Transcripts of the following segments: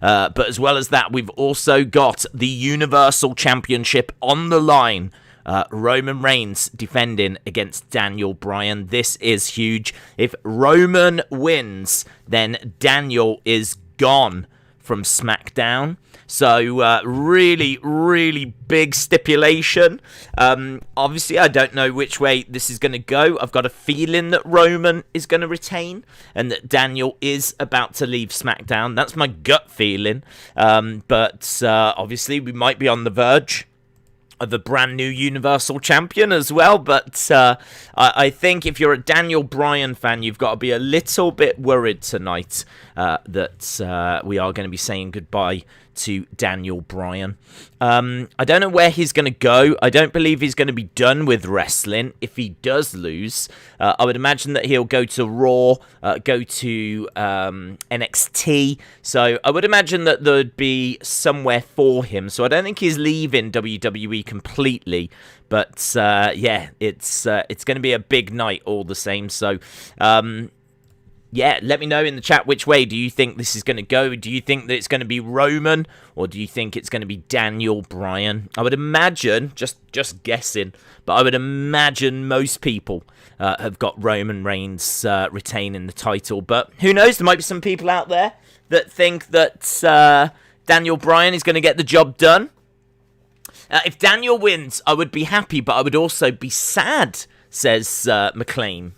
But as well as that, we've also got the Universal Championship on the line. Roman Reigns defending against Daniel Bryan. This is huge. If Roman wins, then Daniel is gone from SmackDown. So really, really big stipulation. Obviously, I don't know which way this is going to go. I've got a feeling that Roman is going to retain and that Daniel is about to leave SmackDown. That's my gut feeling. But obviously, we might be on the verge of a brand new Universal Champion as well. But I think if you're a Daniel Bryan fan, you've got to be a little bit worried tonight that we are going to be saying goodbye to Daniel Bryan. I don't know where he's going to go. I don't believe he's going to be done with wrestling if he does lose. I would imagine that he'll go to Raw, go to NXT. So I would imagine that there'd be somewhere for him. So I don't think he's leaving WWE completely. But yeah, it's going to be a big night all the same. So yeah, let me know in the chat which way do you think this is going to go. Do you think that it's going to be Roman or do you think it's going to be Daniel Bryan? I would imagine, just guessing, but I would imagine most people have got Roman Reigns retaining the title. But who knows? There might be some people out there that think that Daniel Bryan is going to get the job done. If Daniel wins, I would be happy, but I would also be sad, says McLean.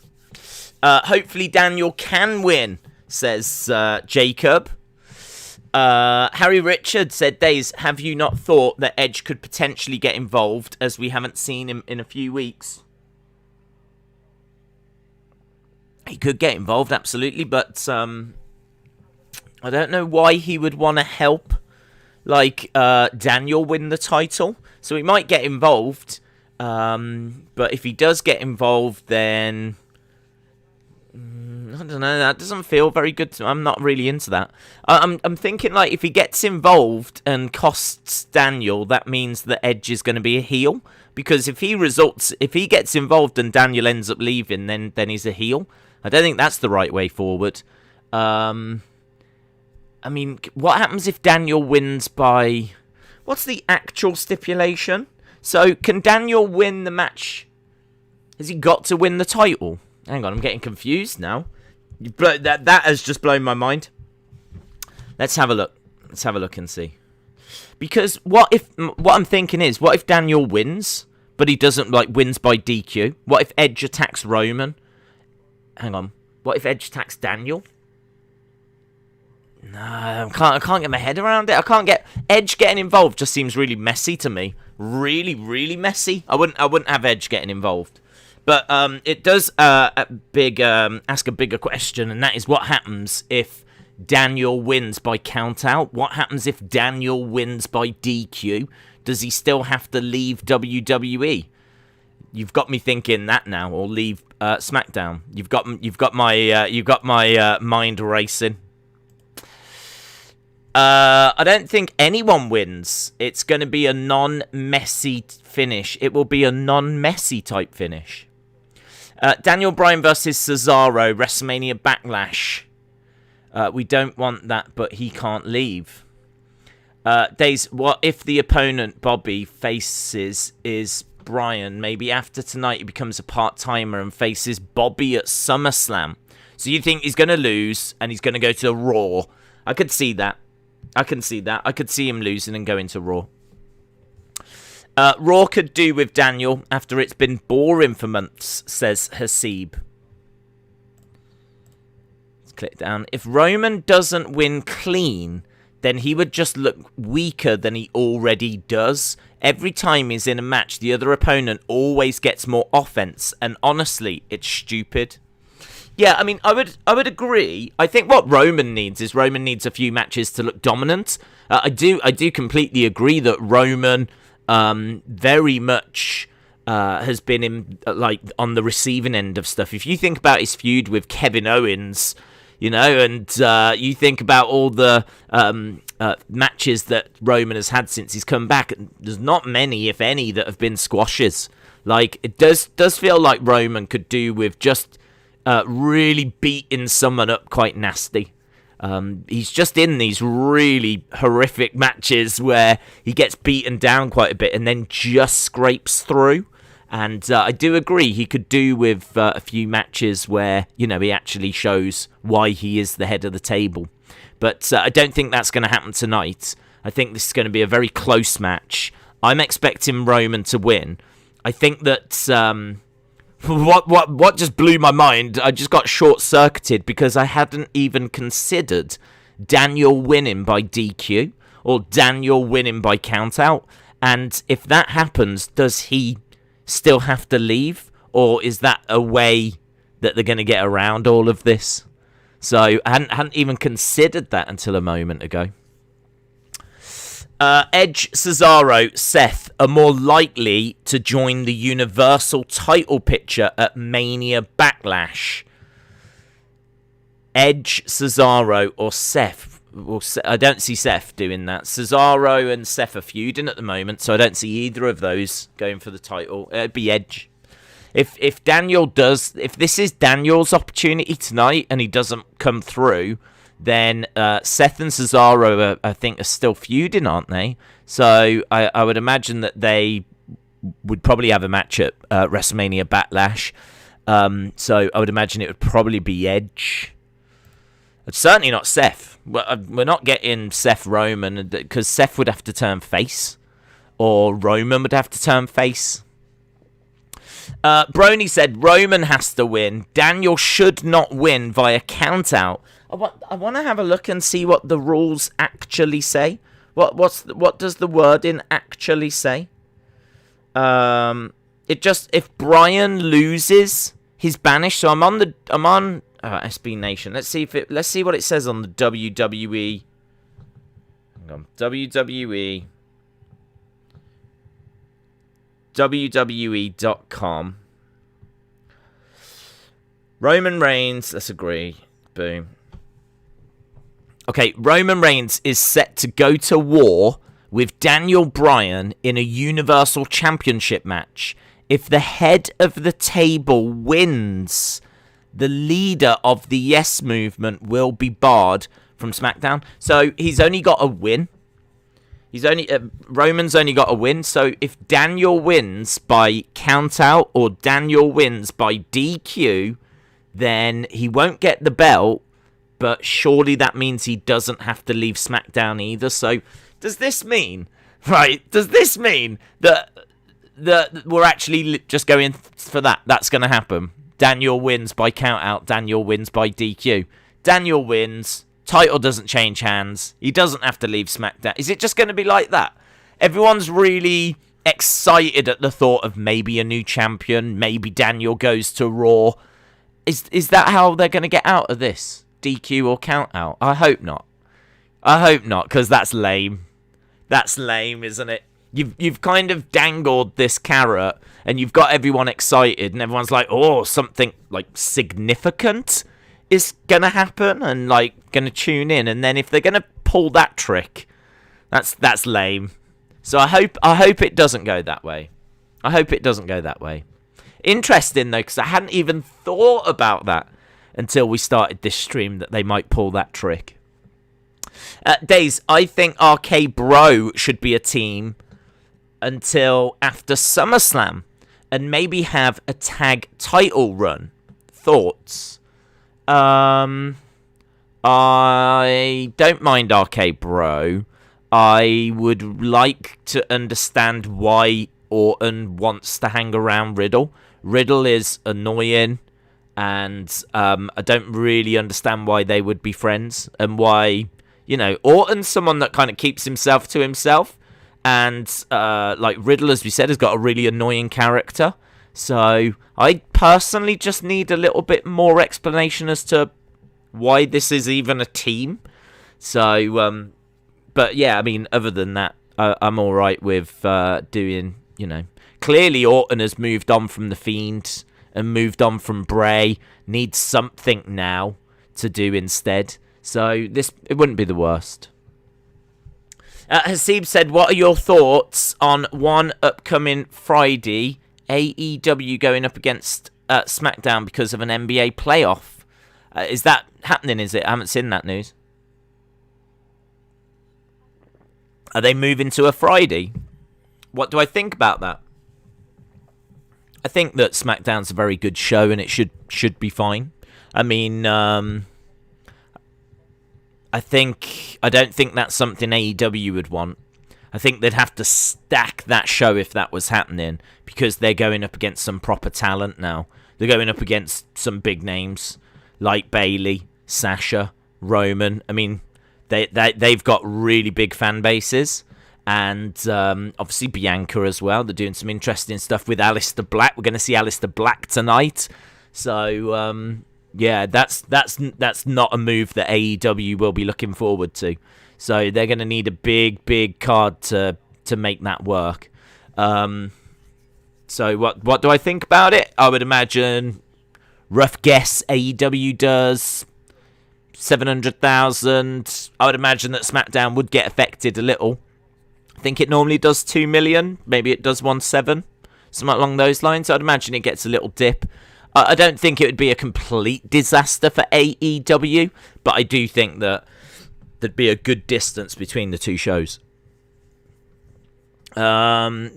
Hopefully Daniel can win, says Jacob. Harry Richard said, Days, have you not thought that Edge could potentially get involved as we haven't seen him in a few weeks? He could get involved, absolutely, but I don't know why he would want to help Daniel win the title. So he might get involved, but if he does get involved, then I don't know, that doesn't feel very good. I'm not really into that. I'm thinking, like, if he gets involved and costs Daniel, that means that Edge is going to be a heel. Because if he gets involved and Daniel ends up leaving, then he's a heel. I don't think that's the right way forward. I mean, what happens if Daniel wins by... What's the actual stipulation? So, can Daniel win the match? Has he got to win the title? Hang on, I'm getting confused now. That has just blown my mind. Let's have a look. Let's have a look and see. Because what I'm thinking is, what if Daniel wins, but he doesn't, wins by DQ? What if Edge attacks Roman? Hang on. What if Edge attacks Daniel? No, I can't get my head around it. I can't get... Edge getting involved just seems really messy to me. Really, really messy. I wouldn't have Edge getting involved. But it does ask a bigger question, and that is what happens if Daniel wins by count out? What happens if Daniel wins by DQ? Does he still have to leave WWE? You've got me thinking that now, or leave SmackDown. You've got my mind racing. I don't think anyone wins. It's going to be a non-messy finish. It will be a non-messy type finish. Daniel Bryan versus Cesaro, WrestleMania Backlash. We don't want that, but he can't leave. Days, what if the opponent Bobby faces is Bryan? Maybe after tonight he becomes a part-timer and faces Bobby at SummerSlam. So you think he's going to lose and he's going to go to Raw? I could see that. I can see that. I could see him losing and going to Raw. Raw could do with Daniel after it's been boring for months, says Hasib. Let's click down. If Roman doesn't win clean, then he would just look weaker than he already does. Every time he's in a match, the other opponent always gets more offense, and honestly, it's stupid. Yeah, I mean, I would agree. I think what Roman needs is Roman needs a few matches to look dominant. I do completely agree that Roman very much has been in on the receiving end of stuff. If you think about his feud with Kevin Owens, you know, and you think about all the matches that Roman has had since he's come back, there's not many, if any, that have been squashes. Like, it does feel like Roman could do with just really beating someone up quite nasty. He's just in these really horrific matches where he gets beaten down quite a bit and then just scrapes through. And I do agree he could do with a few matches where, he actually shows why he is the head of the table. But I don't think that's going to happen tonight. I think this is going to be a very close match. I'm expecting Roman to win. I think that what just blew my mind, I just got short-circuited because I hadn't even considered Daniel winning by DQ or Daniel winning by countout. And if that happens, does he still have to leave? Or is that a way that they're going to get around all of this? So I hadn't even considered that until a moment ago. Edge, Cesaro, Seth are more likely to join the Universal title picture at Mania Backlash. Edge, Cesaro, or Seth. Well, I don't see Seth doing that. Cesaro and Seth are feuding at the moment, so I don't see either of those going for the title. It'd be Edge. If this is Daniel's opportunity tonight and he doesn't come through, then Seth and Cesaro, I think, are still feuding, aren't they? So I would imagine that they would probably have a match at WrestleMania Backlash. So I would imagine it would probably be Edge. It's certainly not Seth. We're not getting Seth Roman because Seth would have to turn face, or Roman would have to turn face. Brony said Roman has to win. Daniel should not win via countout. I want to have a look and see what the rules actually say. What does the wording actually say? If Bryan loses, he's banished. So I'm on SB Nation. Let's see what it says on the WWE. Hang on, WWE.com. Roman Reigns, let's agree. Boom. Okay, Roman Reigns is set to go to war with Daniel Bryan in a Universal Championship match. If the head of the table wins, the leader of the Yes Movement will be barred from SmackDown. So he's only got a win. Roman's only got a win. So if Daniel wins by countout or Daniel wins by DQ, then he won't get the belt. But surely that means he doesn't have to leave SmackDown either. So does this mean that we're actually just going for that? That's going to happen. Daniel wins by countout. Daniel wins by DQ. Daniel wins. Title doesn't change hands. He doesn't have to leave SmackDown. Is it just going to be like that? Everyone's really excited at the thought of maybe a new champion. Maybe Daniel goes to Raw. Is that how they're going to get out of this? DQ or count out? I hope not. Because that's lame. That's lame, isn't it? You've kind of dangled this carrot and you've got everyone excited and everyone's like, oh, something like significant is gonna happen and like gonna tune in, and then if they're gonna pull that trick, that's lame. So I hope it doesn't go that way. Interesting though, because I hadn't even thought about that until we started this stream, that they might pull that trick. Days, I think RK Bro should be a team until after SummerSlam and maybe have a tag title run. Thoughts? I don't mind RK Bro. I would like to understand why Orton wants to hang around Riddle. Riddle is annoying, and I don't really understand why they would be friends, and why, Orton's someone that kind of keeps himself to himself, and like Riddle, as we said, has got a really annoying character. So I personally just need a little bit more explanation as to why this is even a team. So, but yeah, I mean, other than that, I'm all right with doing, Clearly Orton has moved on from The Fiend and moved on from Bray. Needs something now to do instead. So it wouldn't be the worst. Hasib said, what are your thoughts on one upcoming Friday, AEW going up against SmackDown because of an NBA playoff? Is that happening, is it? I haven't seen that news. Are they moving to a Friday? What do I think about that? I think that SmackDown's a very good show and it should be fine. I mean, I don't think that's something AEW would want. I think they'd have to stack that show if that was happening, because they're going up against some proper talent now. They're going up against some big names like Bayley, Sasha, Roman. I mean, they've got really big fan bases. And obviously Bianca as well. They're doing some interesting stuff with Aleister Black. We're going to see Aleister Black tonight. So, yeah, that's not a move that AEW will be looking forward to. So they're going to need a big card to make that work. So what do I think about it? I would imagine, rough guess, AEW does 700,000. I would imagine that SmackDown would get affected a little. I think it normally does 2 million. Maybe it does 1.7. Something along those lines. I'd imagine it gets a little dip. I don't think it would be a complete disaster for AEW, but I do think that there'd be a good distance between the two shows. I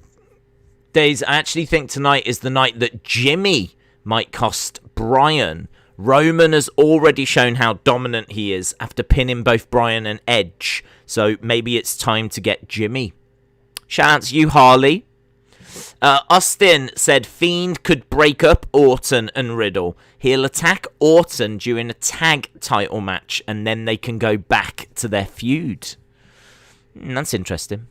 actually think tonight is the night that Jimmy might cost Bryan. Roman has already shown how dominant he is after pinning both Bryan and Edge. So maybe it's time to get Jimmy. Shout out to you, Harley. Austin said Fiend could break up Orton and Riddle. He'll attack Orton during a tag title match, and then they can go back to their feud. That's interesting.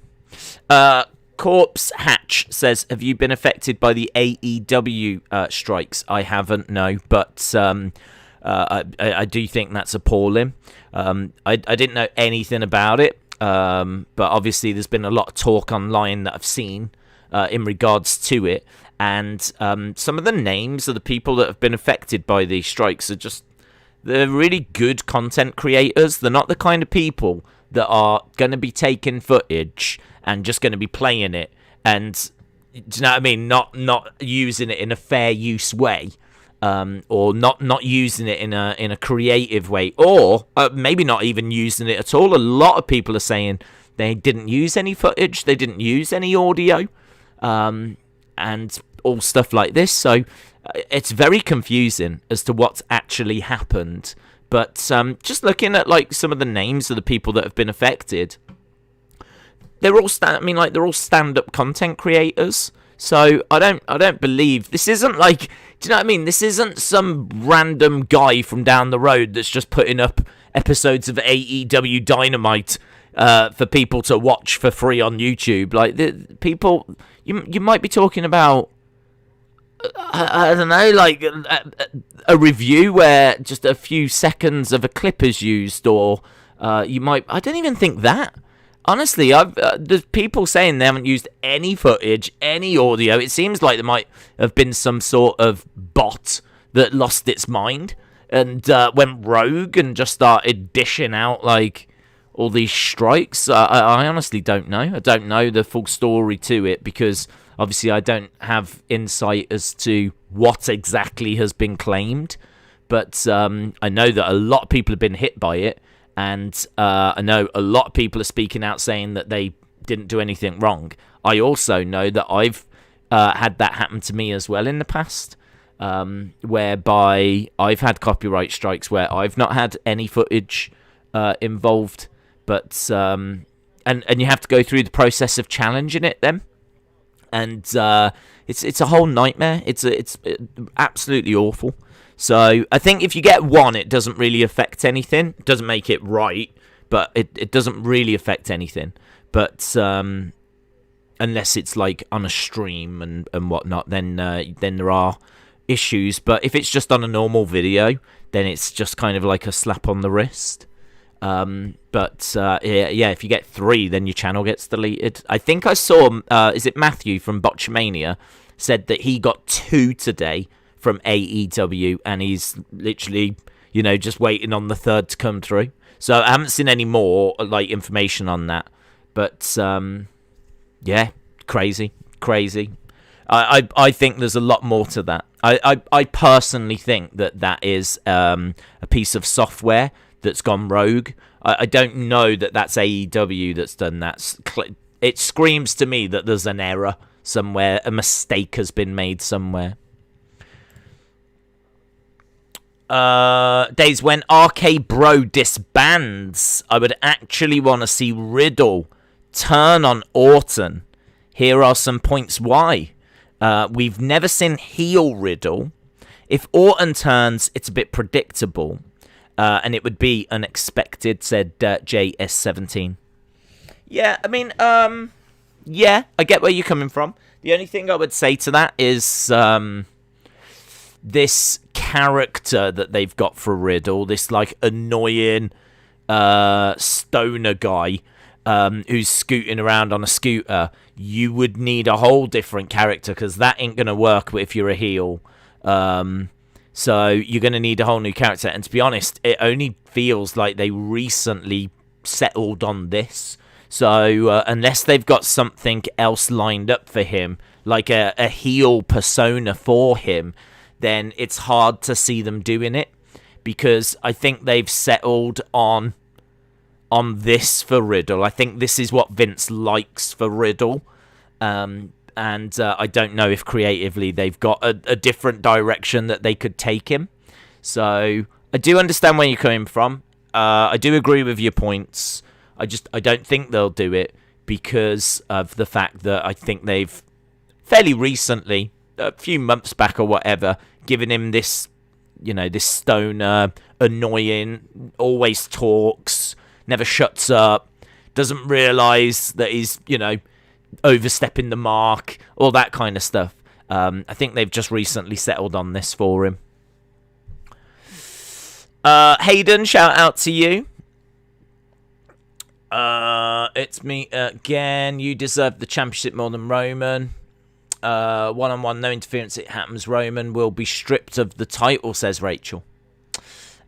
Corpse Hatch says, have you been affected by the AEW strikes? I haven't, no, but I do think that's appalling. I didn't know anything about it, but obviously there's been a lot of talk online that I've seen in regards to it, and some of the names of the people that have been affected by these strikes are they're really good content creators. They're not the kind of people that are going to be taking footage and just going to be playing it, and do you know what I mean? Not using it in a fair use way, or not using it in a creative way, or maybe not even using it at all. A lot of people are saying they didn't use any footage, they didn't use any audio, and all stuff like this. So it's very confusing as to what's actually happened. But just looking at like some of the names of the people that have been affected, they're all they're all stand-up content creators. So I don't believe this isn't like, do you know what I mean? This isn't some random guy from down the road that's just putting up episodes of AEW Dynamite for people to watch for free on YouTube. Like the people, you might be talking about, I don't know, like a review where just a few seconds of a clip is used, or you might, I don't even think that. Honestly, there's people saying they haven't used any footage, any audio. It seems like there might have been some sort of bot that lost its mind and went rogue and just started dishing out like all these strikes. I honestly don't know. I don't know the full story to it, because obviously I don't have insight as to what exactly has been claimed. But I know that a lot of people have been hit by it. And I know a lot of people are speaking out saying that they didn't do anything wrong. I also know that I've had that happen to me as well in the past, whereby I've had copyright strikes where I've not had any footage involved. But and you have to go through the process of challenging it then. And it's a whole nightmare. It's absolutely awful. So I think if you get one, it doesn't really affect anything. It doesn't make it right, but it doesn't really affect anything. But unless it's like on a stream and whatnot, then there are issues. But if it's just on a normal video, then it's just kind of like a slap on the wrist. But if you get 3, then your channel gets deleted. I think I saw, is it Matthew from Botchamania said that he got 2 today from AEW, and he's literally, just waiting on the 3rd to come through. So I haven't seen any more like information on that, but crazy. I think there's a lot more to that. I personally think that is a piece of software that's gone rogue. I don't know that that's AEW that's done that. It screams to me that there's an error somewhere. A mistake has been made somewhere. Days, when RK Bro disbands, I would actually want to see Riddle turn on Orton. Here are some points why. We've never seen heel Riddle. If Orton turns, it's a bit predictable. And it would be unexpected, said JS17. Yeah, I mean, yeah, I get where you're coming from. The only thing I would say to that is this character that they've got for Riddle, this like annoying stoner guy who's scooting around on a scooter. You would need a whole different character because that ain't going to work if you're a heel. So you're going to need a whole new character. And to be honest, it only feels like they recently settled on this. So unless they've got something else lined up for him, like a heel persona for him, then it's hard to see them doing it. Because I think they've settled on this for Riddle. I think this is what Vince likes for Riddle. And I don't know if creatively they've got a different direction that they could take him. So I do understand where you're coming from. I do agree with your points. I don't think they'll do it because of the fact that I think they've fairly recently, a few months back or whatever, given him this, this stoner, annoying, always talks, never shuts up, doesn't realise that he's, overstepping the mark, all that kind of stuff. I think they've just recently settled on this for him. Hayden, shout out to you. It's me again. You deserve the championship more than Roman. One-on-one, no interference, it happens. Roman will be stripped of the title, says Rachel.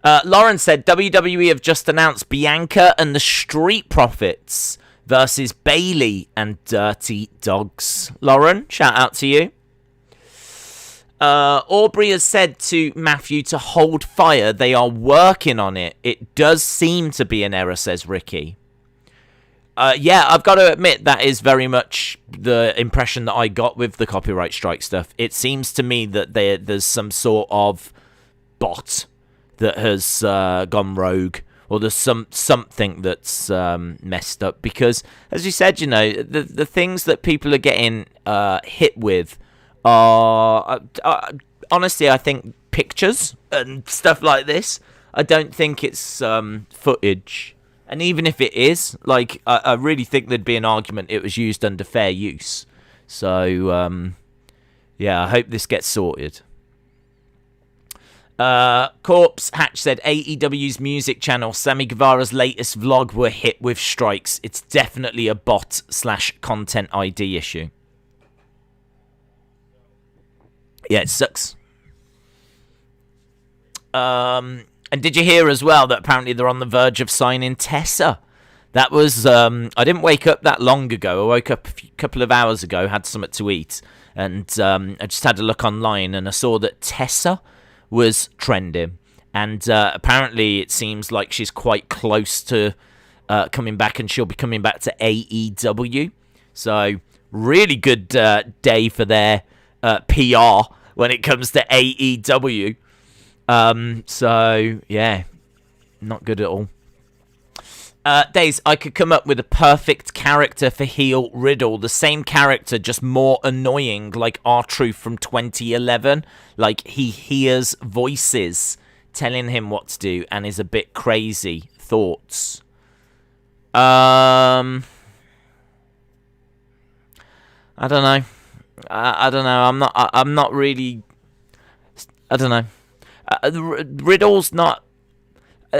Lauren said WWE have just announced Bianca and the Street Profits versus Bayley and Dirty Dogs. Lauren, shout out to you. Aubrey has said to Matthew to hold fire. They are working on it. It does seem to be an error, says Ricky. Yeah, I've got to admit that is very much the impression that I got with the copyright strike stuff. It seems to me that there's some sort of bot that has gone rogue, or there's something that's messed up. Because, as you said, the things that people are getting hit with are honestly, I think, pictures and stuff like this. I don't think it's footage. And even if it is, I really think there'd be an argument it was used under fair use. So, yeah, I hope this gets sorted. Corpse Hatch said AEW's music channel, Sammy Guevara's latest vlog were hit with strikes. It's definitely a bot/content ID issue. Yeah, it sucks. And did you hear as well that apparently they're on the verge of signing Tessa? That was, I didn't wake up that long ago. I woke up a couple of hours ago, had something to eat, and I just had a look online, and I saw that Tessa was trending. And apparently it seems like she's quite close to coming back, and she'll be coming back to AEW. So, really good day for their PR when it comes to AEW. So, yeah, not good at all. Days, I could come up with a perfect character for heel Riddle. The same character, just more annoying, like R-Truth from 2011. Like, he hears voices telling him what to do and is a bit crazy. Thoughts? I don't know. I don't know. I'm not really... I don't know. Riddle's not...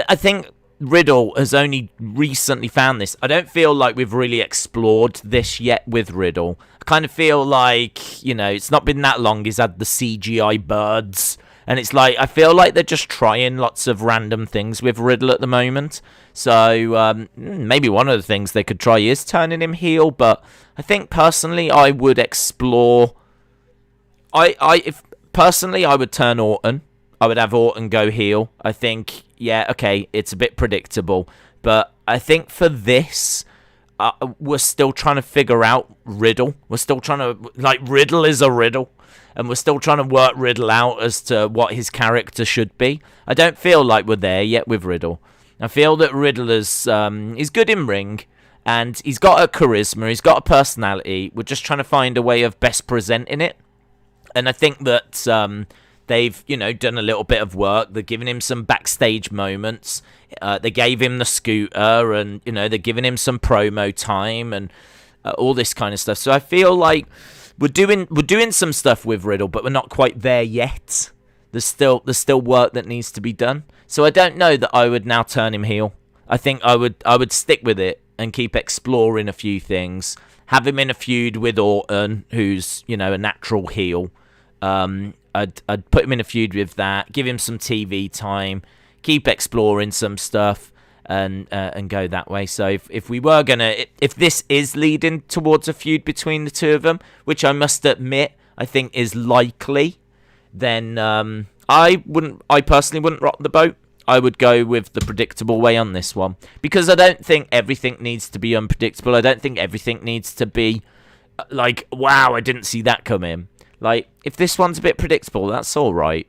I think Riddle has only recently found this. I don't feel like we've really explored this yet with Riddle. I kind of feel like, it's not been that long. He's had the CGI birds. And it's like, I feel like they're just trying lots of random things with Riddle at the moment. So, maybe one of the things they could try is turning him heel. But I think, personally, I would explore... Personally, I would turn Orton. I would have Orton go heel. I think, yeah, okay, it's a bit predictable. But I think for this, we're still trying to figure out Riddle. We're still trying to, Riddle is a riddle. And we're still trying to work Riddle out as to what his character should be. I don't feel like we're there yet with Riddle. I feel that Riddle is he's good in ring. And he's got a charisma. He's got a personality. We're just trying to find a way of best presenting it. And I think that they've, done a little bit of work. They're giving him some backstage moments. They gave him the scooter, and they're giving him some promo time and all this kind of stuff. So I feel like we're doing some stuff with Riddle, but we're not quite there yet. There's still work that needs to be done. So I don't know that I would now turn him heel. I think I would stick with it and keep exploring a few things. Have him in a feud with Orton, who's a natural heel. I'd put him in a feud with that. Give him some TV time. Keep exploring some stuff and go that way. So if we were if this is leading towards a feud between the two of them, which I must admit I think is likely, then I personally wouldn't rock the boat. I would go with the predictable way on this one, because I don't think everything needs to be unpredictable. I don't think everything needs to be wow, I didn't see that come in. If this one's a bit predictable, that's all right.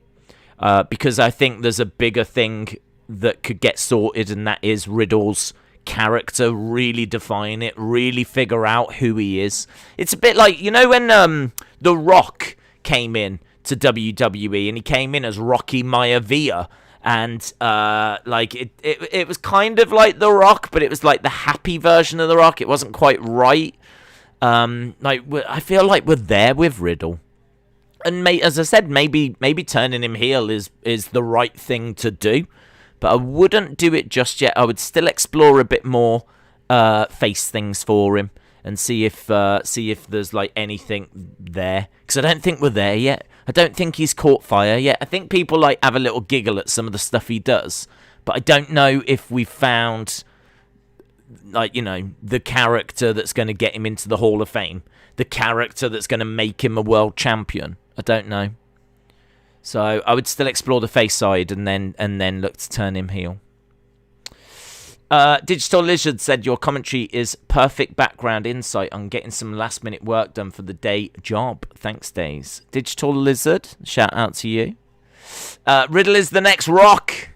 Because I think there's a bigger thing that could get sorted, and that is Riddle's character. Really define it, really figure out who he is. It's a bit like, when The Rock came in to WWE, and he came in as Rocky Maivia. And it was kind of like The Rock, but it was like the happy version of The Rock. It wasn't quite right. I feel like we're there with Riddle. And as I said, maybe turning him heel is the right thing to do. But I wouldn't do it just yet. I would still explore a bit more face things for him and see if there's anything there. Because I don't think we're there yet. I don't think he's caught fire yet. I think people have a little giggle at some of the stuff he does. But I don't know if we've found the character that's going to get him into the Hall of Fame. The character that's going to make him a world champion. I don't know. So I would still explore the face side and then look to turn him heel. Digital Lizard said your commentary is perfect background insight on getting some last minute work done for the day job. Thanks, Days. Digital Lizard, shout out to you. Riddle is the next Rock.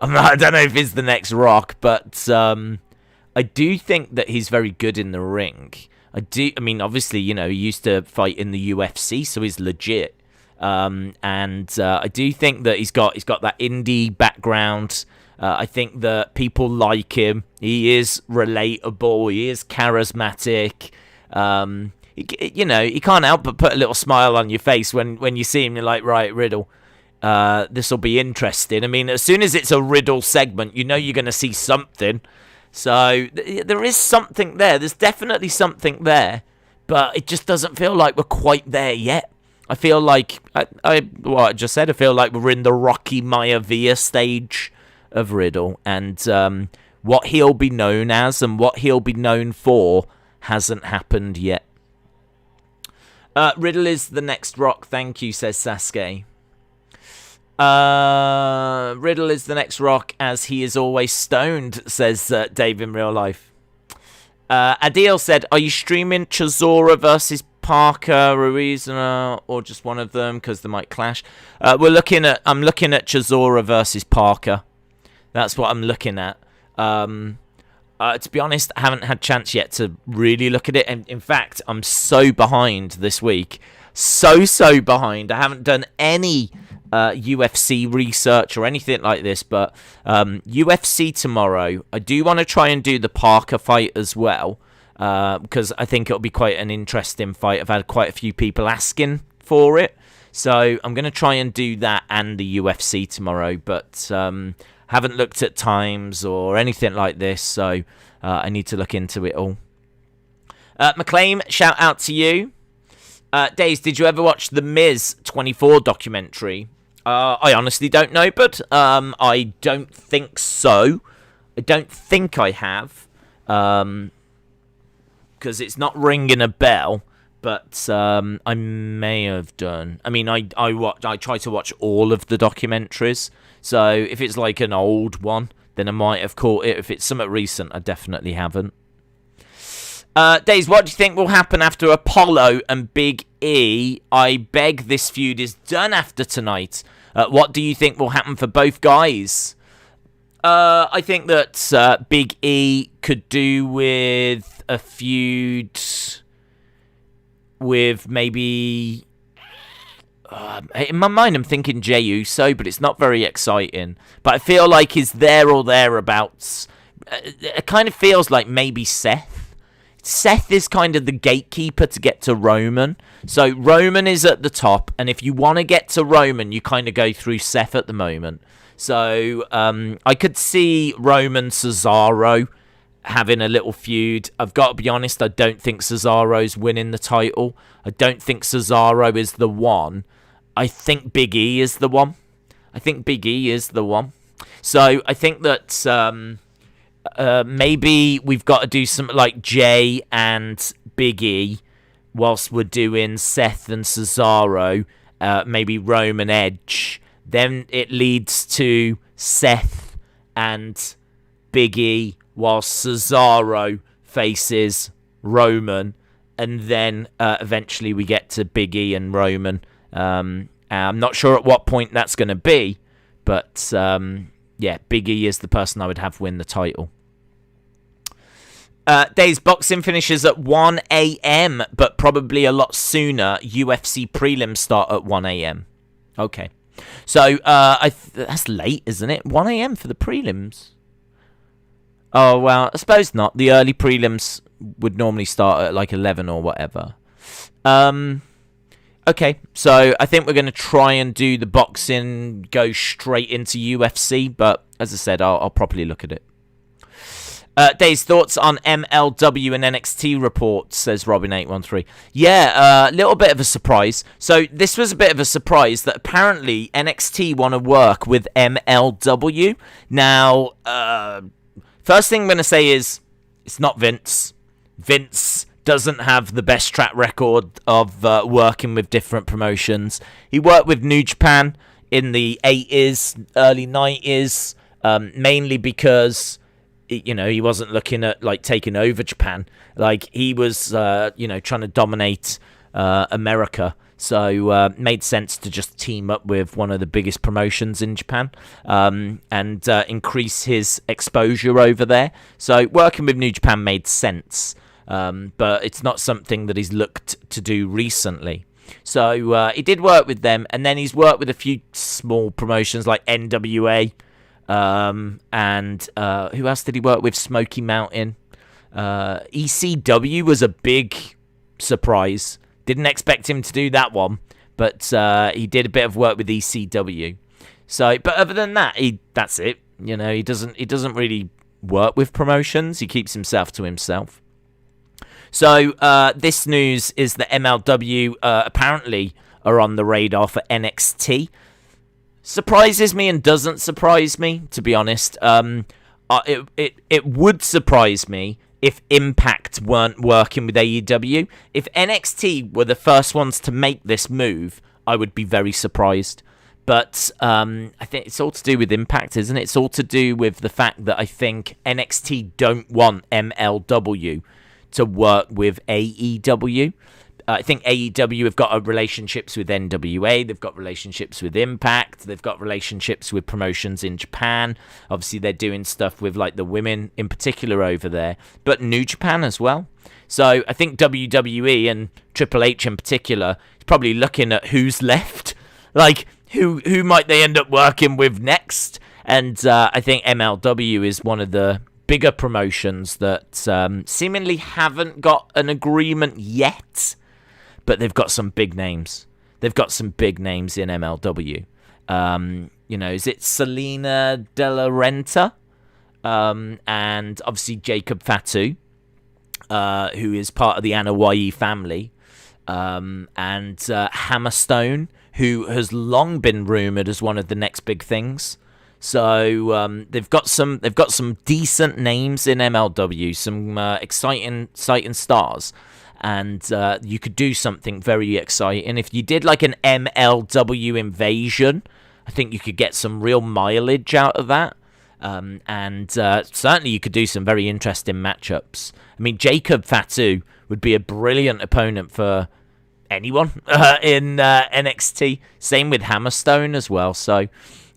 I don't know if he's the next Rock, but I do think that he's very good in the ring. I mean, obviously, he used to fight in the UFC, so he's legit. And I do think that he's got that indie background. I think that people like him. He is relatable. He is charismatic. You can't help but put a little smile on your face when you see him. You're like, right, Riddle, this will be interesting. I mean, as soon as it's a Riddle segment, you're going to see something. So there is something there. There's definitely something there, but it just doesn't feel like we're quite there yet. I feel like what I just said. I feel like we're in the Rocky Maivia stage of Riddle, and what he'll be known as and what he'll be known for hasn't happened yet. Riddle is the next Rock, thank you, says Sasuke. Riddle is the next Rock, as he is always stoned, says Dave in real life. Adil said, are you streaming Chisora versus Parker, Ruiz, or just one of them, because they might clash? I'm looking at Chisora versus Parker. That's what I'm looking at. To be honest, I haven't had a chance yet to really look at it. And in fact, I'm so behind this week. So behind. I haven't done any UFC research or anything like this. But UFC tomorrow, I do want to try and do the Parker fight as well. Because I think it'll be quite an interesting fight. I've had quite a few people asking for it. So I'm going to try and do that and the UFC tomorrow. But haven't looked at times or anything like this, so I need to look into it all. McLean, shout out to you. Days, did you ever watch the Miz 24 documentary? I honestly don't know, but I don't think so. I don't think I have, because it's not ringing a bell. but I may have done. I mean, I try to watch all of the documentaries, so if it's like an old one, then I might have caught it. If it's something recent, I definitely haven't. Days, what do you think will happen after Apollo and Big E? I beg this feud is done after tonight. What do you think will happen for both guys? I think that Big E could do with a feud with maybe... in my mind, I'm thinking Jey Uso, but it's not very exciting. But I feel like he's there or thereabouts. It kind of feels like maybe Seth. Seth is kind of the gatekeeper to get to Roman. So Roman is at the top, and if you want to get to Roman, you kind of go through Seth at the moment. So I could see Roman Cesaro having a little feud. I've got to be honest, I don't think Cesaro's winning the title. I don't think Cesaro is the one. I think Big E is the one. So I think that maybe we've got to do something like Jay and Big E whilst we're doing Seth and Cesaro, maybe Roman Edge. Then it leads to Seth and Big E whilst Cesaro faces Roman. And then eventually we get to Big E and Roman. I'm not sure at what point that's going to be. But, yeah, Big E is the person I would have win the title. Days boxing finishes at 1 a.m. But probably a lot sooner. UFC prelims start at 1 a.m. Okay. So, that's late, isn't it? 1 a.m. for the prelims. Oh, well, I suppose not. The early prelims would normally start at like 11 or whatever. Okay, so I think we're going to try and do the boxing, go straight into UFC, but as I said, I'll properly look at it. Dave's thoughts on MLW and NXT reports, says Robin813. Yeah, a little bit of a surprise. So this was a bit of a surprise that apparently NXT want to work with MLW. Now, first thing I'm going to say is it's not Vince. Vince doesn't have the best track record of working with different promotions. He worked with New Japan in the 80s, early 90s, mainly because... you know, he wasn't looking at, like, taking over Japan. Like, he was, you know, trying to dominate America. So, made sense to just team up with one of the biggest promotions in Japan and increase his exposure over there. So, working with New Japan made sense. But it's not something that he's looked to do recently. So, he did work with them. And then he's worked with a few small promotions like NWA. And who else did he work with? Smoky Mountain. ECW was a big surprise. Didn't expect him to do that one, but he did a bit of work with ECW. So, but other than that, that's it. You know, he doesn't really work with promotions. He keeps himself to himself. So this news is that MLW apparently are on the radar for NXT. Surprises me and doesn't surprise me, to be honest. It would surprise me if Impact weren't working with AEW. If NXT were the first ones to make this move, I would be very surprised. But I think it's all to do with Impact, isn't it? It's all to do with the fact that I think NXT don't want MLW to work with AEW. I think AEW have got relationships with NWA, they've got relationships with Impact, they've got relationships with promotions in Japan. Obviously, they're doing stuff with like the women in particular over there, but New Japan as well. So I think WWE and Triple H in particular is probably looking at who's left, like who might they end up working with next. And I think MLW is one of the bigger promotions that seemingly haven't got an agreement yet. But they've got some big names. They've got some big names in MLW. You know, is it Selena De La Renta? And obviously Jacob Fatu, who is part of the Anoa'i family. And Hammerstone, who has long been rumoured as one of the next big things. So they've got some decent names in MLW, some exciting stars. and you could do something very exciting. If you did like an MLW invasion, I think you could get some real mileage out of that. And certainly you could do some very interesting matchups. I mean, Jacob Fatu would be a brilliant opponent for anyone in NXT. Same with Hammerstone as well. So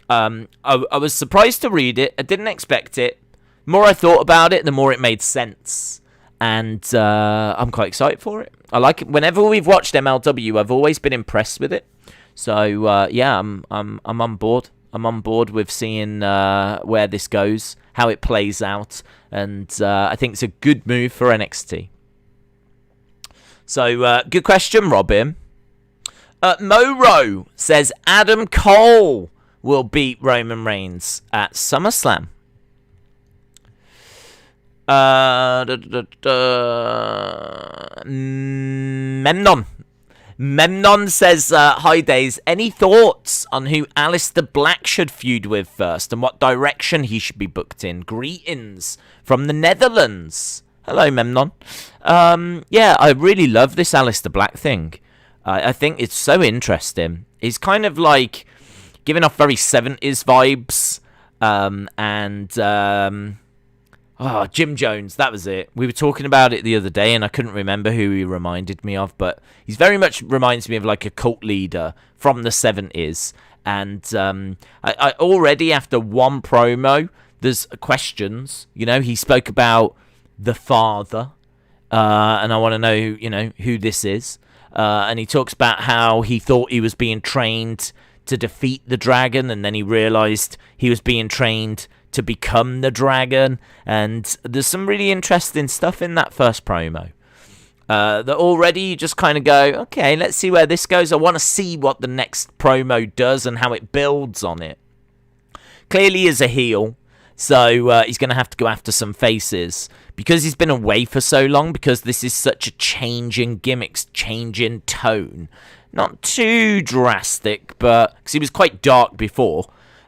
I was surprised to read it. I didn't expect it. The more I thought about it, the more it made sense. And I'm quite excited for it. I like it. Whenever we've watched MLW, I've always been impressed with it. So yeah, I'm on board. I'm on board with seeing where this goes, how it plays out, and I think it's a good move for NXT. So, good question, Robin. Moro says Adam Cole will beat Roman Reigns at SummerSlam. Memnon says, hi Days, any thoughts on who Aleister Black should feud with first and what direction he should be booked in? Greetings from the Netherlands. Hello, Memnon. Yeah, I really love this Aleister Black thing. I think it's so interesting. He's kind of like giving off very 70s vibes. Jim Jones, that was it. We were talking about it the other day and I couldn't remember who he reminded me of, but he's very much reminds me of like a cult leader from the 70s. And I already, after one promo, there's questions. You know, he spoke about the father, and I want to know, you know, who this is. And he talks about how he thought he was being trained to defeat the dragon, and then he realized he was being trained to become the dragon. And there's some really interesting stuff in that first promo. That already you just kind of go, okay, let's see where this goes. I want to see what the next promo does and how it builds on it. Clearly is a heel, so he's going to have to go after some faces. Because he's been away for so long, because this is such a changing gimmicks, changing tone. Not too drastic, but because he was quite dark before.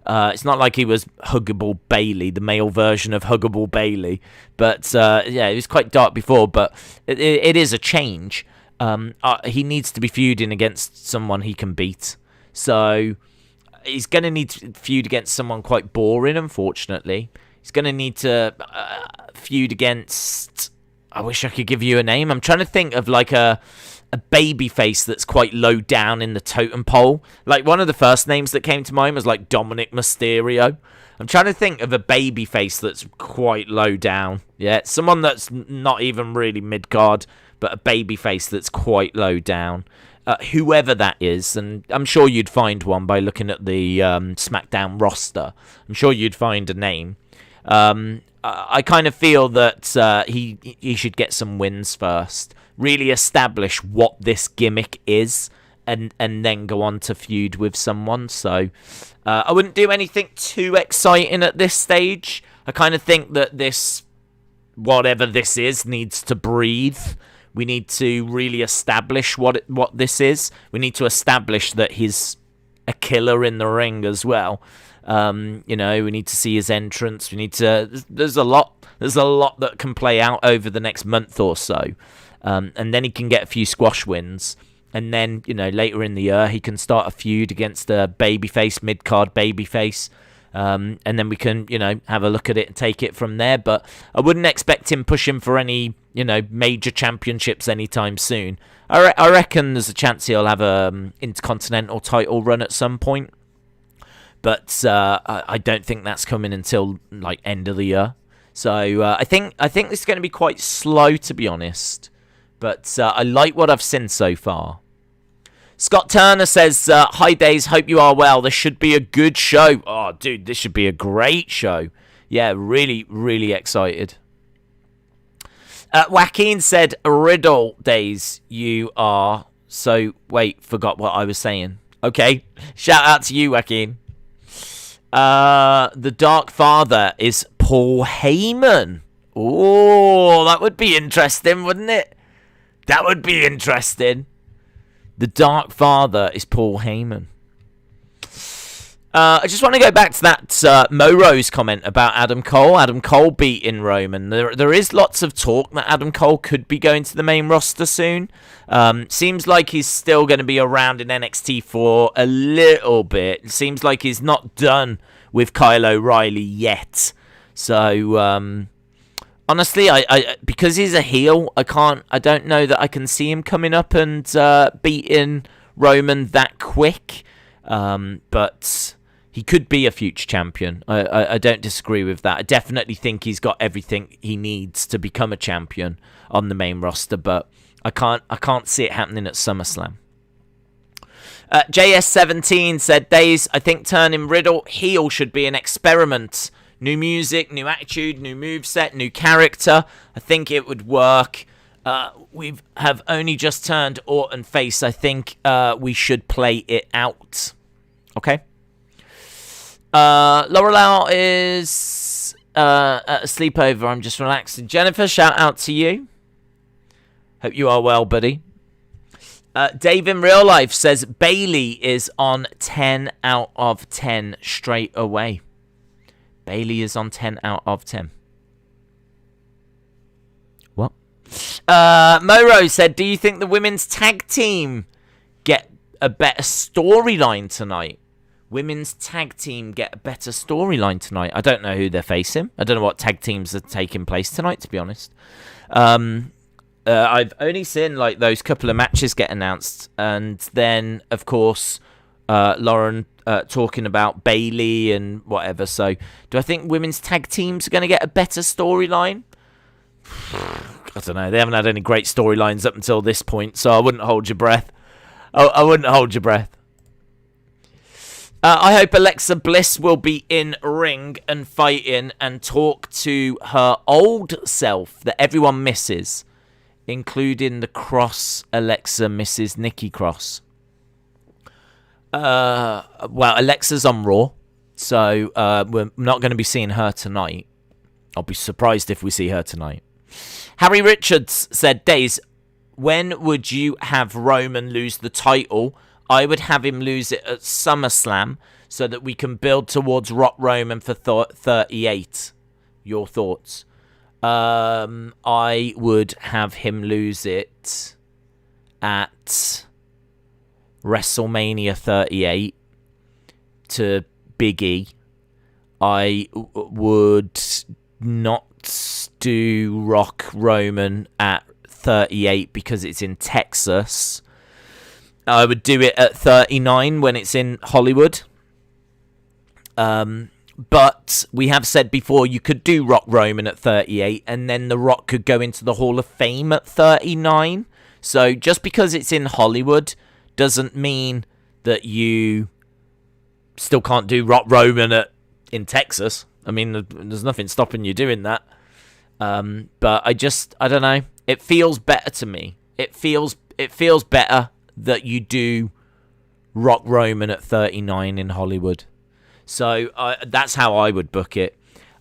It's not like he was Huggable Bailey, the male version of Huggable Bailey. But, yeah, he was quite dark before, but it is a change. He needs to be feuding against someone he can beat. So he's going to need to feud against someone quite boring, unfortunately. He's going to need to feud against... I wish I could give you a name. I'm trying to think of like a baby face that's quite low down in the totem pole. Like one of the first names that came to mind was like Dominic Mysterio. I'm trying to think of a baby face that's quite low down. Yeah, someone that's not even really mid-card, but a baby face that's quite low down. Whoever that is, and I'm sure you'd find one by looking at the SmackDown roster. I'm sure you'd find a name. I kind of feel that he should get some wins first. Really establish what this gimmick is, and then go on to feud with someone. So I wouldn't do anything too exciting at this stage. I kind of think that this, whatever this is, needs to breathe. We need to really establish what this is. We need to establish that he's a killer in the ring as well. You know, we need to see his entrance. We need to. There's a lot that can play out over the next month or so, and then he can get a few squash wins, and then, you know, later in the year he can start a feud against a babyface, mid-card babyface, and then we can, you know, have a look at it and take it from there. But I wouldn't expect him pushing for any, you know, major championships anytime soon. I reckon there's a chance he'll have a Intercontinental title run at some point. But I don't think that's coming until like end of the year. So I think this is going to be quite slow, to be honest. But I like what I've seen so far. Scott Turner says, hi Days, hope you are well. This should be a good show. Oh, dude, this should be a great show. Yeah, really, really excited. Joaquin said, Riddle Days, you are... So, wait, forgot what I was saying. Okay, shout out to you, Joaquin. The Dark Father is Paul Heyman. Oh, that would be interesting, wouldn't it? That would be interesting. The Dark Father is Paul Heyman. I just want to go back to that Mo Rose comment about Adam Cole. Adam Cole beating Roman. There is lots of talk that Adam Cole could be going to the main roster soon. Seems like he's still going to be around in NXT for a little bit. It seems like he's not done with Kyle O'Reilly yet. So, honestly, I because he's a heel, I don't know that I can see him coming up and beating Roman that quick. But he could be a future champion. I don't disagree with that. I definitely think he's got everything he needs to become a champion on the main roster, but I can't see it happening at SummerSlam. JS17 said, Days, I think turning Riddle heel should be an experiment. New music, new attitude, new moveset, new character. I think it would work. We have only just turned Orton face. I think we should play it out. Okay. Lorelei is at a sleepover. I'm just relaxing. Jennifer, shout out to you. Hope you are well, buddy. Dave in real life says Bayley is on 10 out of 10 straight away. Bayley is on 10 out of 10. What? Moro said, do you think the women's tag team get a better storyline tonight? Women's tag team get a better storyline tonight. I don't know who they're facing. I don't know what tag teams are taking place tonight, to be honest. I've only seen like those couple of matches get announced, and then of course Lauren talking about Bayley and whatever. So do I think women's tag teams are going to get a better storyline? I don't know. They haven't had any great storylines up until this point, so I wouldn't hold your breath. I wouldn't hold your breath. I hope Alexa Bliss will be in ring and fighting and talk to her old self that everyone misses, including the Cross Alexa Mrs. Nikki Cross. Well, Alexa's on Raw, so we're not going to be seeing her tonight. I'll be surprised if we see her tonight. Harry Richards said, Days, when would you have Roman lose the title? I would have him lose it at SummerSlam so that we can build towards Rock Roman for 38. Your thoughts? I would have him lose it at WrestleMania 38 to Big E. I would not do Rock Roman at 38 because it's in Texas. I would do it at 39 when it's in Hollywood. But we have said before you could do Rock Roman at 38 and then The Rock could go into the Hall of Fame at 39. So just because it's in Hollywood doesn't mean that you still can't do Rock Roman in Texas. I mean, there's nothing stopping you doing that. But I don't know. It feels better to me. It feels better that you do Rock Roman at 39 in Hollywood. So that's how I would book it.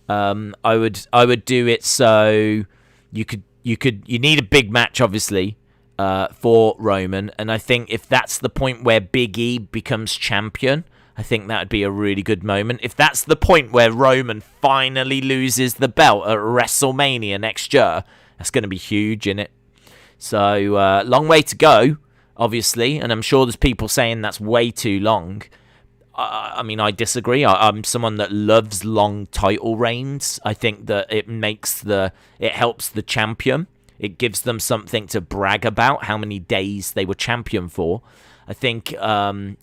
I would do it so you need a big match, obviously, for Roman, and I think if that's the point where Big E becomes champion, I think that would be a really good moment. If that's the point where Roman finally loses the belt at WrestleMania next year, that's going to be huge, innit? So long way to go, obviously, and I'm sure there's people saying that's way too long. I mean, I disagree. I'm someone that loves long title reigns. I think that it helps the champion. It gives them something to brag about, how many days they were champion for. I think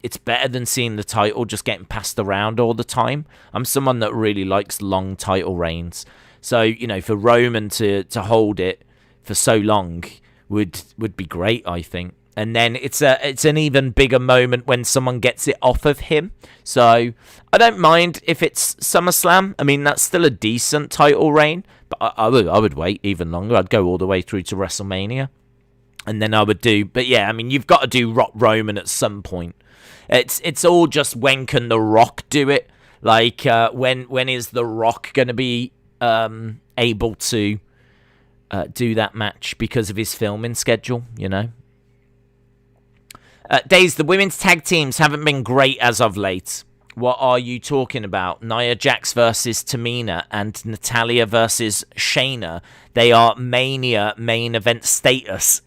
it's better than seeing the title just getting passed around all the time. I'm someone that really likes long title reigns. So, for Roman to hold it for so long would be great, I think. And then it's an even bigger moment when someone gets it off of him. So I don't mind if it's SummerSlam. I mean, that's still a decent title reign. But I would wait even longer. I'd go all the way through to WrestleMania. And then I would do... But yeah, I mean, you've got to do Rock Roman at some point. It's all just when can The Rock do it? Like, when is The Rock going to be able to do that match because of his filming schedule, Days, the women's tag teams haven't been great as of late. What are you talking about? Nia Jax versus Tamina and Natalya versus Shayna. They are Mania main event status.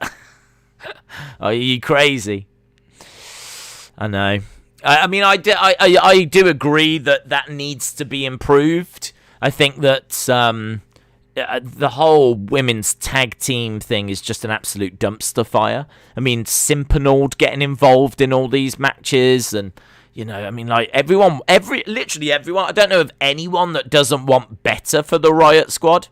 Are you crazy? I know. I mean, I do agree that needs to be improved. I think that the whole women's tag team thing is just an absolute dumpster fire. I mean, Simpanold getting involved in all these matches, and I mean, like literally everyone. I don't know of anyone that doesn't want better for the Riot Squad.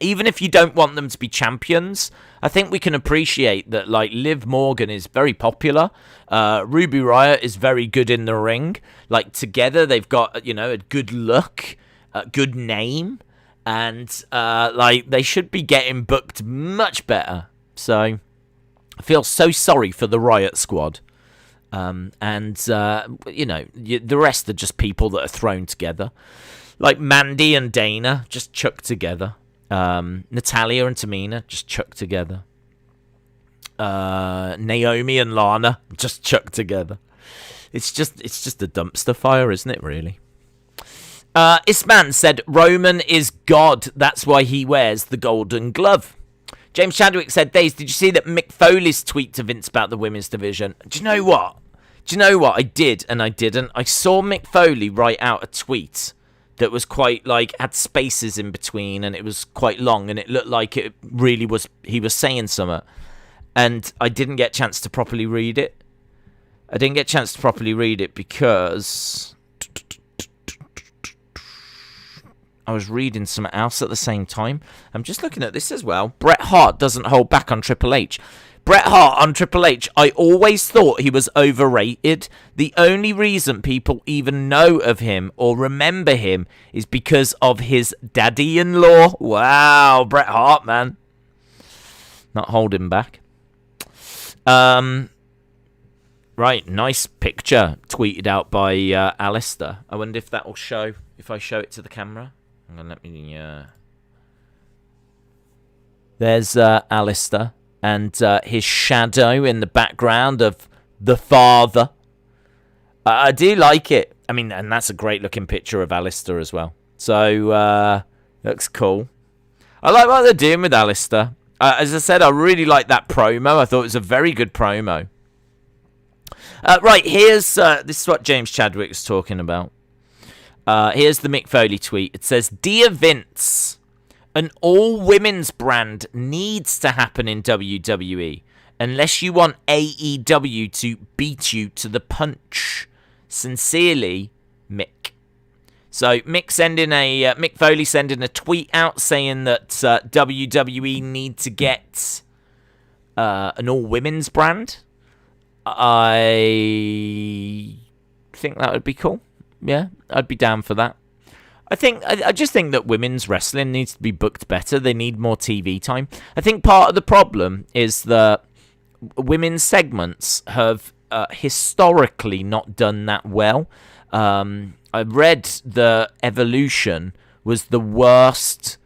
Even if you don't want them to be champions, I think we can appreciate that, like, Liv Morgan is very popular. Ruby Riott is very good in the ring. Like, together they've got, a good look, a good name, and, they should be getting booked much better. So, I feel so sorry for the Riot Squad. The rest are just people that are thrown together. Like Mandy and Dana, just chucked together. Natalya and Tamina just chucked together. Naomi and Lana just chucked together. It's just a dumpster fire, isn't it, really? Isman said Roman is God, that's why he wears the golden glove. James Chadwick said, Days, did you see that Mick Foley's tweet to Vince about the women's division? Do you know what? I did and I didn't. I saw Mick Foley write out a tweet that was quite, had spaces in between, and it was quite long, and it looked like it really was, he was saying something. And I didn't get a chance to properly read it. Because I was reading something else at the same time. I'm just looking at this as well. Bret Hart doesn't hold back on Triple H. Bret Hart on Triple H, I always thought he was overrated. The only reason people even know of him or remember him is because of his daddy-in-law. Wow, Bret Hart, man. Not holding back. Right, nice picture tweeted out by Aleister. I wonder if that will show, if I show it to the camera. I'm going to let me... There's Aleister. And his shadow in the background of the father. I do like it. I mean, and that's a great looking picture of Aleister as well. So, looks cool. I like what they're doing with Aleister. As I said, I really like that promo. I thought it was a very good promo. Right, here's... this is what James Chadwick was talking about. Here's the Mick Foley tweet. It says, Dear Vince... An all-women's brand needs to happen in WWE, unless you want AEW to beat you to the punch. Sincerely, Mick. So Mick Foley sending a tweet out saying that WWE need to get an all-women's brand. I think that would be cool. Yeah, I'd be down for that. I just think that women's wrestling needs to be booked better. They need more TV time. I think part of the problem is that women's segments have historically not done that well. I read the Evolution was the worst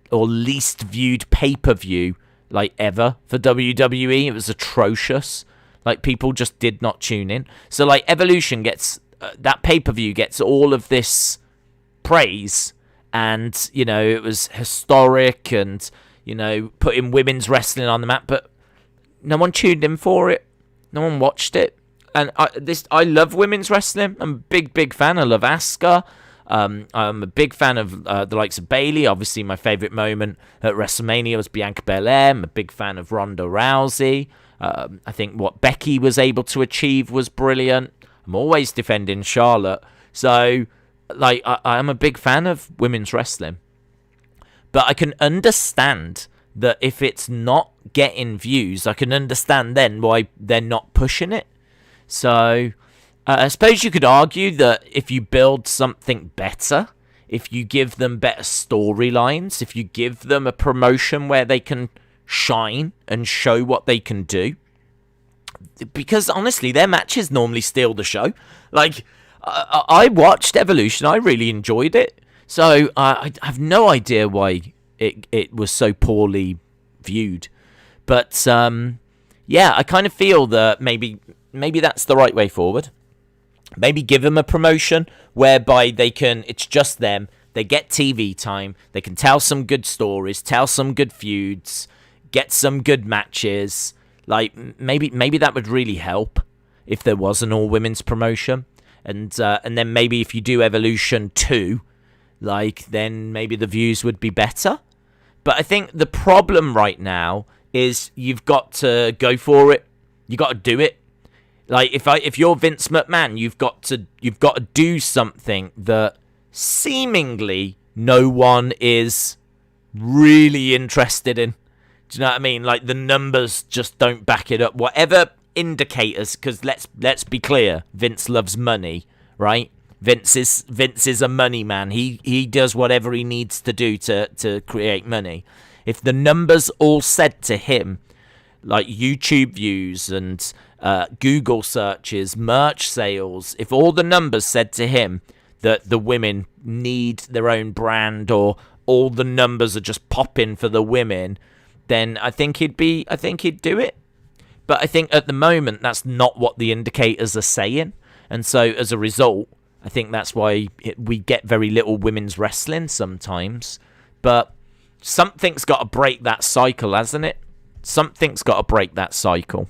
or least viewed pay-per-view ever for WWE. It was atrocious. People just did not tune in. So Evolution gets that pay-per-view gets all of this praise, and it was historic, and putting women's wrestling on the map, but no one tuned in for it, no one watched it. And I love women's wrestling. I'm a big fan. I love Asuka. I'm a big fan of the likes of Bayley. Obviously my favorite moment at WrestleMania was Bianca Belair. I'm a big fan of Ronda Rousey. I think what Becky was able to achieve was brilliant. I'm always defending Charlotte. So I am a big fan of women's wrestling. But I can understand that if it's not getting views, I can understand then why they're not pushing it. So I suppose you could argue that if you build something better, if you give them better storylines, if you give them a promotion where they can shine and show what they can do. Because honestly, their matches normally steal the show. I watched Evolution. I really enjoyed it. So I have no idea why it was so poorly viewed. But yeah, I kind of feel that maybe that's the right way forward. Maybe give them a promotion whereby it's just them. They get TV time. They can tell some good stories, tell some good feuds, get some good matches. Like, maybe that would really help if there was an all-women's promotion. And then maybe if you do Evolution 2, like, then maybe the views would be better. But I think the problem right now is you've got to go for it. You got to do it. Like, if you're Vince McMahon, you've got to do something that seemingly no one is really interested in. Do you know what I mean? Like, the numbers just don't back it up. Whatever indicators, because let's be clear, Vince loves money, right? Vince is a money man. He does whatever he needs to do to create money. If the numbers all said to him, like YouTube views and Google searches, merch sales, if all the numbers said to him that the women need their own brand, or all the numbers are just popping for the women, then I think he'd do it. But I think at the moment that's not what the indicators are saying, and so as a result, I think that's why we get very little women's wrestling sometimes. But something's got to break that cycle, hasn't it? Something's got to break that cycle.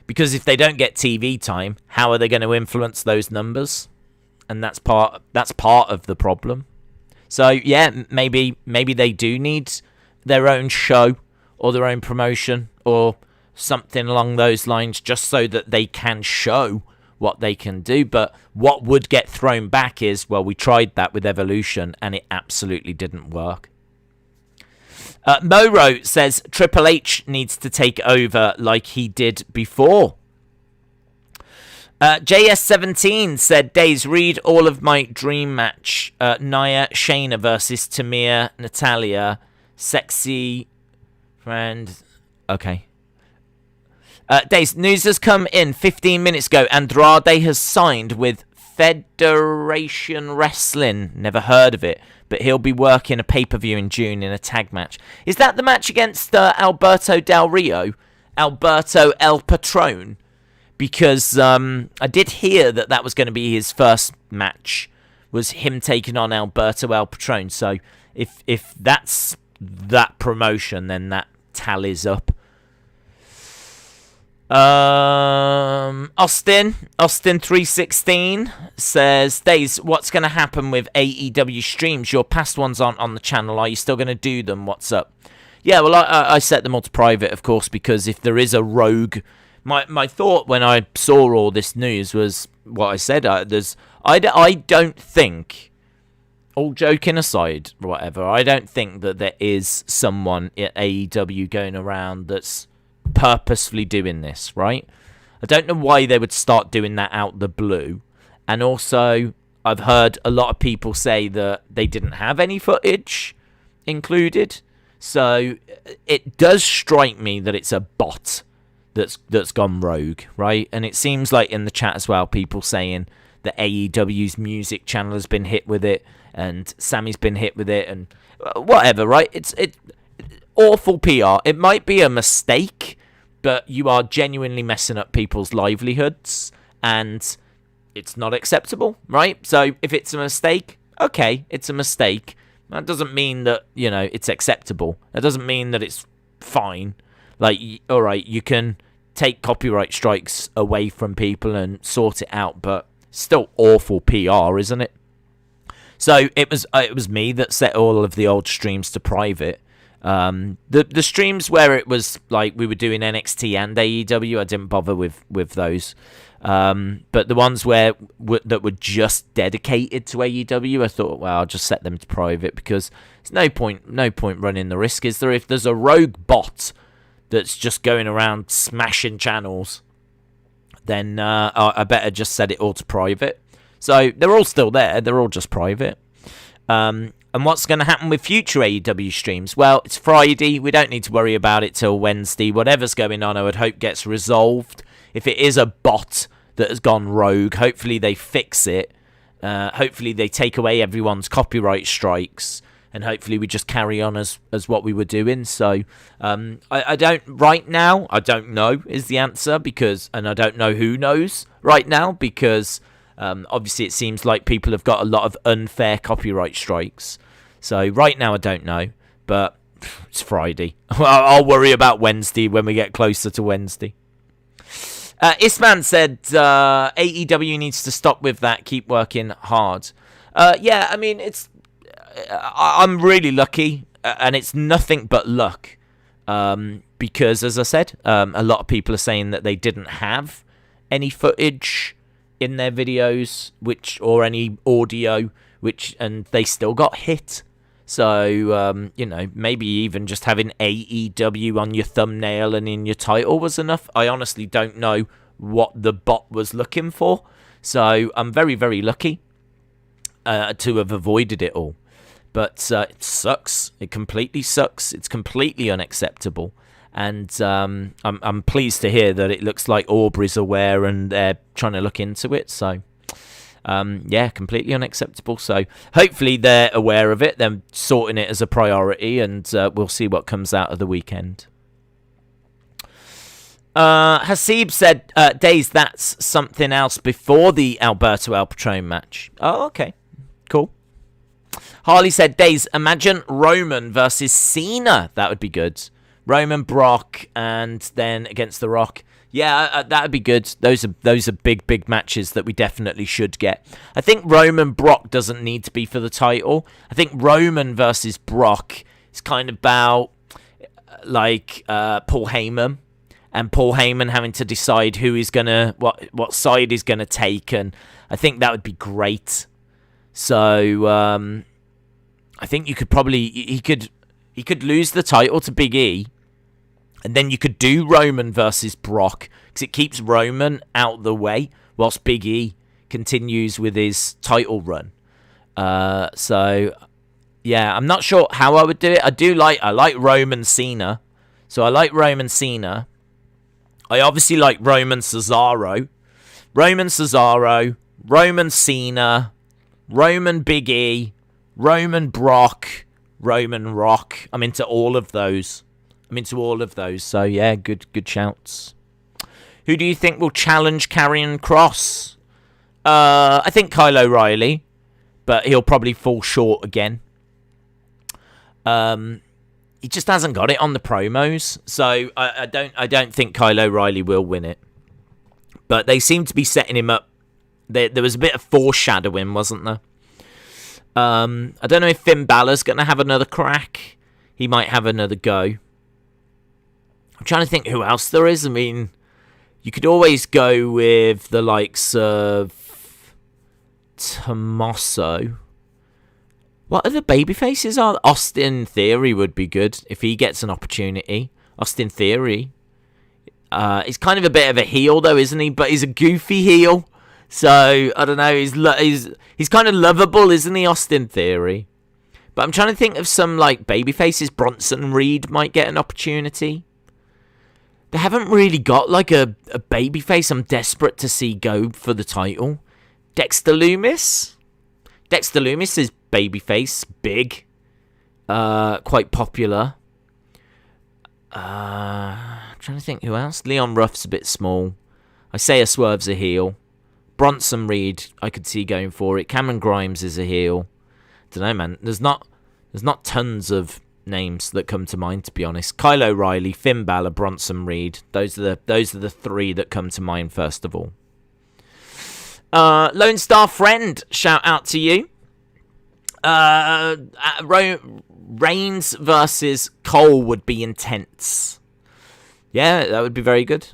Because if they don't get TV time, how are they going to influence those numbers? And that's part of the problem. So yeah, maybe they do need their own show or their own promotion or something along those lines, just so that they can show what they can do. But what would get thrown back is, well, we tried that with Evolution and it absolutely didn't work. Moro says Triple H needs to take over like he did before. JS17 said, Days, read all of my dream match. Nia Shayna versus Tamir Natalia. Sexy friend. Okay. Days, news has come in 15 minutes ago. Andrade has signed with Federation Wrestling. Never heard of it, but he'll be working a pay-per-view in June in a tag match. Is that the match against Alberto Del Rio? Alberto El Patron? Because I did hear that was going to be his first match, was him taking on Alberto El Patron. So if that's that promotion, then that tallies up. Austin 316 says, Days, what's going to happen with AEW streams? Your past ones aren't on the channel. Are you still going to do them? What's up? Yeah, well, I set them all to private, of course, because if there is a rogue, my thought when I saw all this news was what I said. I don't think, all joking aside, whatever, I don't think that there is someone at AEW going around that's purposefully doing this, right? I don't know why they would start doing that out the blue. And also, I've heard a lot of people say that they didn't have any footage included. So it does strike me that it's a bot that's gone rogue, right? And it seems like in the chat as well, people saying that AEW's music channel has been hit with it, and Sammy's been hit with it, and whatever, right? It's awful PR. It might be a mistake, but you are genuinely messing up people's livelihoods, and it's not acceptable, right? So if it's a mistake, okay, it's a mistake. That doesn't mean that, it's acceptable. That doesn't mean that it's fine. Like, all right, you can take copyright strikes away from people and sort it out, but still awful PR, isn't it? So it was me that set all of the old streams to private. The streams where it was like we were doing NXT and AEW, I didn't bother with those. But the ones that were just dedicated to AEW, I thought, well, I'll just set them to private, because there's no point running the risk, is there? If there's a rogue bot that's just going around smashing channels, then I better just set it all to private. So they're all still there. They're all just private. And what's going to happen with future AEW streams? Well, it's Friday. We don't need to worry about it till Wednesday. Whatever's going on, I would hope gets resolved. If it is a bot that has gone rogue, hopefully they fix it. Hopefully they take away everyone's copyright strikes. and hopefully we just carry on as what we were doing. So I don't right now. I don't know is the answer, and I don't know who knows right now, because obviously it seems like people have got a lot of unfair copyright strikes. So right now I don't know, but it's Friday. I'll worry about Wednesday when we get closer to Wednesday. Isman said AEW needs to stop with that. Keep working hard. Yeah, I mean, I'm really lucky, and it's nothing but luck. Because, as I said, a lot of people are saying that they didn't have any footage in their videos, or any audio, and they still got hit. So, maybe even just having AEW on your thumbnail and in your title was enough. I honestly don't know what the bot was looking for. So, I'm very, very lucky to have avoided it all. But it sucks. It completely sucks. It's completely unacceptable. And I'm pleased to hear that it looks like Aubrey's aware and they're trying to look into it. So... yeah, completely unacceptable. So hopefully they're aware of it. They're sorting it as a priority, and we'll see what comes out of the weekend. Hasib said, Days, that's something else before the Alberto El Patron match. Oh, okay. Cool. Harley said, Days, imagine Roman versus Cena. That would be good. Roman, Brock, and then against The Rock. Yeah, that would be good. Those are big matches that we definitely should get. I think Roman Brock doesn't need to be for the title. I think Roman versus Brock is kind of about like Paul Heyman, and Paul Heyman having to decide who is gonna what side he's gonna take, and I think that would be great. So I think you could probably he could lose the title to Big E. And then you could do Roman versus Brock, because it keeps Roman out the way whilst Big E continues with his title run. So, yeah, I'm not sure how I would do it. I like Roman Cena. So I like Roman Cena. I obviously like Roman Cesaro. Roman Cesaro, Roman Cena, Roman Big E, Roman Brock, Roman Rock. I'm into all of those. So yeah, good shouts. Who do you think will challenge Karrion Kross? I think Kyle O'Reilly, but he'll probably fall short again. He just hasn't got it on the promos, so I don't think Kyle O'Reilly will win it. But they seem to be setting him up. There was a bit of foreshadowing, wasn't there? I don't know if Finn Balor's going to have another crack. He might have another go. I'm trying to think who else there is. I mean, you could always go with the likes of Tommaso. What other babyfaces are there? Austin Theory would be good if he gets an opportunity. Austin Theory. He's kind of a bit of a heel, though, isn't he? But he's a goofy heel. So, I don't know. He's kind of lovable, isn't he, Austin Theory? But I'm trying to think of some, like, babyfaces. Bronson Reed might get an opportunity. They haven't really got, like, a babyface I'm desperate to see go for the title. Dexter Lumis? Dexter Lumis is babyface. Big. Quite popular. I'm trying to think who else. Leon Ruff's a bit small. Isaiah Swerve's a heel. Bronson Reed, I could see going for it. Cameron Grimes is a heel. Don't know, man. There's not tons of names that come to mind, to be honest. Kyle O'Reilly, Finn Balor, Bronson Reed. Those are the three that come to mind first of all. Lone Star Friend, shout out to you. Reigns versus Cole would be intense. Yeah, that would be very good.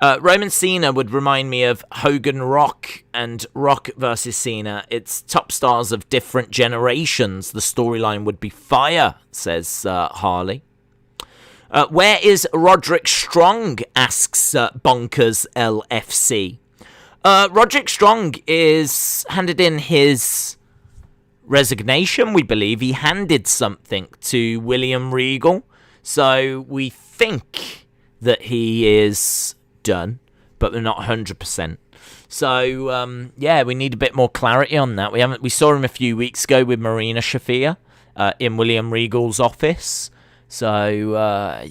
Roman Cena would remind me of Hogan Rock and Rock versus Cena. It's top stars of different generations. The storyline would be fire, says Harley. Where is Roderick Strong, asks Bonkers LFC. Roderick Strong is handed in his resignation, we believe. He handed something to William Regal. So we think that he is done, but we're not 100%. So yeah, we need a bit more clarity on that. We saw him a few weeks ago with Marina Shafir, in William Regal's office. So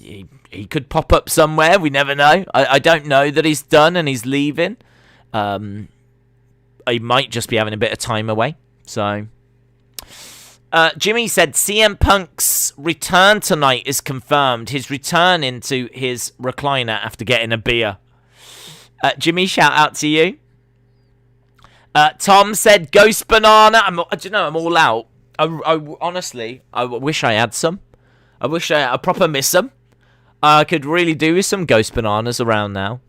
he could pop up somewhere. We never know. I don't know that he's done and he's leaving. He might just be having a bit of time away. So Jimmy said CM Punk's return tonight is confirmed. His return into his recliner after getting a beer. Jimmy, shout out to you. Tom said Ghost Banana. I'm all out. Honestly, I wish I had some. I wish I proper miss them. I could really do with some Ghost Bananas around now.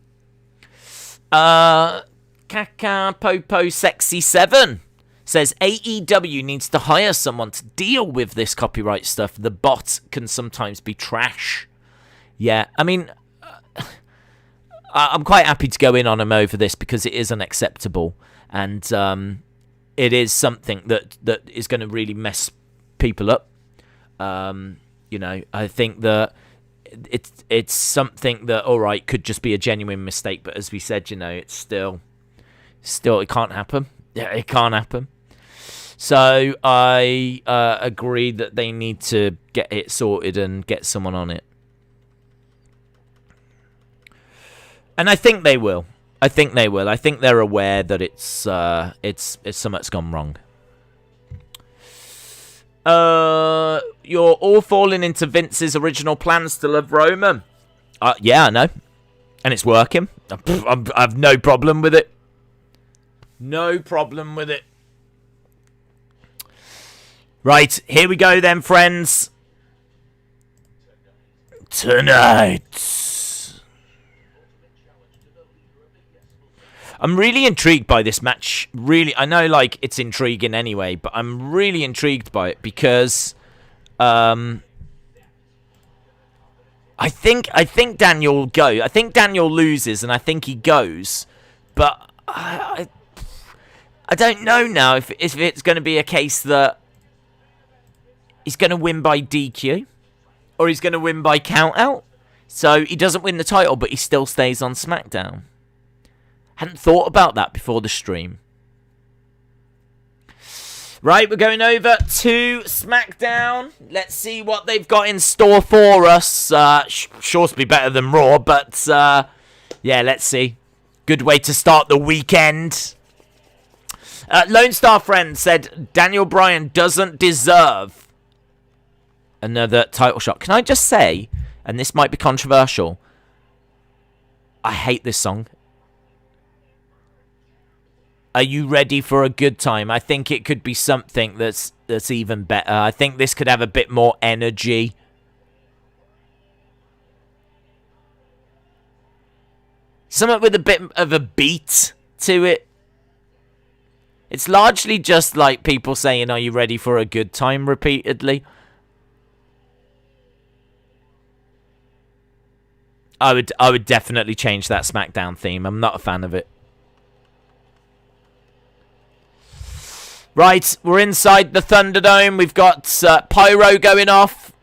Kaka Popo Sexy 7 says AEW needs to hire someone to deal with this copyright stuff. The bot can sometimes be trash. Yeah, I mean, I'm quite happy to go in on him over this because it is unacceptable. And it is something that is going to really mess people up. I think that it's something that, all right, could just be a genuine mistake. But as we said, it's still, it can't happen. Yeah, it can't happen. So I agree that they need to get it sorted and get someone on it. And I think they will. I think they're aware that it's something's gone wrong. You're all falling into Vince's original plans to love Roman. Yeah, I know. And it's working. I have no problem with it. No problem with it. Right, here we go then, friends. Tonight. I'm really intrigued by this match. Really, I know, it's intriguing anyway, but I'm really intrigued by it because, I think Daniel will go. I think Daniel loses, and I think he goes, but I don't know now if it's going to be a case that he's going to win by DQ, or he's going to win by count out. So he doesn't win the title, but he still stays on SmackDown. Hadn't thought about that before the stream. Right, we're going over to SmackDown. Let's see what they've got in store for us. Sure to be better than Raw, but yeah, let's see. Good way to start the weekend. Lone Star Friend said Daniel Bryan doesn't deserve another title shot. Can I just say, and this might be controversial, I hate this song. Are you ready for a good time? I think it could be something that's even better. I think this could have a bit more energy. Something with a bit of a beat to it. It's largely just like people saying, are you ready for a good time repeatedly? I would definitely change that SmackDown theme. I'm not a fan of it. Right, we're inside the Thunderdome. We've got Pyro going off.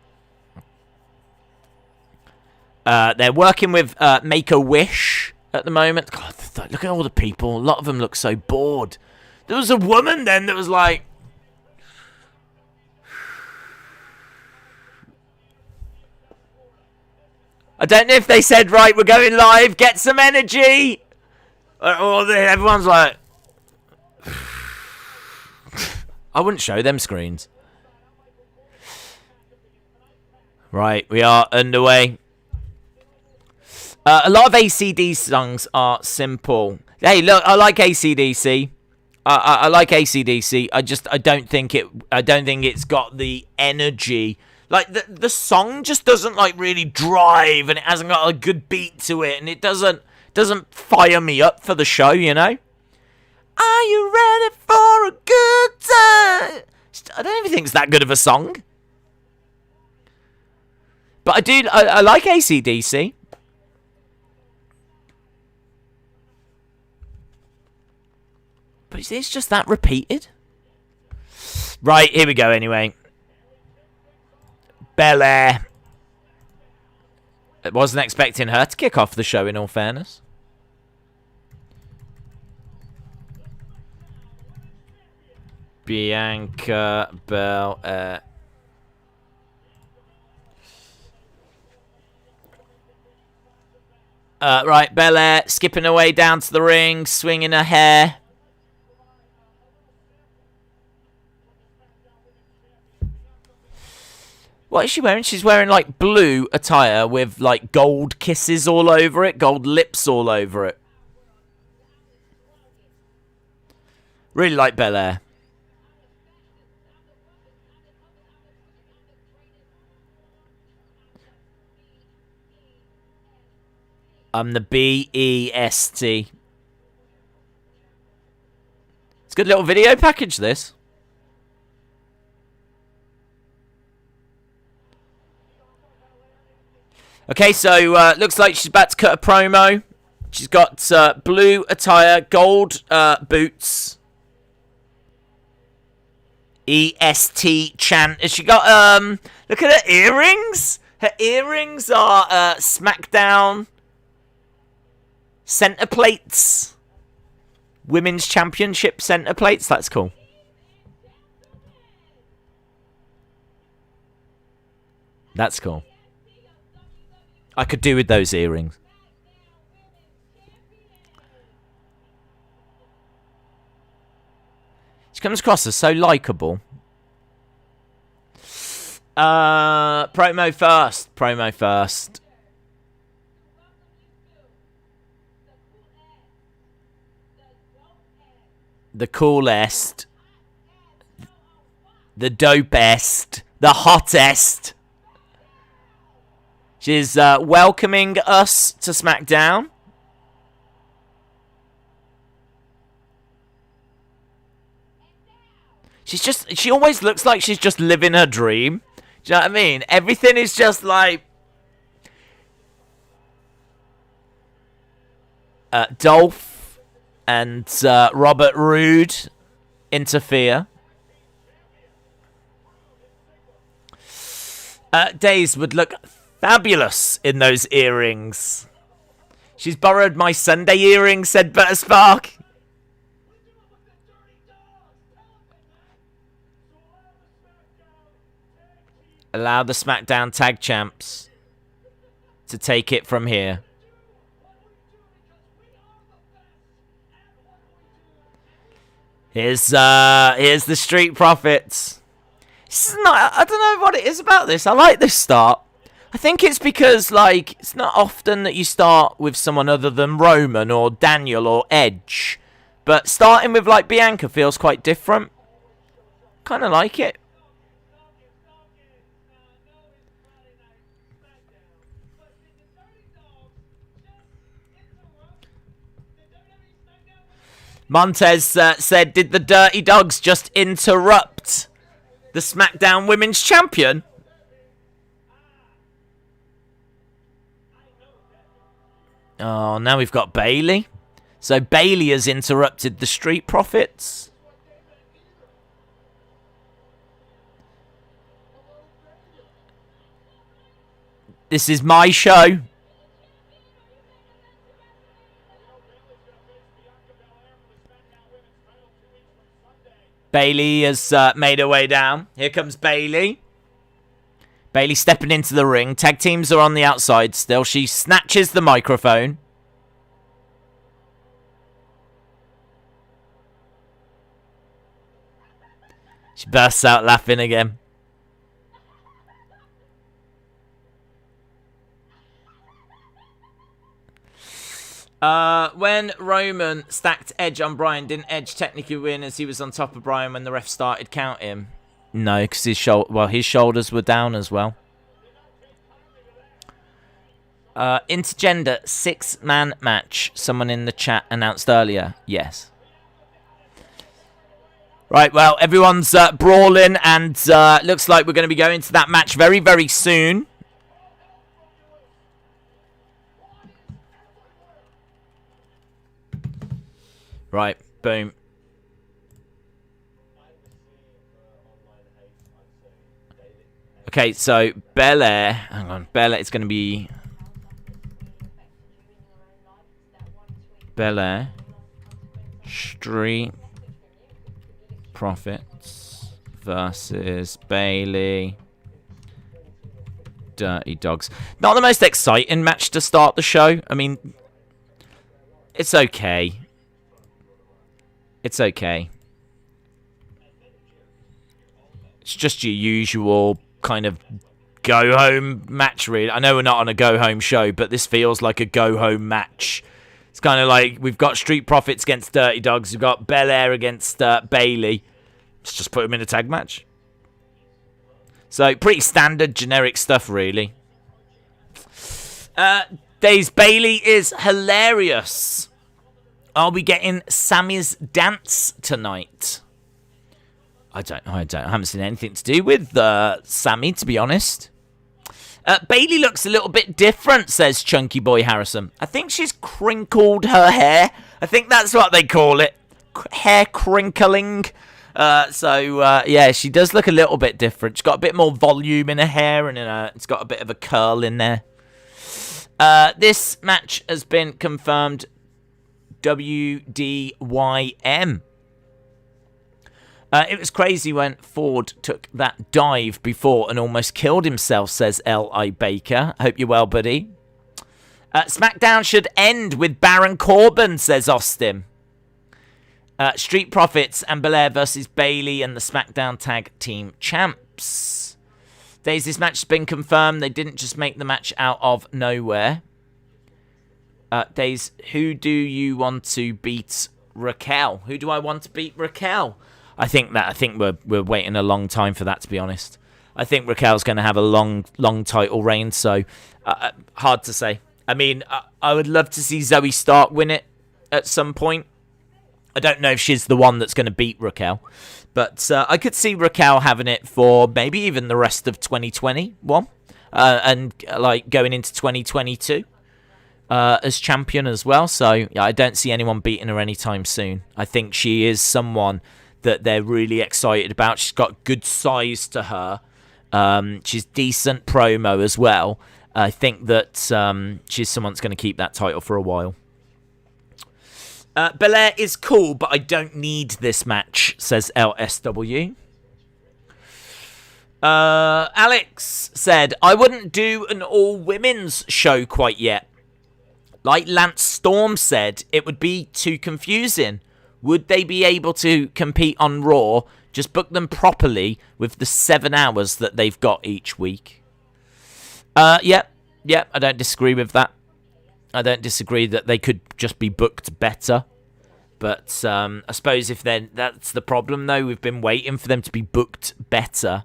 They're working with Make-A-Wish at the moment. God, look at all the people. A lot of them look so bored. There was a woman then that was like... I don't know if they said, right, we're going live, get some energy. Or everyone's like... I wouldn't show them screens. Right, we are underway. A lot of ACD songs are simple. Hey, look, I like ACDC. I like ACDC. I don't think it's got the energy. Like the song just doesn't really drive, and it hasn't got a good beat to it, and it doesn't fire me up for the show, Are you ready for a good time? I don't even think it's that good of a song. But I like AC/DC. But it's just that repeated. Right, here we go anyway. Belair. I wasn't expecting her to kick off the show, in all fairness. Bianca Belair. Right, Belair skipping her way down to the ring, swinging her hair. What is she wearing? She's wearing, like, blue attire with, like, gold kisses all over it. Gold lips all over it. Really like Belair. I'm the BEST. It's a good little video package, this. Okay, so looks like she's about to cut a promo. She's got blue attire, gold boots. EST chant. Has she got, look at her earrings. Her earrings are Smackdown center plates. Women's Championship center plates. That's cool. That's cool. I could do with those earrings. She comes across as so likable. Promo first. Promo first. The coolest. The dopest. The hottest. She's welcoming us to SmackDown. She always looks like she's just living her dream. Do you know what I mean? Everything is just like... Dolph and Robert Roode interfere. Days would look fabulous in those earrings. She's borrowed my Sunday earrings, said Butter Spark. Allow the SmackDown Tag Champs to take it from here. Here's the Street Profits. It's not, I don't know what it is about this. I like this start. I think it's because, like, it's not often that you start with someone other than Roman or Daniel or Edge. But starting with, like, Bianca feels quite different. Kind of like it. Montez said, did the Dirty Dogs just interrupt the SmackDown Women's Champion? Oh, now we've got Bayley. So Bayley has interrupted the Street Profits. This is my show. Bayley has made her way down. Here comes Bayley. Bayley stepping into the ring. Tag teams are on the outside still. She snatches the microphone. She bursts out laughing again. When Roman stacked Edge on Bryan, didn't Edge technically win as he was on top of Bryan when the ref started counting? No, because his shoulders were down as well. Intergender 6-man match. Someone in the chat announced earlier. Yes. Right, well, everyone's brawling, and looks like we're going to be going to that match very, very soon. Right, boom. Okay, so Belair. Hang on, Belair. It's going to be Belair, Street Profits versus Bayley, Dirty Dogs. Not the most exciting match to start the show. I mean, it's okay. It's okay. It's just your usual kind of go-home match, really. I know we're not on a go-home show, but this feels like a go-home match. It's kind of like we've got Street Profits against Dirty Dogs. We've got Belair against Bayley. Let's just put them in a tag match. So, pretty standard, generic stuff, really. Days Bayley is hilarious. Are we getting Sammy's dance tonight? I haven't seen anything to do with Sammy, to be honest. Bayley looks a little bit different, says Chunky Boy Harrison. I think she's crinkled her hair. I think that's what they call it. Hair crinkling. Yeah, she does look a little bit different. She's got a bit more volume in her hair, and it's got a bit of a curl in there. This match has been confirmed WDYM. It was crazy when Ford took that dive before and almost killed himself, says L.I. Baker. Hope you're well, buddy. SmackDown should end with Baron Corbin, says Austin. Street Profits and Belair versus Bayley and the SmackDown Tag Team Champs. Daisy's match has been confirmed. They didn't just make the match out of nowhere. Days, who do you want to beat Raquel? Who do I want to beat Raquel? I think we're waiting a long time for that, to be honest. I think Raquel's going to have a long title reign, so hard to say. I mean, I would love to see Zoe Stark win it at some point. I don't know if she's the one that's going to beat Raquel, but I could see Raquel having it for maybe even the rest of 2021 and like going into 2022 as champion as well. So yeah, I don't see anyone beating her anytime soon. I think she is someone that they're really excited about. She's got good size to her. She's decent promo as well. I think that she's someone that's going to keep that title for a while. Belair is cool, but I don't need this match, says LSW. Alex said, I wouldn't do an all-women's show quite yet. Like Lance Storm said, it would be too confusing. Would they be able to compete on Raw? Just book them properly with the 7 hours that they've got each week. Yeah, I don't disagree with that. I don't disagree that they could just be booked better. But I suppose if that's the problem, though. We've been waiting for them to be booked better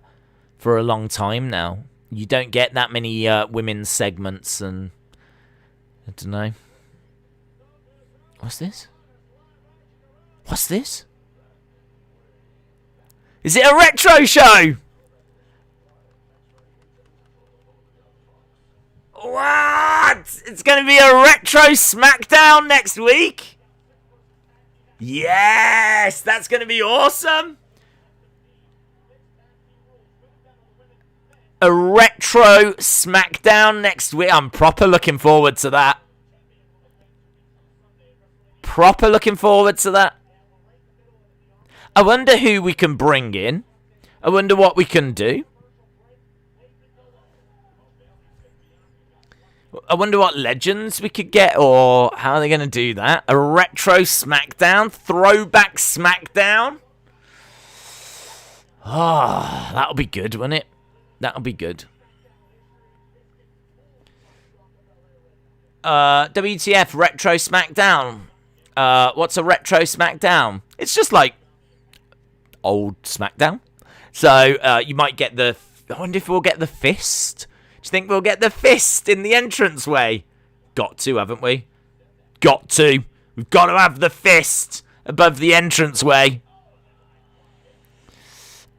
for a long time now. You don't get that many women's segments, and I don't know. What's this? What's this? Is it a retro show? What? It's going to be a retro SmackDown next week? Yes, that's going to be awesome. A retro SmackDown next week. I'm proper looking forward to that. Proper looking forward to that. I wonder who we can bring in. I wonder what we can do. I wonder what legends we could get, or how are they going to do that? A retro SmackDown? Throwback SmackDown? Ah, oh, that'll be good, won't it? That'll be good. WTF Retro SmackDown. What's a Retro SmackDown? It's just like old SmackDown. So you might get the... I wonder if we'll get the fist. Do you think we'll get the fist in the entranceway? Got to, haven't we? Got to. We've got to have the fist above the entranceway.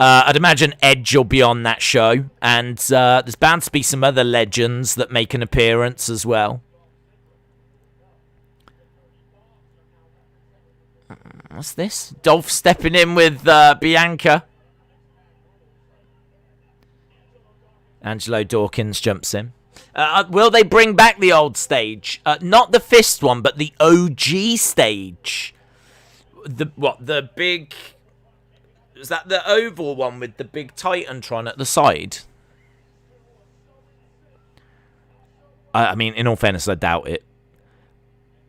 I'd imagine Edge will be on that show. And there's bound to be some other legends that make an appearance as well. What's this? Dolph stepping in with Bianca. Angelo Dawkins jumps in. Will they bring back the old stage? Not the fist one, but the OG stage. The big... Is that the oval one with the big Titantron at the side? I mean, in all fairness, I doubt it.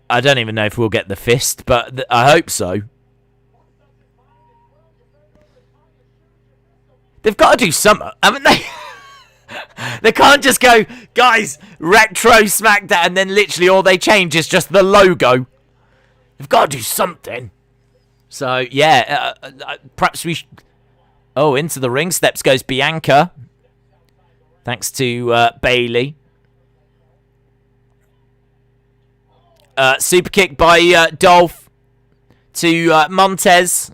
I don't even know if we'll get the fist, but I hope so. They've got to do something, haven't they? They can't just go, guys, retro SmackDown, and then literally all they change is just the logo. They've got to do something. So, yeah, perhaps we should... Oh, into the ring steps goes Bianca. Thanks to Bayley. Super kick by Dolph to Montez.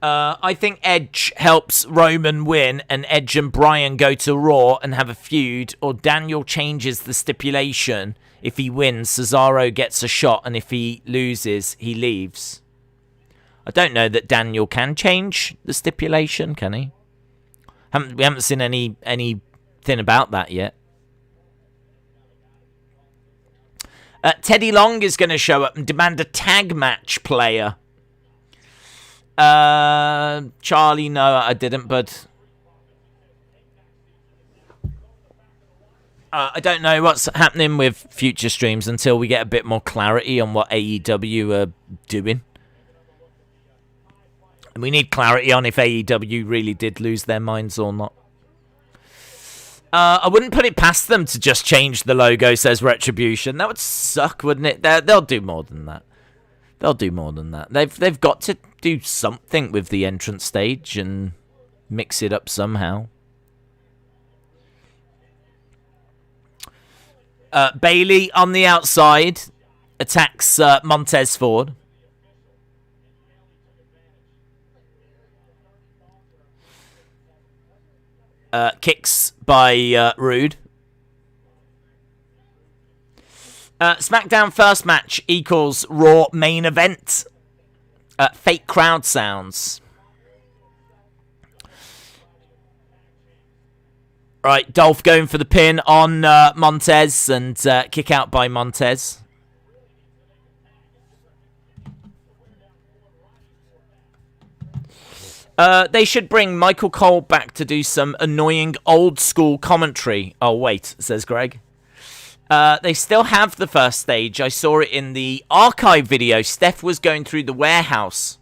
I think Edge helps Roman win, and Edge and Bryan go to Raw and have a feud, or Daniel changes the stipulation. If he wins, Cesaro gets a shot, and if he loses, he leaves. I don't know that Daniel can change the stipulation, can he? We haven't seen anything about that yet. Teddy Long is going to show up and demand a tag match player. Charlie, no, I didn't, but I don't know what's happening with future streams until we get a bit more clarity on what AEW are doing. And we need clarity on if AEW really did lose their minds or not. I wouldn't put it past them to just change the logo, says Retribution. That would suck, wouldn't it? They'll do more than that. They'll do more than that. They've got to do something with the entrance stage and mix it up somehow. Bayley on the outside attacks Montez Ford. Kicks by Rude. SmackDown first match equals Raw main event. Fake crowd sounds. Right, Dolph going for the pin on Montez and kick out by Montez. They should bring Michael Cole back to do some annoying old school commentary. Oh, wait, says Greg. They still have the first stage. I saw it in the archive video. Steph was going through the warehouse.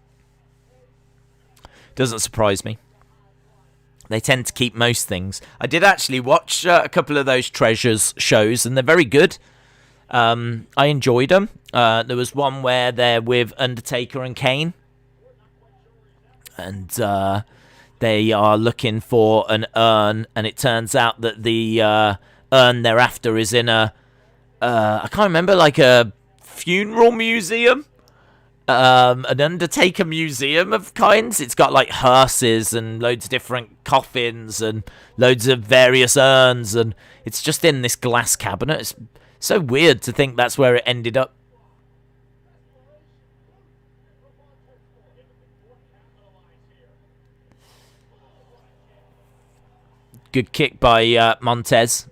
Doesn't surprise me. They tend to keep most things. I did actually watch a couple of those Treasures shows, and they're very good. I enjoyed them. There was one where they're with Undertaker and Kane. And they are looking for an urn, and it turns out that the urn they're after is in a... I can't remember, like a funeral museum? An Undertaker museum of kinds. It's got like hearses and loads of different coffins and loads of various urns, and it's just in this glass cabinet. It's so weird to think that's where it ended up. Good kick by Montez.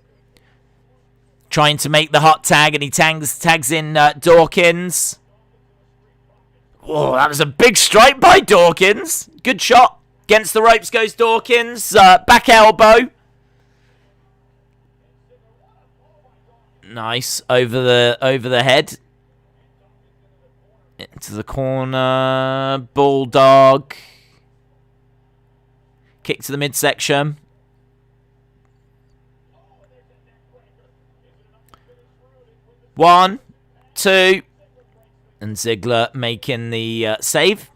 Trying to make the hot tag, and he tags in Dawkins. Oh, that was a big strike by Dawkins. Good shot. Against the ropes goes Dawkins. Back elbow. Nice. Over the head. Into the corner. Bulldog. Kick to the midsection. One, two, and Ziggler making the save.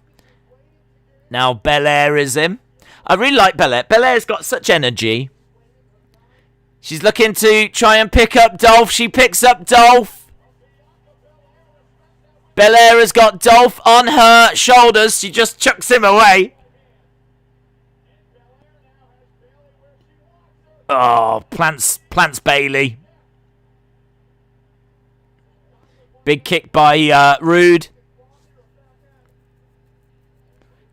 Now Belair is in. I really like Belair. Belair's got such energy. She's looking to try and pick up Dolph. She picks up Dolph. Belair has got Dolph on her shoulders. She just chucks him away. Oh, plants Bayley. Big kick by Rude.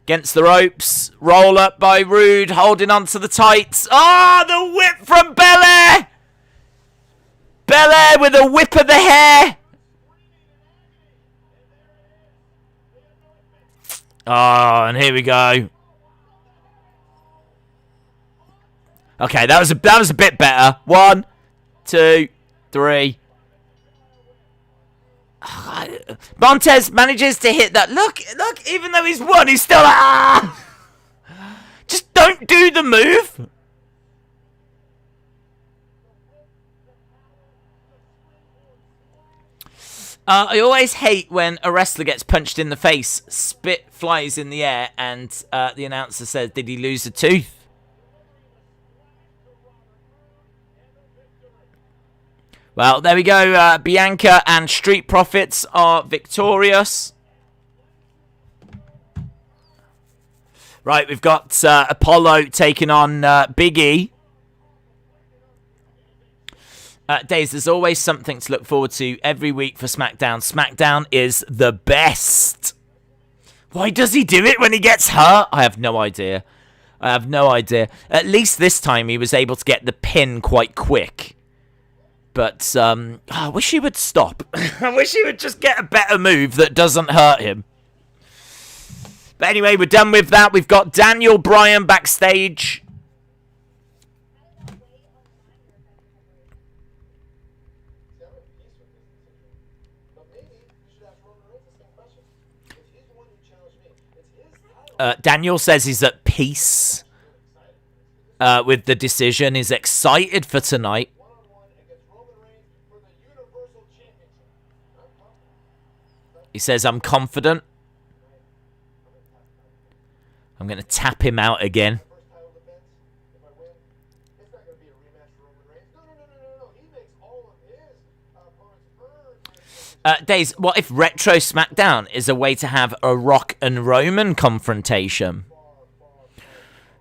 Against the ropes. Roll up by Rude. Holding on to the tights. Ah, the whip from Belair. Belair with a whip of the hair. Oh, and here we go. Okay, that was a bit better. 1, 2, 3. Montez manages to hit that. Look, even though he's won, he's still like, just don't do the move. I always hate when a wrestler gets punched in the face, spit flies in the air, and the announcer says, did he lose a tooth? Well, there we go. Bianca and Street Profits are victorious. Right, we've got Apollo taking on Big E. Days, there's always something to look forward to every week for SmackDown. SmackDown is the best. Why does he do it when he gets hurt? I have no idea. At least this time he was able to get the pin quite quick. But I wish he would stop. I wish he would just get a better move that doesn't hurt him. But anyway, we're done with that. We've got Daniel Bryan backstage. Daniel says he's at peace with the decision. He's excited for tonight. He says, I'm confident. I'm going to tap him out again. Days, what if Retro SmackDown is a way to have a Rock and Roman confrontation?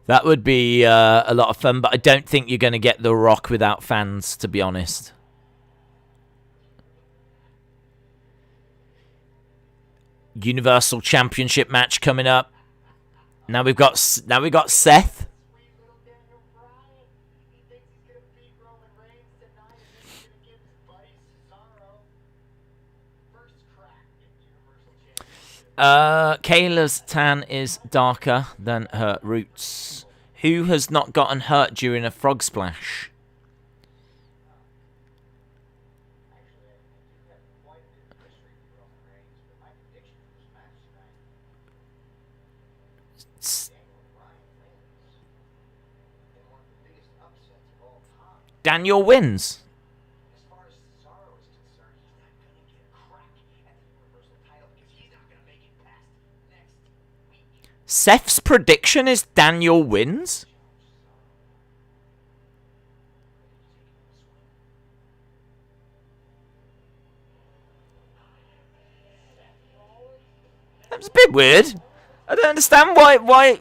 That would be a lot of fun, but I don't think you're going to get The Rock without fans, to be honest. Universal Championship match coming up. Now we've got Seth. Kayla's tan is darker than her roots. Who has not gotten hurt during a frog splash? Daniel wins. Seth's prediction is Daniel wins? That was a bit weird. I don't understand why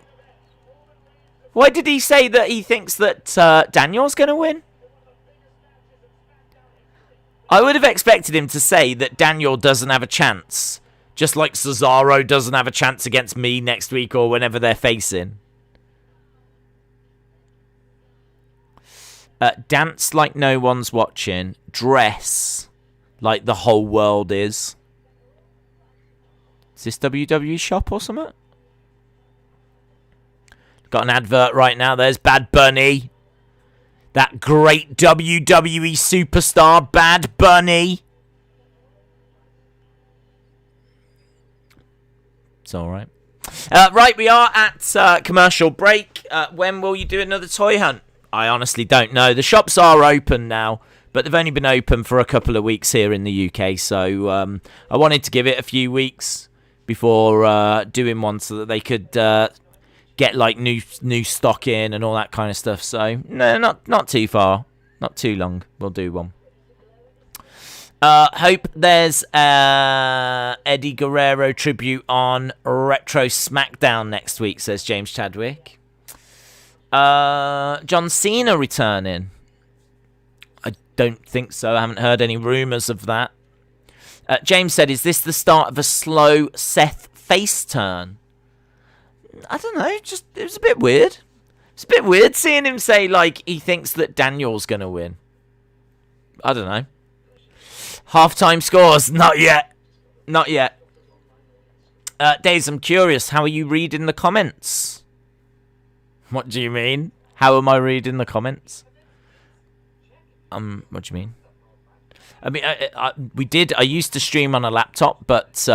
did he say that he thinks that Daniel's going to win? I would have expected him to say that Daniel doesn't have a chance. Just like Cesaro doesn't have a chance against me next week or whenever they're facing. Dance like no one's watching. Dress like the whole world is. Is this WWE Shop or something? Got an advert right now. There's Bad Bunny. That great WWE superstar, Bad Bunny. It's all right. Right, we are at commercial break. When will you do another toy hunt? I honestly don't know. The shops are open now, but they've only been open for a couple of weeks here in the UK. So I wanted to give it a few weeks before doing one so that they could get like new stock in and all that kind of stuff. So no, not too far, not too long. We'll do one. Hope there's Eddie Guerrero tribute on Retro SmackDown next week, says James Chadwick. John Cena returning. I don't think so. I haven't heard any rumours of that. James said, is this the start of a slow Seth face turn? I don't know. Just it was a bit weird. It's a bit weird seeing him say, like, he thinks that Daniel's going to win. I don't know. Halftime scores. Not yet. Not yet. Days, I'm curious. How are you reading the comments? What do you mean? How am I reading the comments? What do you mean? I mean, I used to stream on a laptop, but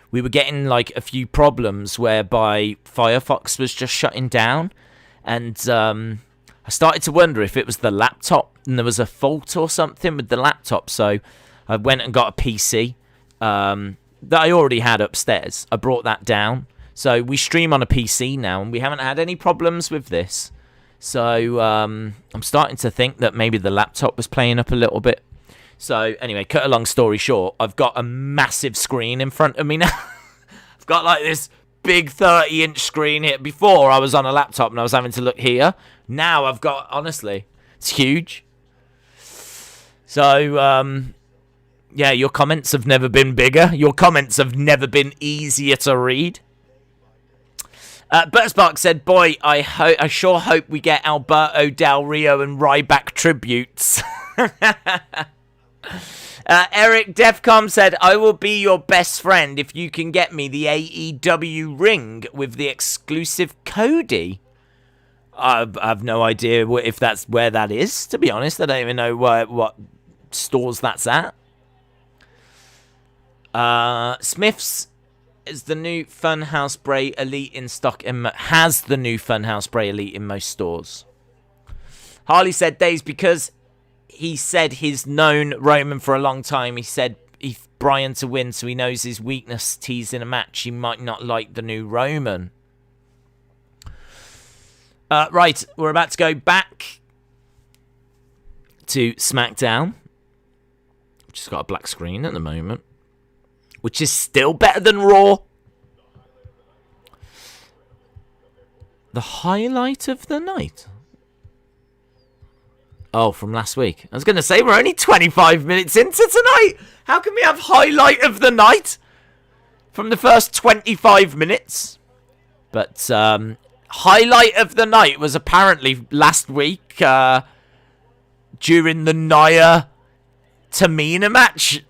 we were getting like a few problems whereby Firefox was just shutting down, and I started to wonder if it was the laptop and there was a fault or something with the laptop. So I went and got a PC that I already had upstairs. I brought that down. So we stream on a PC now, and we haven't had any problems with this. So I'm starting to think that maybe the laptop was playing up a little bit. So anyway, cut a long story short, I've got a massive screen in front of me now. I've got like this big 30-inch screen here. Before, I was on a laptop and I was having to look here. Now I've got, honestly, it's huge. So, yeah, your comments have never been bigger. Your comments have never been easier to read. Bertspark said, boy, I sure hope we get Alberto Del Rio and Ryback tributes. Eric Defcom said, I will be your best friend if you can get me the AEW ring with the exclusive Cody. I have no idea if that's where that is, to be honest. I don't even know what stores that's at. Smith's is the new Funhouse Bray Elite in stock and has the new Funhouse Bray Elite in most stores. Harley said, Days, because he said he's known Roman for a long time. He said if Bryan to win, so he knows his weakness. Teasing a match, he might not like the new Roman. Right, we're about to go back to SmackDown, which has got a black screen at the moment, which is still better than Raw. The highlight of the night. Oh, from last week. I was going to say, we're only 25 minutes into tonight. How can we have highlight of the night from the first 25 minutes? But highlight of the night was apparently last week during the Nia Tamina match.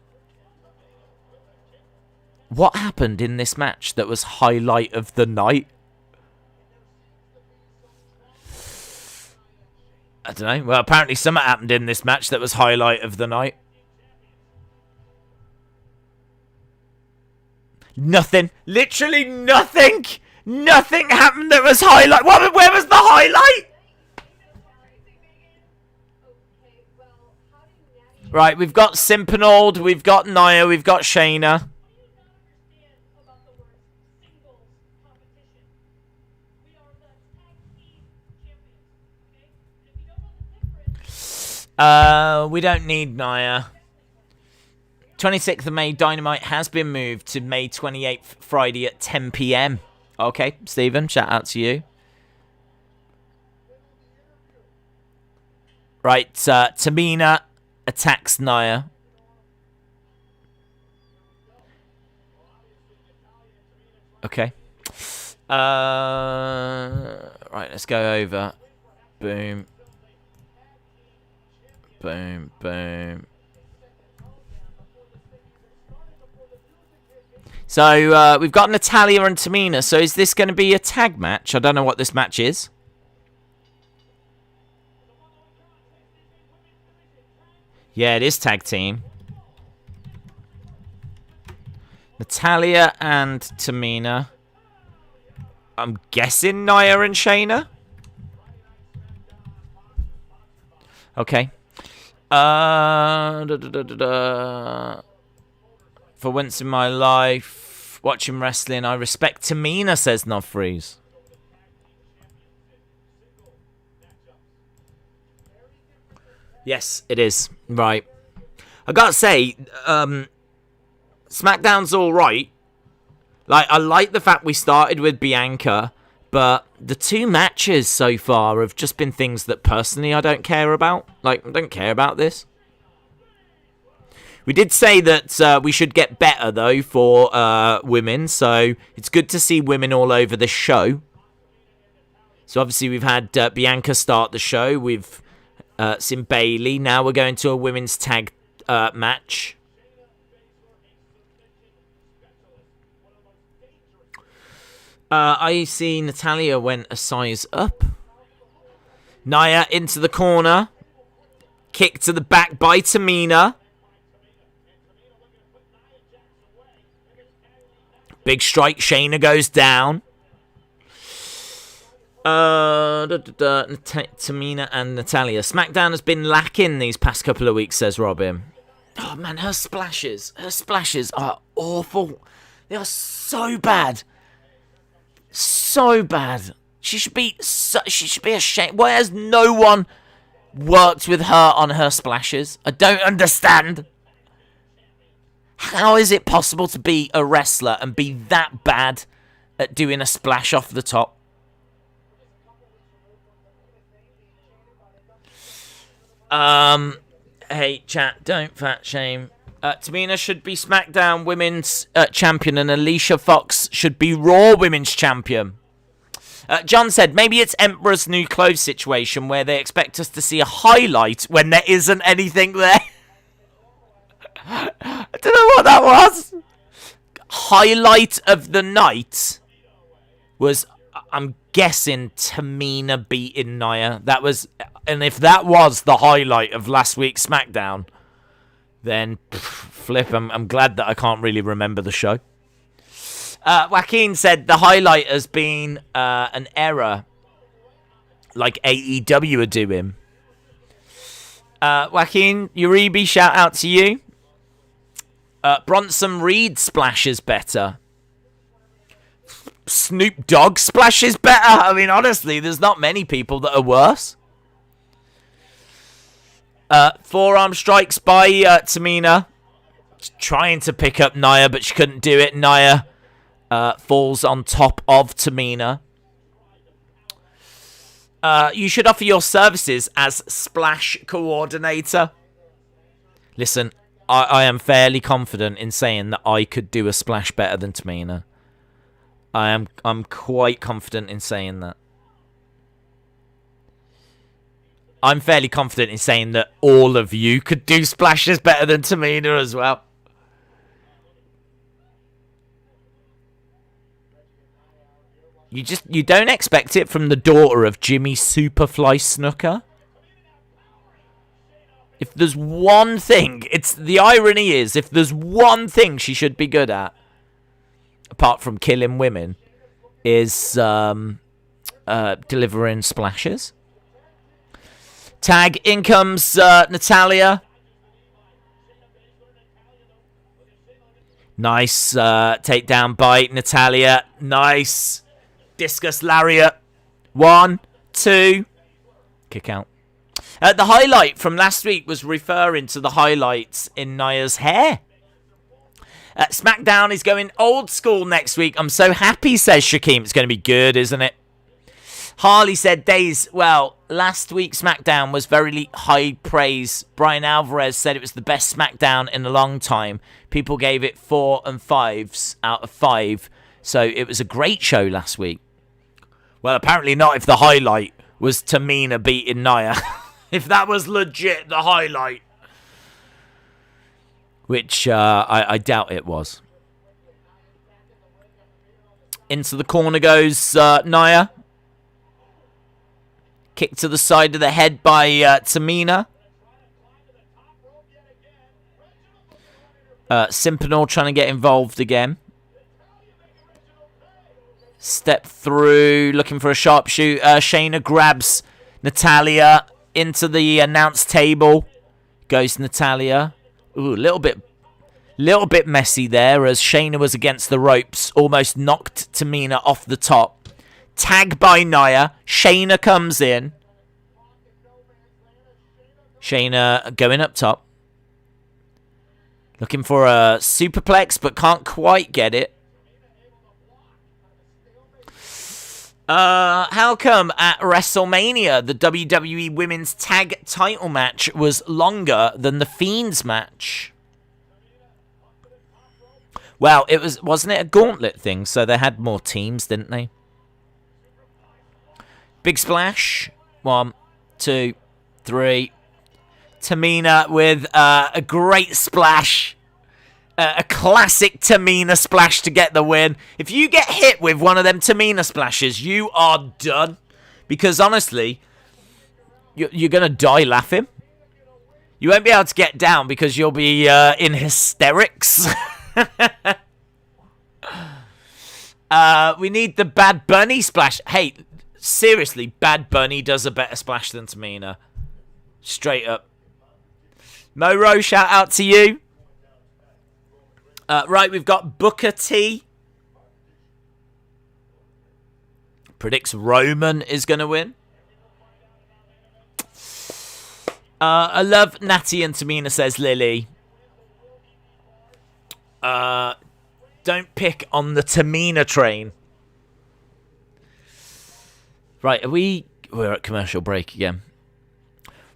What happened in this match that was highlight of the night? I don't know. Well, apparently something happened in this match that was highlight of the night. Nothing. Literally nothing. Nothing happened that was highlight. Where was the highlight? Right, we've got Simpinold, we've got Nia, we've got Shayna. We don't need Nia. 26th of May, Dynamite has been moved to May 28th, Friday at 10 p.m. Okay, Stephen, shout out to you. Right, Tamina attacks Nia. Okay. Right, let's go over. Boom. Boom, boom. So, we've got Natalya and Tamina. So, is this going to be a tag match? I don't know what this match is. Yeah, it is tag team. Natalya and Tamina. I'm guessing Nia and Shayna. Okay. For once in my life, watching wrestling, I respect Tamina, says Nofreeze. Yes, it is. Right. I gotta say, SmackDown's alright. Like, I like the fact we started with Bianca, but the two matches so far have just been things that personally I don't care about. Like, I don't care about this. We did say that we should get better, though, for women. So it's good to see women all over the show. So obviously we've had Bianca start the show. We've seen Bayley. Now we're going to a women's tag match. I see Natalya went a size up. Nia into the corner. Kick to the back by Tamina. Big strike. Shayna goes down. Tamina and Natalya. SmackDown has been lacking these past couple of weeks, says Robin. Oh, man, her splashes are awful. They are so bad. So bad. She should be ashamed. Why has no one worked with her on her splashes? I don't understand. How is it possible to be a wrestler and be that bad at doing a splash off the top? Hey, chat, don't fat shame. Tamina should be SmackDown Women's Champion and Alicia Fox should be Raw Women's Champion. John said, maybe it's Emperor's New Clothes situation where they expect us to see a highlight when there isn't anything there. I don't know what that was. Highlight of the night was, I'm guessing, Tamina beating Nia. That was, and if that was the highlight of last week's SmackDown, then flip. I'm glad that I can't really remember the show. Joaquin said the highlight has been an error, like AEW are doing. Joaquin, Uribe, shout out to you. Bronson Reed splashes better. Snoop Dogg splashes better. I mean, honestly, there's not many people that are worse. Forearm strikes by Tamina. Trying to pick up Nia, but she couldn't do it. Nia falls on top of Tamina. You should offer your services as splash coordinator. Listen, I am fairly confident in saying that I could do a splash better than Tamina. I'm quite confident in saying that. I'm fairly confident in saying that all of you could do splashes better than Tamina as well. You don't expect it from the daughter of Jimmy Superfly Snuka. If there's one thing, the irony is, if there's one thing she should be good at, apart from killing women, is delivering splashes. Tag, in comes Natalya. Nice takedown by Natalya. Nice discus lariat. 1, 2. Kick out. The highlight from last week was referring to the highlights in Nia's hair. SmackDown is going old school next week. I'm so happy, says Shaquem. It's going to be good, isn't it? Harley said, Days, well, last week's SmackDown was very high praise. Bryan Alvarez said it was the best SmackDown in a long time. People gave it 4 and 5s out of 5. So it was a great show last week. Well, apparently not if the highlight was Tamina beating Nia. If that was legit the highlight. Which I doubt it was. Into the corner goes Nia. Kick to the side of the head by Tamina. Simpanor trying to get involved again. Step through, looking for a sharpshooter. Shayna grabs Natalya into the announce table. Goes Natalya. Ooh, a little bit messy there as Shayna was against the ropes. Almost knocked Tamina off the top. Tag by Nia. Shayna comes in. Shayna going up top. Looking for a superplex, but can't quite get it. How come at WrestleMania the WWE Women's Tag Title match was longer than the Fiend's match? Well, wasn't it a gauntlet thing? So they had more teams, didn't they? Big splash. 1, 2, 3. Tamina with a great splash. A classic Tamina splash to get the win. If you get hit with one of them Tamina splashes, you are done. Because honestly, You're going to die laughing. You won't be able to get down because you'll be in hysterics. We need the Bad Bunny splash. Hey, seriously, Bad Bunny does a better splash than Tamina. Straight up. Moro, shout out to you. Right, we've got Booker T. Predicts Roman is going to win. I love Natty and Tamina, says Lily. Don't pick on the Tamina train. Right, we're at commercial break again.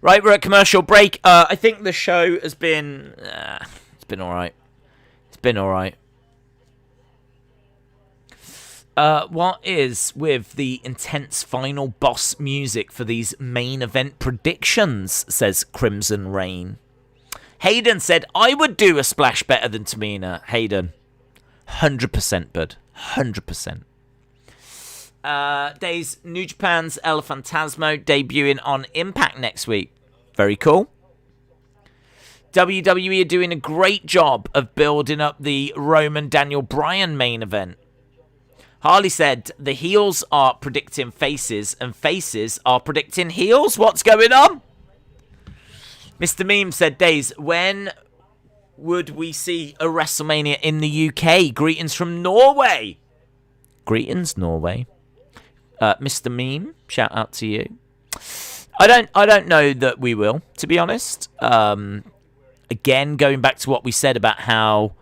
Right, we're at commercial break. I think the show has been... it's been alright. It's been alright. What is with the intense final boss music for these main event predictions, says Crimson Rain. Hayden said, I would do a splash better than Tamina. Hayden. 100%, bud. 100%. Days, New Japan's El Phantasmo debuting on Impact next week. Very cool. WWE are doing a great job of building up the Roman Daniel Bryan main event. Harley said, the heels are predicting faces and faces are predicting heels. What's going on? Mr. Meme said, Days, when would we see a WrestleMania in the UK? Greetings from Norway. Greetings, Norway. Mr. Meme, shout out to you. I don't know that we will, to be honest. Again, going back to what we said about how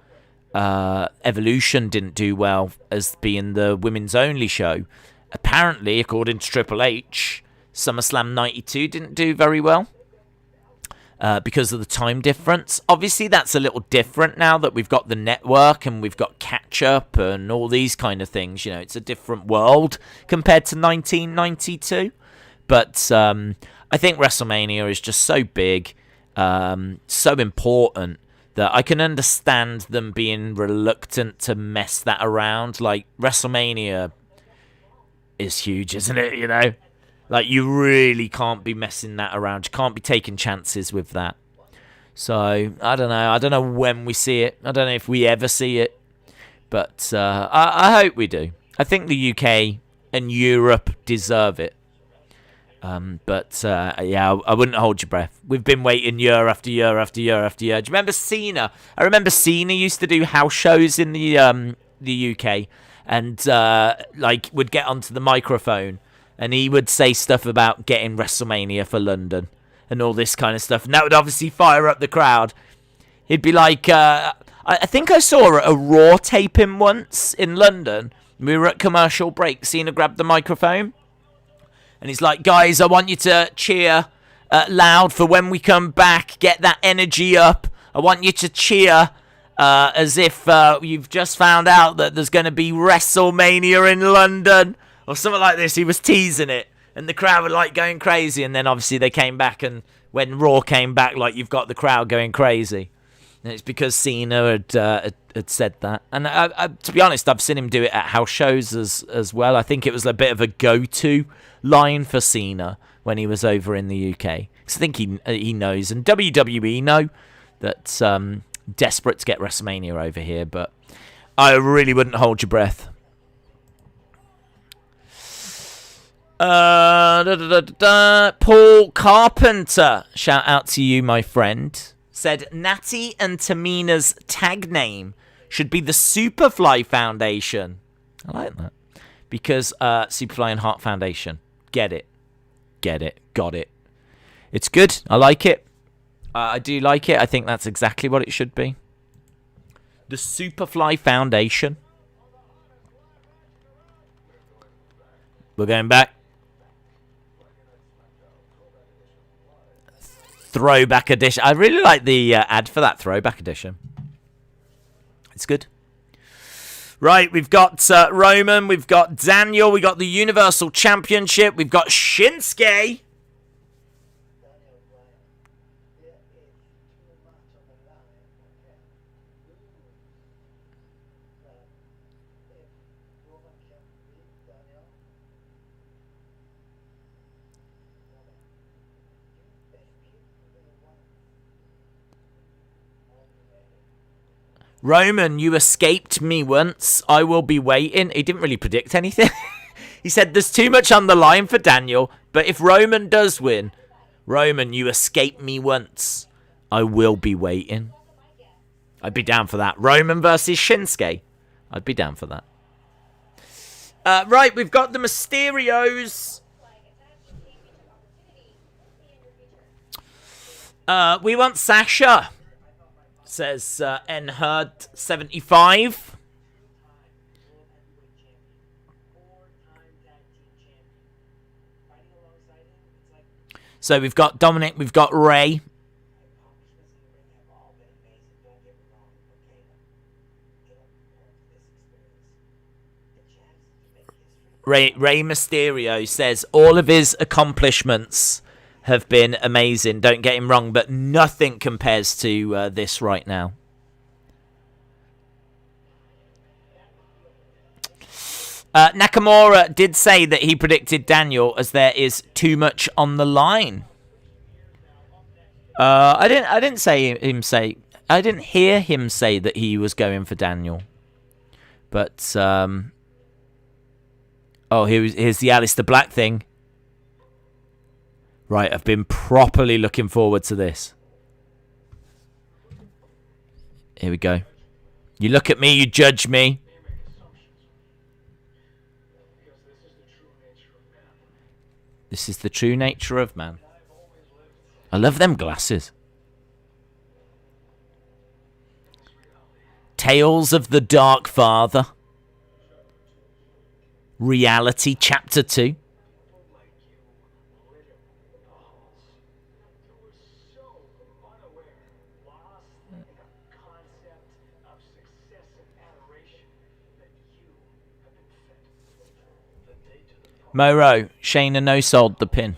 Evolution didn't do well as being the women's only show. Apparently, according to Triple H, SummerSlam 92 didn't do very well because of the time difference. Obviously, that's a little different now that we've got the network and we've got catch-up and all these kind of things. You know, it's a different world compared to 1992. But I think WrestleMania is just so big, so important, that I can understand them being reluctant to mess that around. Like, WrestleMania is huge, isn't it? You know? Like, you really can't be messing that around. You can't be taking chances with that. So, I don't know. I don't know when we see it. I don't know if we ever see it. But I hope we do. I think the UK and Europe deserve it. Yeah, I wouldn't hold your breath. We've been waiting year after year after year after year. Do you remember Cena? I remember Cena used to do house shows in the UK, and like would get onto the microphone, and he would say stuff about getting WrestleMania for London and all this kind of stuff, and that would obviously fire up the crowd. He'd be like, I think I saw a Raw taping once in London. We were at commercial break. Cena grabbed the microphone. And he's like, guys, I want you to cheer loud for when we come back. Get that energy up. I want you to cheer as if you've just found out that there's going to be WrestleMania in London. Or something like this. He was teasing it. And the crowd were like going crazy. And then obviously they came back. And when Raw came back, like you've got the crowd going crazy. And it's because Cena had said that. And I, to be honest, I've seen him do it at house shows as well. I think it was a bit of a go-to line for Cena when he was over in the UK. Because I think he knows. And WWE know that desperate to get WrestleMania over here. But I really wouldn't hold your breath. Paul Carpenter, shout out to you, my friend, said Natty and Tamina's tag name should be the Superfly Foundation. I like that. Because Superfly and Heart Foundation. Get it. Got it. It's good. I like it. I do like it. I think that's exactly what it should be. The Superfly Foundation. We're going back. Throwback edition. I really like the ad for that throwback edition. It's good. Right, we've got Roman, we've got Daniel, we've got the Universal Championship, we've got Shinsuke. Roman, you escaped me once. I will be waiting. He didn't really predict anything. He said there's too much on the line for Daniel, but if Roman does win, Roman, you escaped me once. I will be waiting. I'd be down for that. Roman versus Shinsuke. I'd be down for that. Right, we've got the Mysterios. We want Sasha, says NHerd75. So we've got Dominic, we've got Ray. Rey Mysterio says all of his accomplishments have been amazing. Don't get him wrong, but nothing compares to this right now. Nakamura did say that he predicted Daniel as there is too much on the line. I didn't hear him say that he was going for Daniel. But here's the Aleister Black thing. Right, I've been properly looking forward to this. Here we go. You look at me, you judge me. This is the true nature of man. I love them glasses. Tales of the Dark Father. Reality Chapter 2. Moro, Shayna no-sold the pin.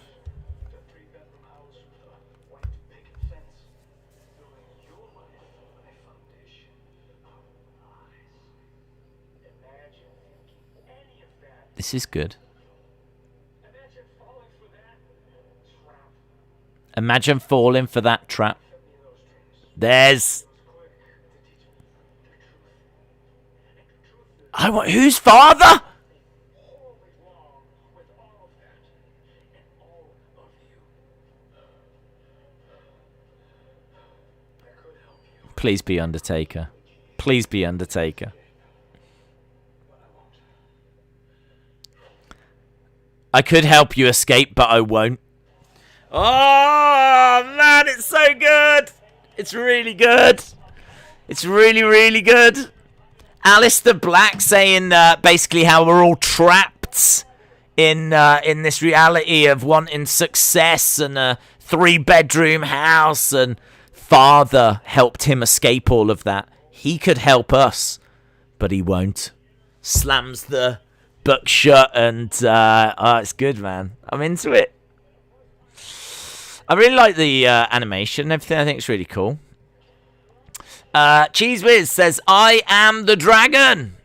This is good. Imagine falling for that trap. There's... Whose father? Please be Undertaker. Please be Undertaker. I could help you escape, but I won't. Oh, man, it's so good. It's really good. It's really, really good. Aleister Black saying basically how we're all trapped in this reality of wanting success and a 3-bedroom house, and Father helped him escape all of that. He could help us, but he won't. Slams the book shut, and it's good, man. I'm into it. I really like the animation and everything. I think it's really cool. Cheese Whiz says, I am the dragon.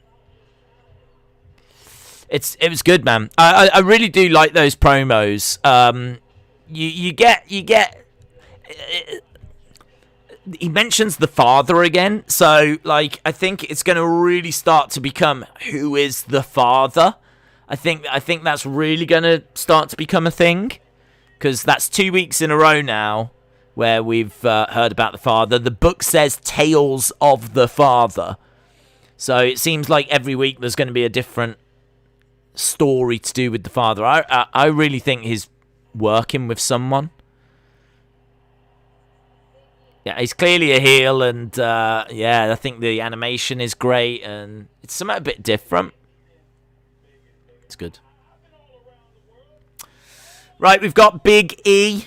It was good, man. I really do like those promos. You get he mentions the father again, so like I think it's going to really start to become who is the father. I think that's really going to start to become a thing, because that's 2 weeks in a row now where we've heard about the father. The book says Tales of the Father, so it seems like every week there's going to be a different story to do with the father. I really think he's working with someone. Yeah, he's clearly a heel, and I think the animation is great, and it's something a bit different. It's good. Right, we've got Big E.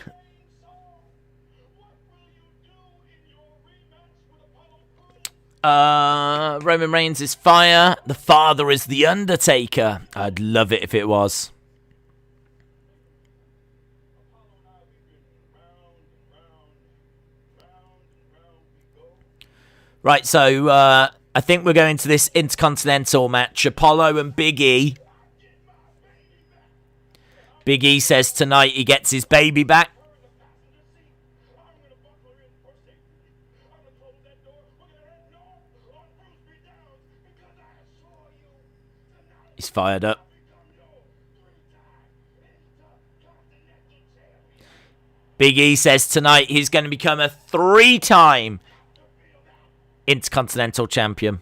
Roman Reigns is fire. The father is the Undertaker. I'd love it if it was. Right, so I think we're going to this Intercontinental match. Apollo and Big E. Big E says tonight he gets his baby back. He's fired up. Big E says tonight he's going to become a 3-time Intercontinental Champion.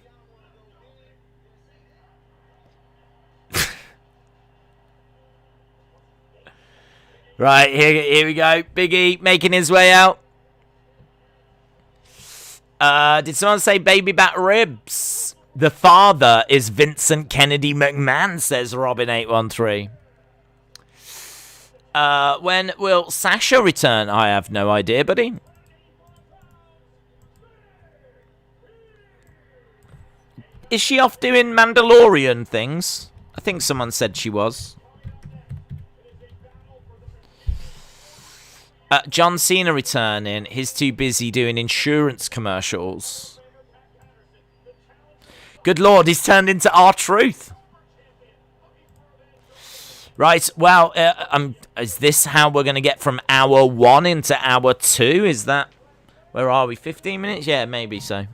Right, here we go. Big E making his way out. Did someone say baby back ribs? The father is Vincent Kennedy McMahon, says Robin813. When will Sasha return? I have no idea, buddy. Is she off doing Mandalorian things? I think someone said she was. John Cena returning. He's too busy doing insurance commercials. Good lord, he's turned into R-Truth. Right, well, is this how we're going to get from hour 1 into hour 2? Is that... Where are we? 15 minutes? Yeah, maybe so.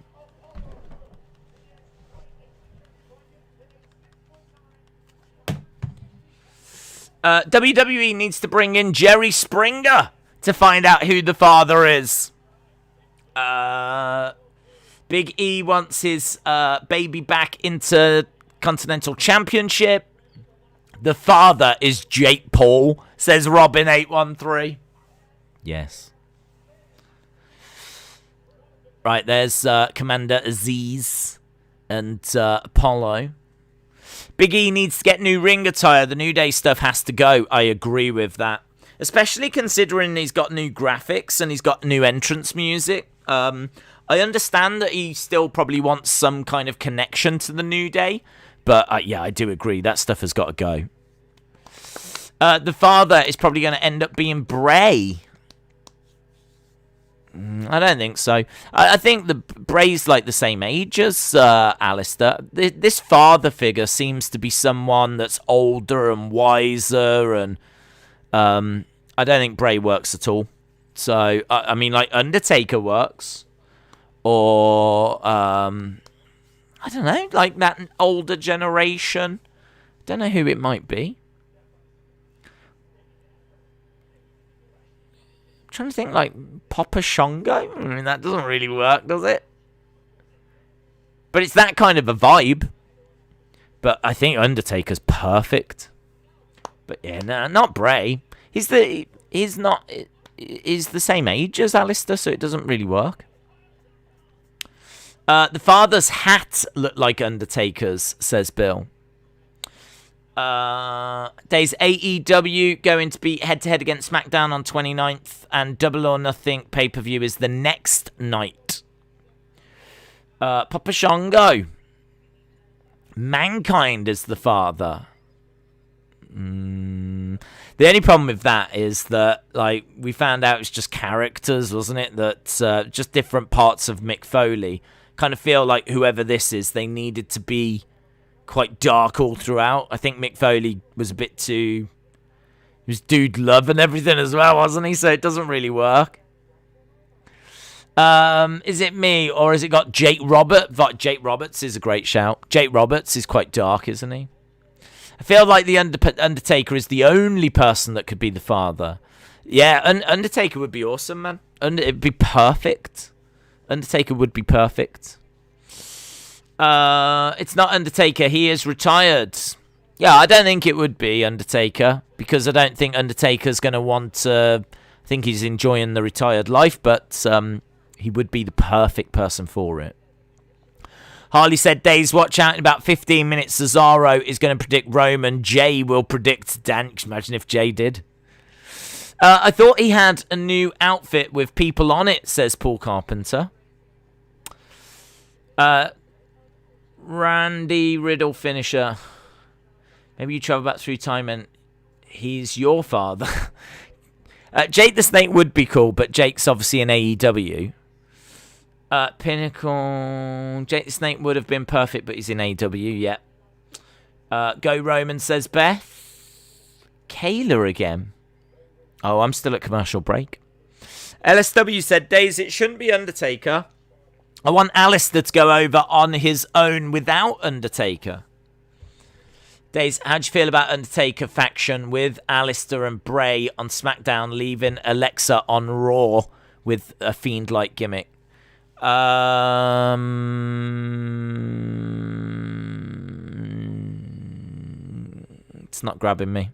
WWE needs to bring in Jerry Springer to find out who the father is. Big E wants his baby back into Continental Championship. The father is Jake Paul, says Robin813. Yes. Right, there's Commander Aziz and Apollo. Big E needs to get new ring attire. The New Day stuff has to go. I agree with that. Especially considering he's got new graphics and he's got new entrance music. I understand that he still probably wants some kind of connection to the New Day. But yeah, I do agree. That stuff has got to go. The father is probably going to end up being Bray. I don't think so. I think the Bray's like the same age as Aleister. This father figure seems to be someone that's older and wiser, and I don't think Bray works at all. So I mean, like Undertaker works, or I don't know, like that older generation. Don't know who it might be. Trying to think, like Papa Shango. I mean, that doesn't really work, does it? But it's that kind of a vibe. But I think Undertaker's perfect. But yeah, no, not Bray. He's the same age as Aleister, so it doesn't really work. The father's hat looked like Undertaker's, says Bill. Days AEW going to be head-to-head against SmackDown on 29th, and Double or Nothing pay-per-view is the next night. Papa Shango. Mankind is the father. The only problem with that is that, like, we found out it's just characters, wasn't it? That just different parts of Mick Foley. Kind of feel like whoever this is, they needed to be quite dark all throughout. I think Mick Foley was a bit too... He was dude love and everything as well, wasn't he? So it doesn't really work. Is it me, or has it got Jake Roberts? Jake Roberts is a great shout. Jake Roberts is quite dark, isn't he? I feel like the Undertaker is the only person that could be the father. Yeah, Undertaker would be awesome, man. It'd be perfect. Undertaker would be perfect. It's not Undertaker. He is retired. Yeah, I don't think it would be Undertaker, because I don't think Undertaker's going to want to... I think he's enjoying the retired life, but he would be the perfect person for it. Harley said, Days, watch out. In about 15 minutes, Cesaro is going to predict Roman. Jay will predict Dan. Imagine if Jay did. I thought he had a new outfit with people on it, says Paul Carpenter. Randy Riddle finisher. Maybe you travel back through time and he's your father. Jake the Snake would be cool, but Jake's obviously in AEW. Pinnacle. Jake the Snake would have been perfect, but he's in AEW, yeah. Go Roman, says Beth. Kayla again. Oh, I'm still at commercial break. LSW said, Days, it shouldn't be Undertaker. I want Aleister to go over on his own without Undertaker. Days, how'd you feel about Undertaker faction with Aleister and Bray on SmackDown, leaving Alexa on Raw with a Fiend-like gimmick? It's not grabbing me.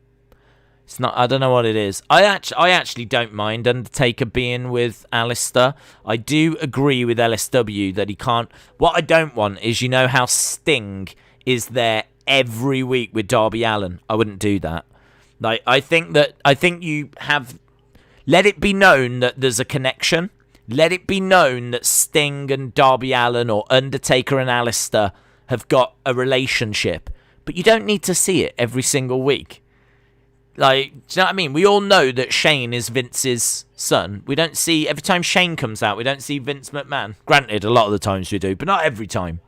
It's not. I don't know what it is. I actually don't mind Undertaker being with Aleister. I do agree with LSW that he can't. What I don't want is, you know how Sting is there every week with Darby Allin. I wouldn't do that. Like, I think you have. Let it be known that there's a connection. Let it be known that Sting and Darby Allin, or Undertaker and Aleister, have got a relationship. But you don't need to see it every single week. Like, do you know what I mean? We all know that Shane is Vince's son. We don't see, every time Shane comes out, we don't see Vince McMahon. Granted, a lot of the times we do, but not every time.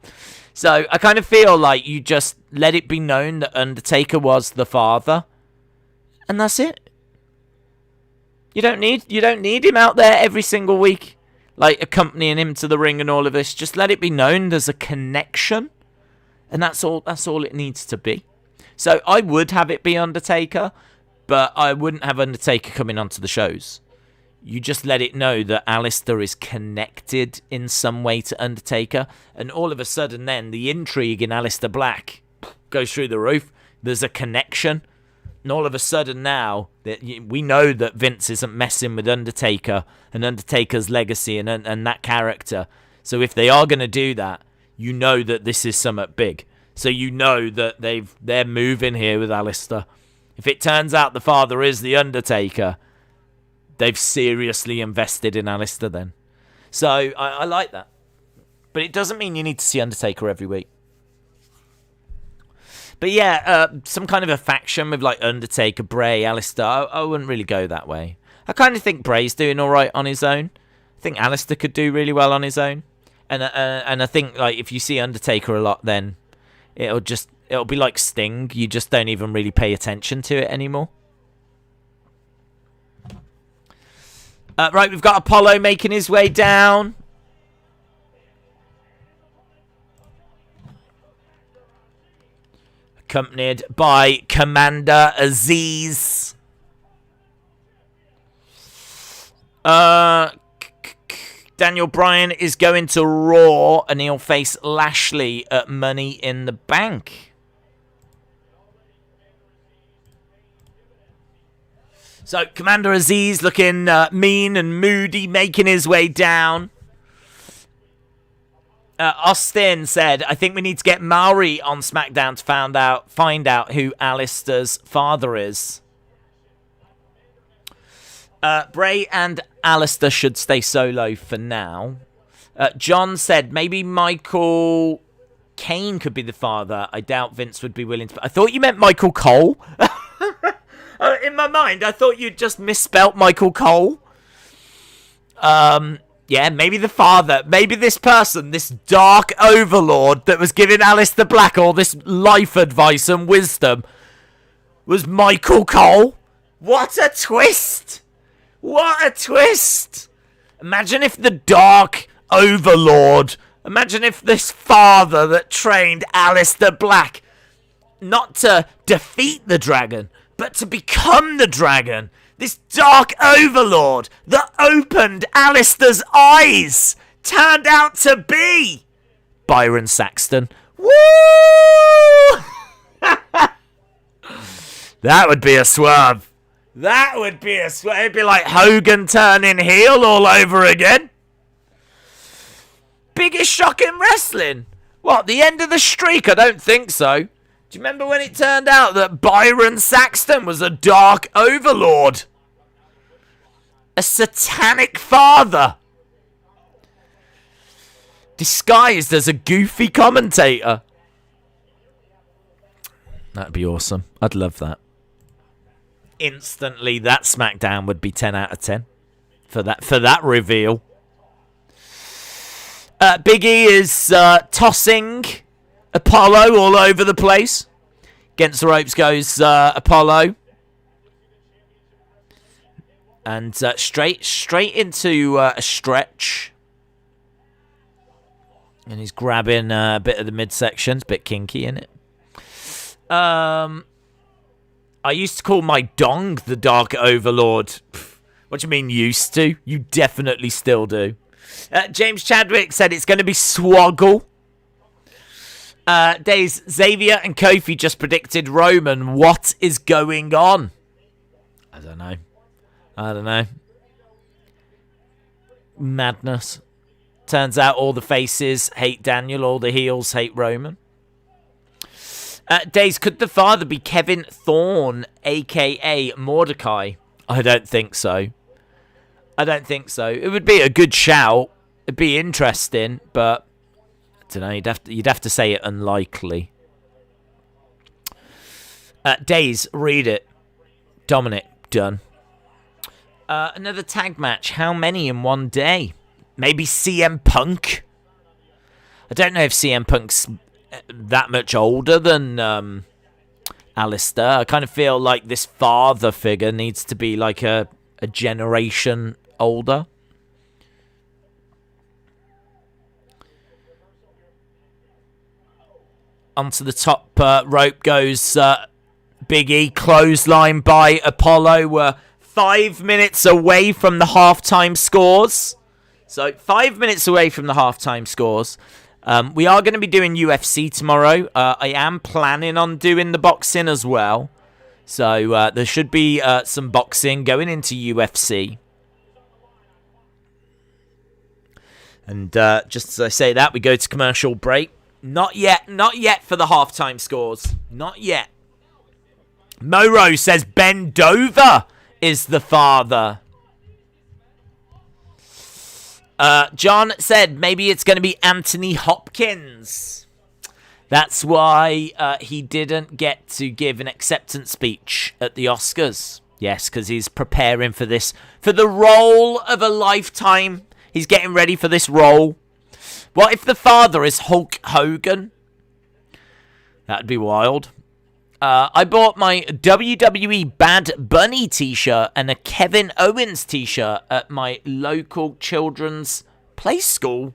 So I kind of feel like you just let it be known that Undertaker was the father, and that's it. You don't need him out there every single week, like accompanying him to the ring and all of this. Just let it be known there's a connection, and that's all it needs to be. So I would have it be Undertaker, but I wouldn't have Undertaker coming onto the shows. You just let it know that Aleister is connected in some way to Undertaker, and all of a sudden then the intrigue in Aleister Black goes through the roof. There's a connection, and all of a sudden now that we know that Vince isn't messing with Undertaker and Undertaker's legacy and that character. So if they are going to do that, you know that this is something big. So you know that they're moving here with Aleister. If it turns out the father is the Undertaker, they've seriously invested in Aleister then. So I like that. But it doesn't mean you need to see Undertaker every week. But yeah, some kind of a faction with like Undertaker, Bray, Aleister, I wouldn't really go that way. I kind of think Bray's doing all right on his own. I think Aleister could do really well on his own. And I think like if you see Undertaker a lot, then it'll be like Sting. You just don't even really pay attention to it anymore. Right, we've got Apollo making his way down. Accompanied by Commander Aziz. Daniel Bryan is going to Raw, and he'll face Lashley at Money in the Bank. So, Commander Aziz looking mean and moody, making his way down. Austin said, I think we need to get Maori on SmackDown to find out who Aleister's father is. Bray and Aleister should stay solo for now. John said, maybe Michael Kane could be the father. I doubt Vince would be willing to... I thought you meant Michael Cole. In my mind, I thought you'd just misspelt Michael Cole. Yeah, maybe the father. Maybe this person, this dark overlord that was giving Aleister Black all this life advice and wisdom, was Michael Cole. What a twist! What a twist! Imagine if the dark overlord, imagine if this father that trained Aleister Black not to defeat the dragon, but to become the dragon. This dark overlord that opened Aleister's eyes turned out to be Byron Saxton. Woo! That would be a swerve. That would be a swerve. It'd be like Hogan turning heel all over again. Biggest shock in wrestling. What, the end of the streak? I don't think so. Do you remember when it turned out that Byron Saxton was a dark overlord? A satanic father. Disguised as a goofy commentator. That'd be awesome. I'd love that. Instantly, that SmackDown would be 10 out of 10 for that reveal. Big E is tossing Apollo all over the place. Against the ropes goes Apollo. And straight into a stretch. And he's grabbing a bit of the midsection. It's a bit kinky, isn't it? I used to call my dong the Dark Overlord. What do you mean used to? You definitely still do. James Chadwick said it's going to be Swoggle. Days, Xavier and Kofi just predicted Roman. What is going on? I don't know. Madness. Turns out all the faces hate Daniel, all the heels hate Roman. Days, could the father be Kevin Thorne, a.k.a. Mordecai? I don't think so. It would be a good shout. It'd be interesting, but I don't know. You'd have to say it unlikely. Days, read it. Dominic, done. Another tag match. How many in one day? Maybe CM Punk? I don't know if CM Punk's that much older than Aleister. I kind of feel like this father figure needs to be like a generation older. Onto the top rope goes Big E, clothesline by Apollo. We're 5 minutes away from the halftime scores. So 5 minutes away from the halftime scores. We are going to be doing UFC tomorrow. I am planning on doing the boxing as well. So there should be some boxing going into UFC. And just as I say that, we go to commercial break. Not yet for the halftime scores. Not yet. Moro says Ben Dover is the father. John said maybe it's going to be Anthony Hopkins. That's why he didn't get to give an acceptance speech at the Oscars. Yes, because he's preparing for this, for the role of a lifetime. He's getting ready for this role. What if the father is Hulk Hogan? That'd be wild. I bought my WWE Bad Bunny t-shirt and a Kevin Owens t-shirt at my local children's play school.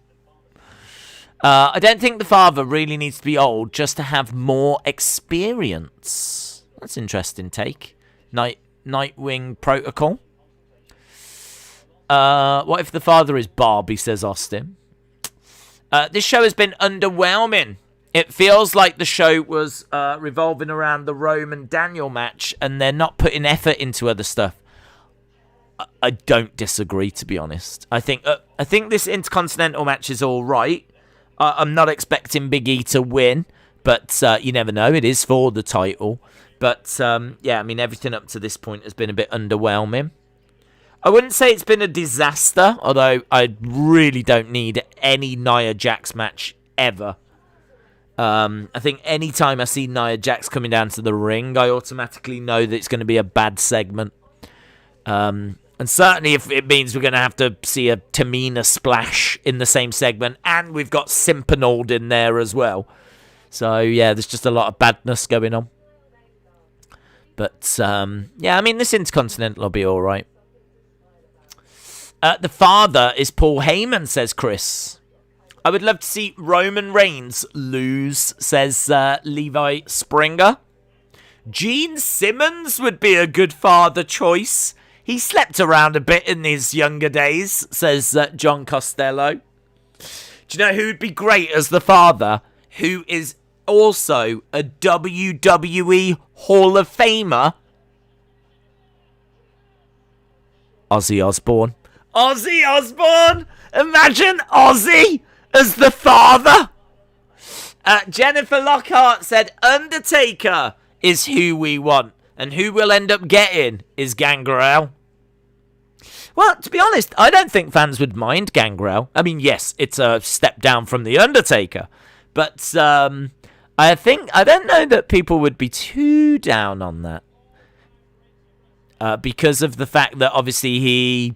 I don't think the father really needs to be old just to have more experience. That's an interesting take. Nightwing Protocol. What if the father is Barbie, says Austin. This show has been underwhelming. It feels like the show was revolving around the Roman Daniel match and they're not putting effort into other stuff. I don't disagree, to be honest. I think this Intercontinental match is all right. I'm not expecting Big E to win, but you never know. It is for the title. But, yeah, I mean, everything up to this point has been a bit underwhelming. I wouldn't say it's been a disaster, although I really don't need any Nia Jax match ever. I think any time I see Nia Jax coming down to the ring, I automatically know that it's going to be a bad segment. And certainly if it means we're going to have to see a Tamina splash in the same segment, and we've got Simpanold in there as well. So, yeah, there's just a lot of badness going on. But, yeah, I mean, this Intercontinental will be all right. The father is Paul Heyman, says Chris. I would love to see Roman Reigns lose, says Levi Springer. Gene Simmons would be a good father choice. He slept around a bit in his younger days, says John Costello. Do you know who would be great as the father? Who is also a WWE Hall of Famer? Ozzy Osbourne. Ozzy Osbourne! Imagine Ozzy as the father! Jennifer Lockhart said Undertaker is who we want, and who we'll end up getting is Gangrel. Well, to be honest, I don't think fans would mind Gangrel. I mean, yes, it's a step down from the Undertaker, but I don't know that people would be too down on that. Because of the fact that obviously he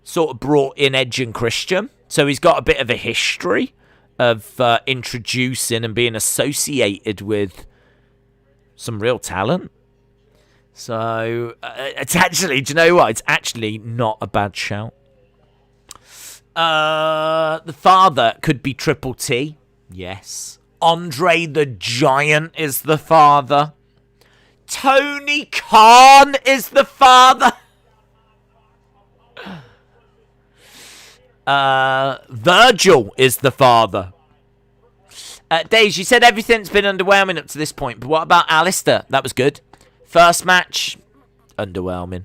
sort of brought in Edge and Christian. So he's got a bit of a history of introducing and being associated with some real talent. So it's actually, do you know what? It's actually not a bad shout. The father could be Triple T. Yes. Andre the Giant is the father. Tony Khan is the father. Virgil is the father. Days, you said everything's been underwhelming up to this point, but what about Aleister? That was good. First match, underwhelming.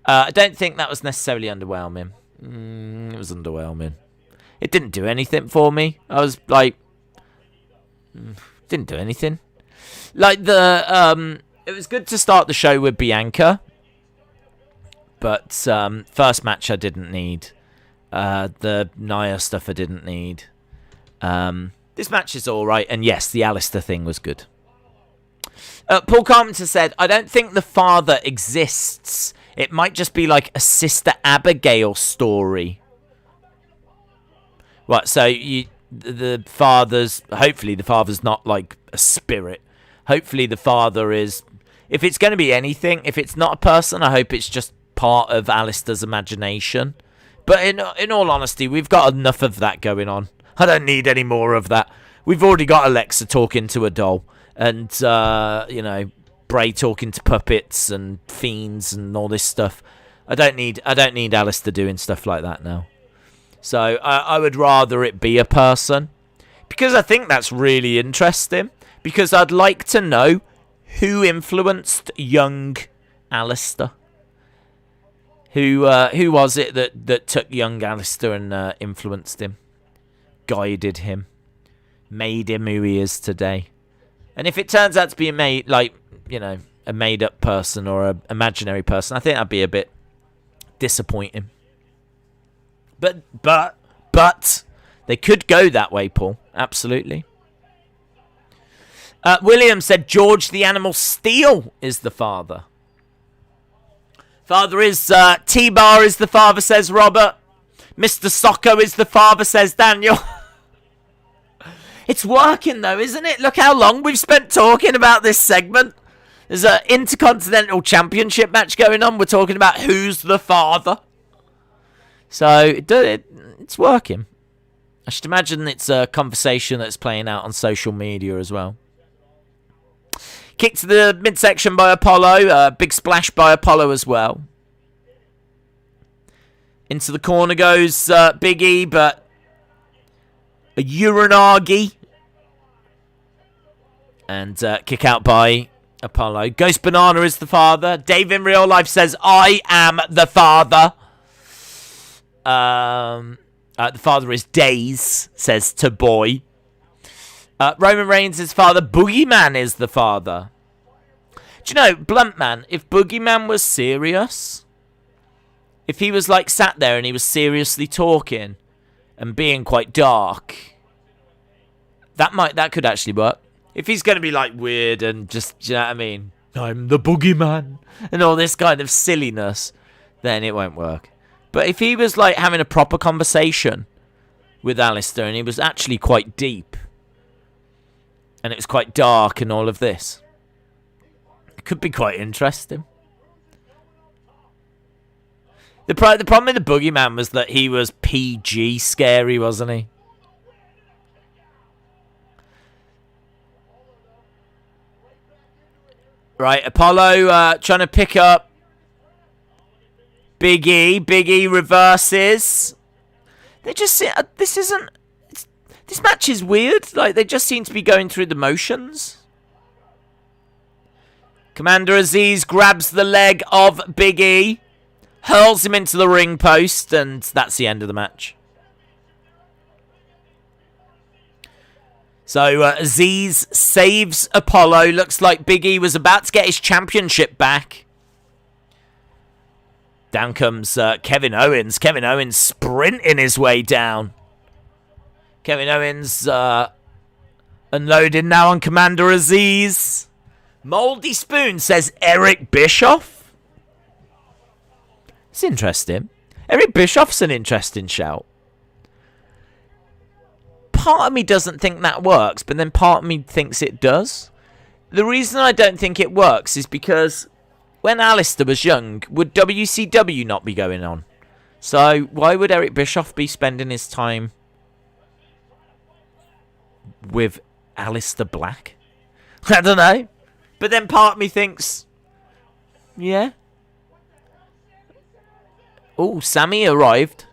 I don't think that was necessarily underwhelming. It was underwhelming. It didn't do anything for me. I was like, didn't do anything. Like it was good to start the show with Bianca, but first match I didn't need. The Nia stuff I didn't need. This match is alright, and yes, the Aleister thing was good. Paul Carpenter said, I don't think the father exists. It might just be like a Sister Abigail story. Right, so the father's... Hopefully the father's not like a spirit. Hopefully the father is... If it's going to be anything, if it's not a person, I hope it's just part of Aleister's imagination. But in all honesty, we've got enough of that going on. I don't need any more of that. We've already got Alexa talking to a doll. And, Bray talking to puppets and fiends and all this stuff. I don't need Aleister doing stuff like that now. So I would rather it be a person. Because I think that's really interesting. Because I'd like to know who influenced young Aleister. Who was it that took young Aleister and influenced him? Guided him. Made him who he is today. And if it turns out to be a made-up person or an imaginary person, I think that'd be a bit disappointing. But they could go that way, Paul. Absolutely. William said George the Animal Steel is the father. Father is T-Bar is the father, says Robert. Mr. Socko is the father, says Daniel. It's working, though, isn't it? Look how long we've spent talking about this segment. There's an Intercontinental Championship match going on. We're talking about who's the father. So, it's working. I should imagine it's a conversation that's playing out on social media as well. Kick to the midsection by Apollo. Big splash by Apollo as well. Into the corner goes Big E, but a Uranagi. And kick out by Apollo. Ghost Banana is the father. Dave in real life says, I am the father. The father is Days, says to boy. Roman Reigns is father. Boogeyman is the father. Do you know, Blunt Man, if Boogeyman was serious, if he was like sat there and he was seriously talking and being quite dark, that could actually work. If he's going to be like weird and just, do you know what I mean? I'm the Boogeyman and all this kind of silliness, then it won't work. But if he was like having a proper conversation with Aleister and he was actually quite deep and it was quite dark and all of this, it could be quite interesting. The problem with the Boogeyman was that he was PG scary, wasn't he? Right, Apollo trying to pick up Big E. Big E reverses. They just... This match is weird. Like, they just seem to be going through the motions. Commander Aziz grabs the leg of Big E. Hurls him into the ring post. And that's the end of the match. So, Aziz saves Apollo. Looks like Big E was about to get his championship back. Down comes Kevin Owens. Kevin Owens sprinting his way down. Kevin Owens unloading now on Commander Aziz. Moldy Spoon says Eric Bischoff. It's interesting. Eric Bischoff's an interesting shout. Part of me doesn't think that works, but then part of me thinks it does. The reason I don't think it works is because when Aleister was young, would WCW not be going on? So why would Eric Bischoff be spending his time with Aleister Black? I don't know. But then part of me thinks, yeah. Oh, Sammy arrived.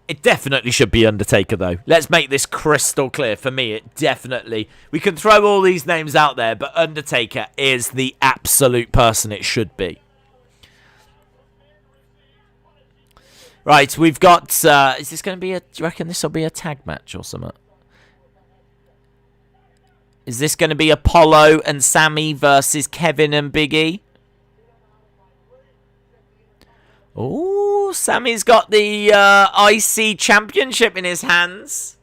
It definitely should be Undertaker, though. Let's make this crystal clear. For me, it definitely... We can throw all these names out there, but Undertaker is the absolute person it should be. Right, we've got... is this going to be a... Do you reckon this will be a tag match or something? Is this going to be Apollo and Sammy versus Kevin and Big E? Oh, Sammy's got the IC Championship in his hands.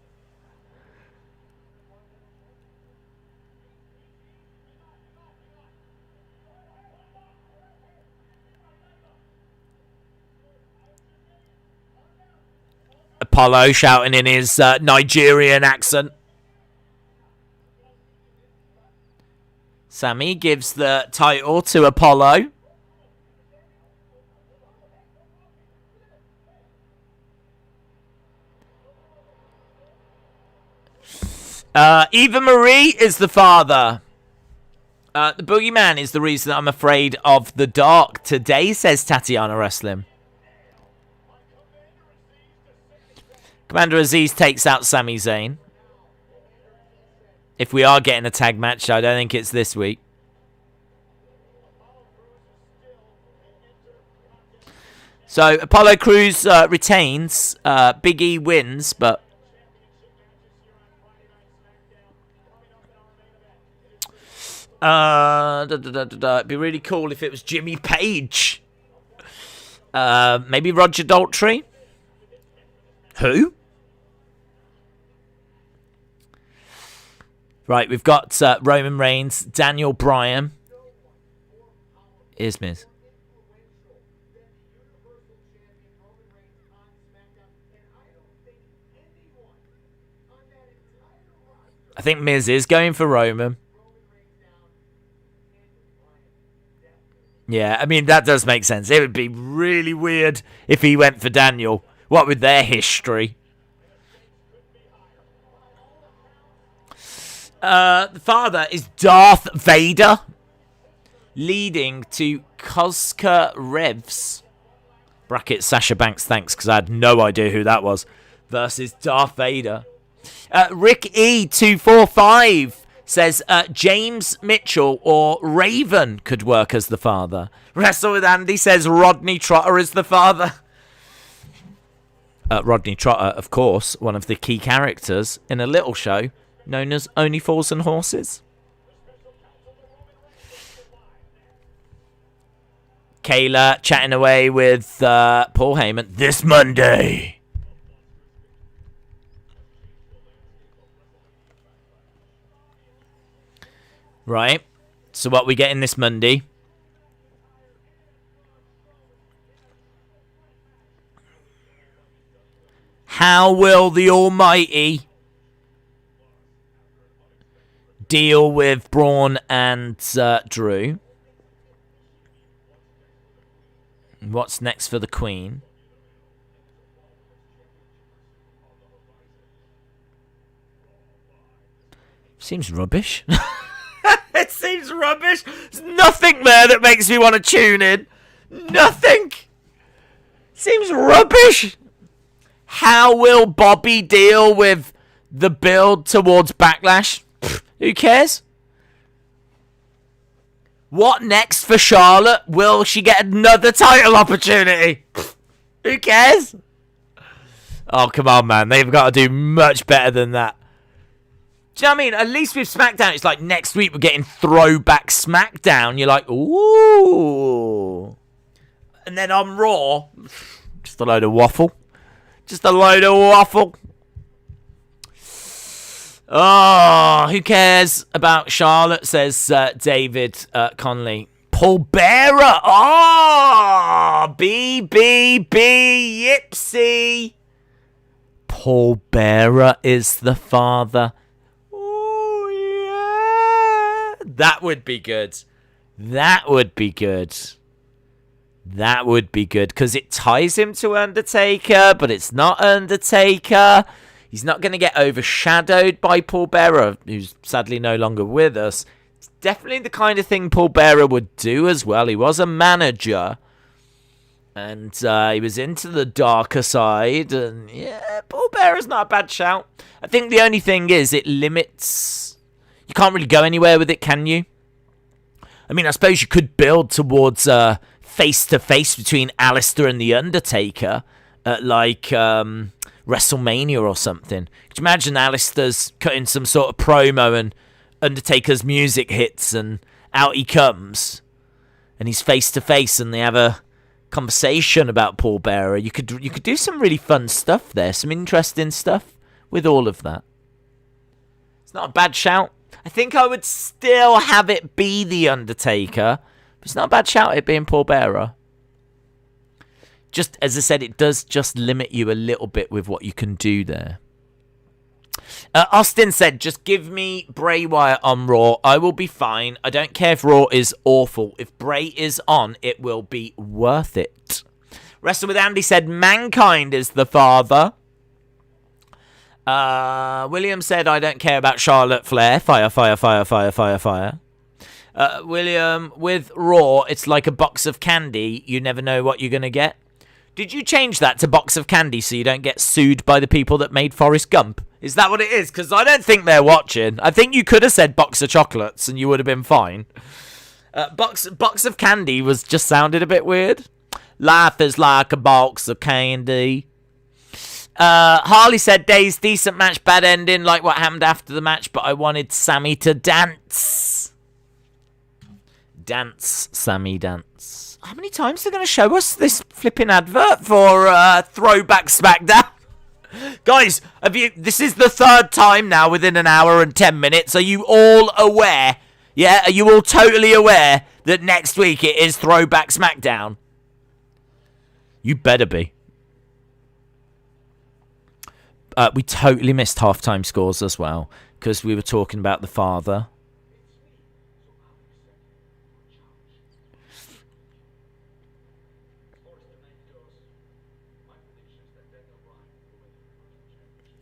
Apollo shouting in his Nigerian accent. Sammy gives the title to Apollo. Eva Marie is the father. The Boogeyman is the reason I'm afraid of the dark today, says Tatiana Wrestling. Commander Aziz takes out Sami Zayn. If we are getting a tag match, I don't think it's this week. So, Apollo Crews retains. Big E wins, but... It'd be really cool if it was Jimmy Page. Maybe Roger Daltrey. Who? Right, we've got Roman Reigns, Daniel Bryan. Here's Miz. I think Miz is going for Roman. Yeah, I mean, that does make sense. It would be really weird if he went for Daniel. What with their history? The father is Darth Vader, leading to Koska Revs, bracket Sasha Banks, thanks, because I had no idea who that was, versus Darth Vader. Rick E245 says James Mitchell or Raven could work as the father. Wrestle with Andy says Rodney Trotter is the father. Rodney Trotter, of course, one of the key characters in a little show known as Only Fools and Horses. Kayla chatting away with Paul Heyman this Monday. Right. So what we getting this Monday? How will the Almighty deal with Braun and Drew? What's next for the Queen? Seems rubbish. It seems rubbish. There's nothing there that makes me want to tune in. Nothing. Seems rubbish. How will Bobby deal with the build towards Backlash? Pfft, who cares? What next for Charlotte? Will she get another title opportunity? Pfft, who cares? Oh, come on, man. They've got to do much better than that. Do you know what I mean? At least with SmackDown, it's like next week we're getting Throwback SmackDown. You're like, ooh. And then on Raw, just a load of waffle. Just a load of waffle. Oh, who cares about Charlotte, says David Conley. Paul Bearer. Oh, BBB Yipsy. Paul Bearer is the father. That would be good. That would be good. That would be good. Because it ties him to Undertaker, but it's not Undertaker. He's not going to get overshadowed by Paul Bearer, who's sadly no longer with us. It's definitely the kind of thing Paul Bearer would do as well. He was a manager, and he was into the darker side. And yeah, Paul Bearer's not a bad shout. I think the only thing is it limits. You can't really go anywhere with it, can you? I mean, I suppose you could build towards face-to-face between Aleister and The Undertaker at, like, WrestleMania or something. Could you imagine Aleister's cutting some sort of promo and Undertaker's music hits and out he comes and he's face-to-face and they have a conversation about Paul Bearer? You could do some really fun stuff there, some interesting stuff with all of that. It's not a bad shout. I think I would still have it be The Undertaker, but it's not a bad shout, it being Paul Bearer. Just, as I said, it does just limit you a little bit with what you can do there. Austin said, just give me Bray Wyatt on Raw. I will be fine. I don't care if Raw is awful. If Bray is on, it will be worth it. Wrestle with Andy said, Mankind is the father. William said, I don't care about Charlotte Flair. Fire, fire, fire, fire, fire, fire. William, with Raw, it's like a box of candy. You never know what you're going to get. Did you change that to box of candy so you don't get sued by the people that made Forrest Gump? Is that what it is? Because I don't think they're watching. I think you could have said box of chocolates and you would have been fine. Box of candy just sounded a bit weird. Life is like a box of candy. Harley said, Days, decent match, bad ending, like what happened after the match, but I wanted Sammy to dance. Dance, Sammy, dance. How many times are they going to show us this flipping advert for Throwback SmackDown? Guys, this is the third time now within an hour and 10 minutes. Are you all aware? Yeah, are you all totally aware that next week it is Throwback SmackDown? You better be. We totally missed halftime scores as well because we were talking about the father.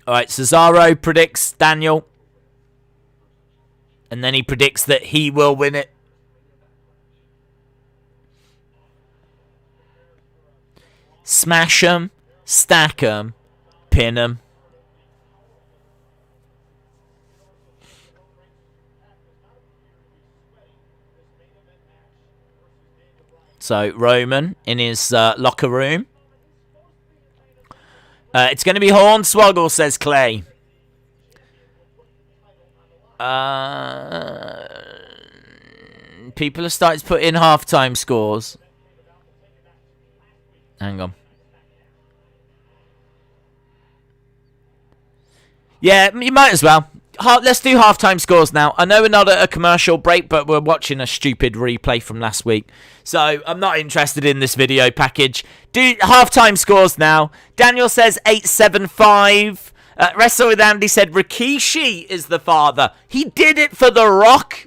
All right, Cesaro predicts Daniel. And then he predicts that he will win it. Smash 'em, stack 'em, pin 'em. So, Roman in his locker room. It's going to be Hornswoggle, says Clay. People have started to put in halftime scores. Hang on. Yeah, you might as well. Let's do halftime scores now. I know we're not at a commercial break, but we're watching a stupid replay from last week. So I'm not interested in this video package. Do halftime scores now. Daniel says 875. Wrestle with Andy said Rikishi is the father. He did it for The Rock.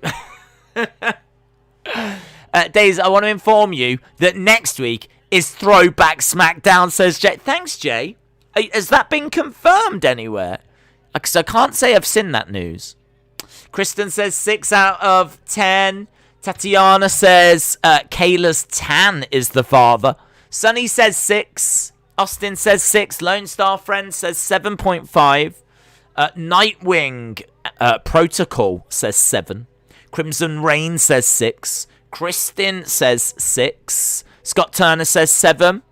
Days, I want to inform you that next week is Throwback SmackDown, says Jay. Thanks, Jay. Has that been confirmed anywhere? Because I can't say I've seen that news. Kristen says 6 out of 10. Tatiana says Kayla's tan is the father. Sunny says 6. Austin says 6. Lone Star Friend says 7.5. Nightwing Protocol says 7. Crimson Rain says 6. Kristen says 6. Scott Turner says 7.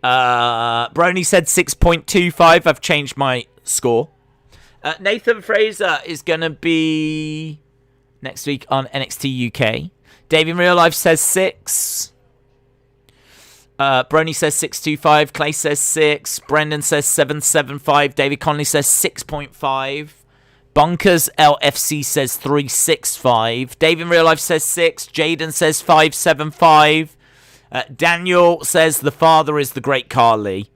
Brony said 6.25. I've changed my score. Nathan Fraser is going to be next week on NXT UK. Dave in Real Life says 6. Brony says 6.25. Clay says 6. Brendan says 7.75. David Conley says 6.5. Bonkers LFC says 3.65. Dave in Real Life says 6. Jaden says 5.75. Daniel says the father is the great Carly.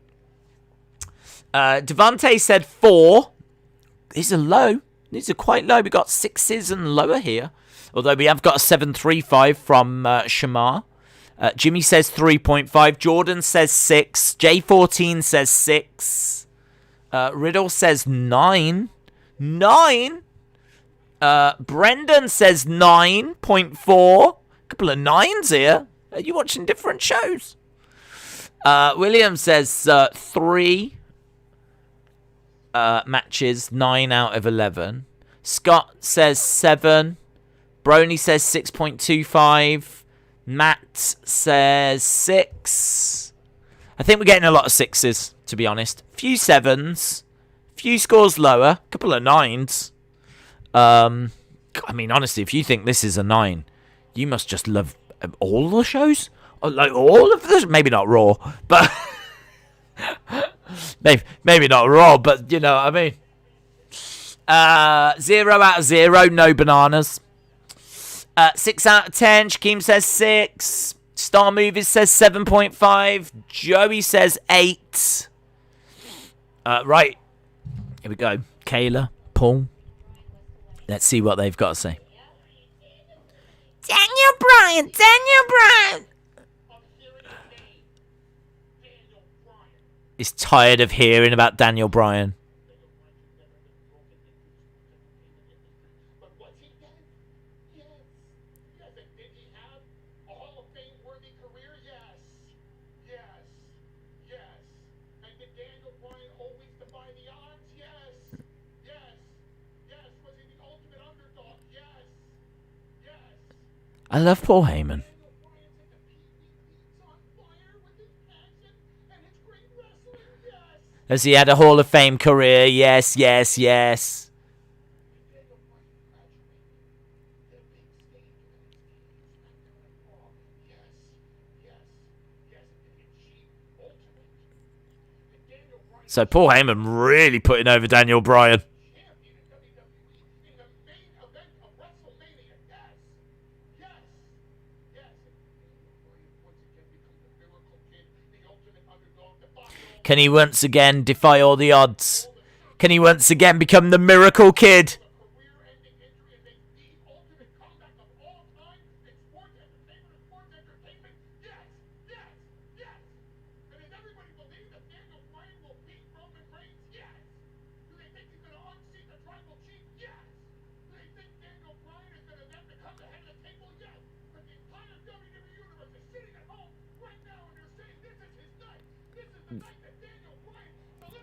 Devante said 4. These are low. These are quite low. We got 6s and lower here. Although we have got a 7.35 from Shamar. Jimmy says 3.5. Jordan says 6. J14 says 6. Riddle says 9. 9? Brendan says 9.4. Couple of 9s here. Are you watching different shows? William says 3 matches, 9 out of 11. Scott says 7. Brony says 6.25. Matt says 6. I think we're getting a lot of 6s, to be honest. Few 7s. Few scores lower. Couple of 9s. I mean, honestly, if you think this is a 9, you must just love all the shows. Like, all of this. Maybe not Raw, but... maybe not Raw, but you know what I mean. 0 out of 0. No bananas. 6 out of 10. Shaquem says 6. Star Movies says 7.5. Joey says 8. Right. Here we go. Kayla, Paul. Let's see what they've got to say. Daniel Bryan. Is tired of hearing about Daniel Bryan. I love Paul Heyman. Has he had a Hall of Fame career? Yes. So Paul Heyman really putting over Daniel Bryan. Can he once again defy all the odds? Can he once again become the Miracle Kid?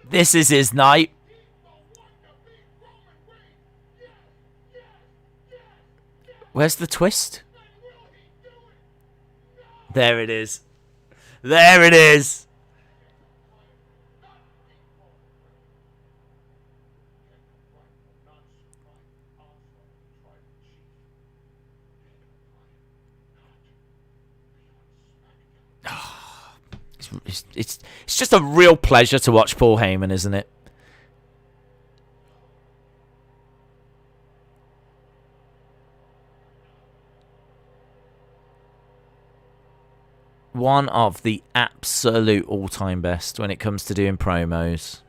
This is his night. Where's the twist? There it is. There it is. It's just a real pleasure to watch Paul Heyman, isn't it? One of the absolute all-time best when it comes to doing promos.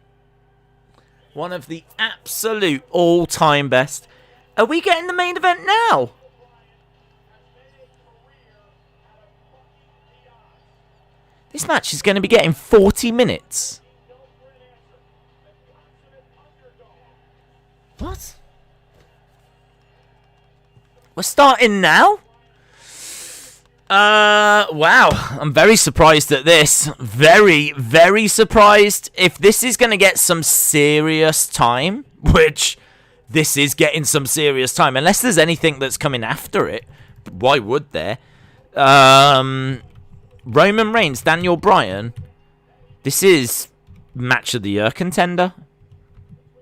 One of the absolute all-time best. Are we getting the main event now? This match is going to be getting 40 minutes. What? We're starting now? Wow. I'm very surprised at this. Very, very surprised. If this is going to get some serious time, which this is getting some serious time, unless there's anything that's coming after it. Why would there? Roman Reigns, Daniel Bryan. This is match of the year contender.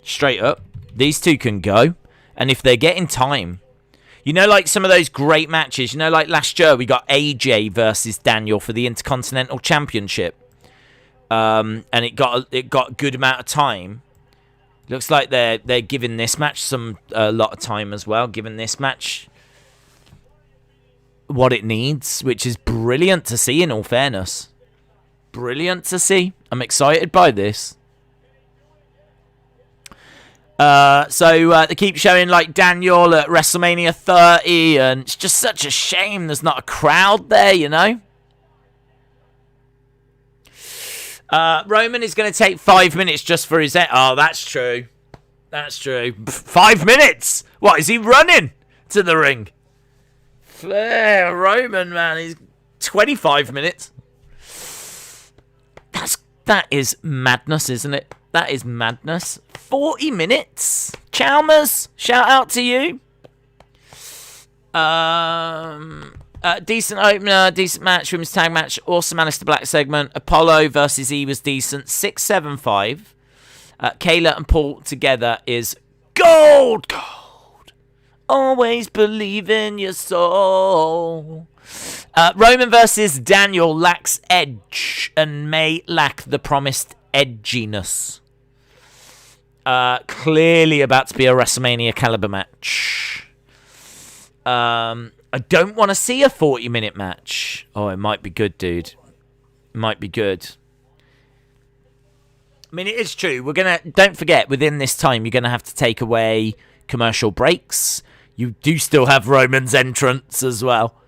Straight up. These two can go. And if they're getting time, you know, like some of those great matches, you know, like last year we got AJ versus Daniel for the Intercontinental Championship. And it got a good amount of time. Looks like they're giving this match a lot of time as well. Giving this match what it needs, which is brilliant to see, in all fairness. Brilliant to see. I'm excited by this. So they keep showing like Daniel at WrestleMania 30, and it's just such a shame there's not a crowd there, you know. Roman is going to take 5 minutes just for his... Oh, that's true. That's true. 5 minutes? What, is he running to the ring? Roman, man, he's 25 minutes. That is madness, isn't it? That is madness. 40 minutes? Chalmers, shout out to you. Decent opener, decent match, women's tag match, awesome Aleister Black segment. Apollo versus E was decent. 6-7-5. Kayla and Paul together is gold. Always believe in your soul. Roman versus Daniel lacks edge and may lack the promised edginess. Clearly about to be a WrestleMania caliber match. I don't want to see a 40-minute match. Oh, it might be good, dude. It might be good. I mean, it is true. Don't forget, within this time, you're going to have to take away commercial breaks. You do still have Roman's entrance as well.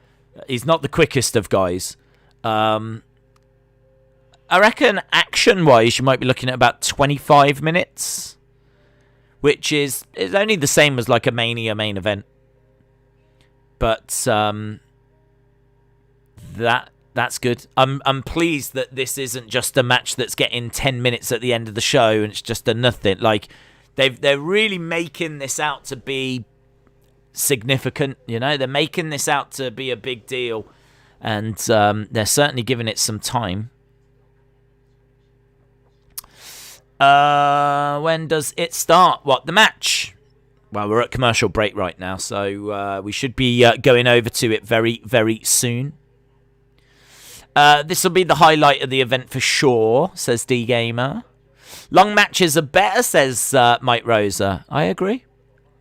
He's not the quickest of guys. I reckon action-wise, you might be looking at about 25 minutes, which is only the same as like a Mania main event. But that's good. I'm pleased that this isn't just a match that's getting 10 minutes at the end of the show and it's just a nothing. Like they're really making this out to be significant, you know? They're making this out to be a big deal, and they're certainly giving it some time. When does it start? What, the match? Well, we're at commercial break right now, so we should be going over to it very, very soon. This will be the highlight of the event for sure, says D-Gamer. Long matches are better, says Mike Rosa. I agree.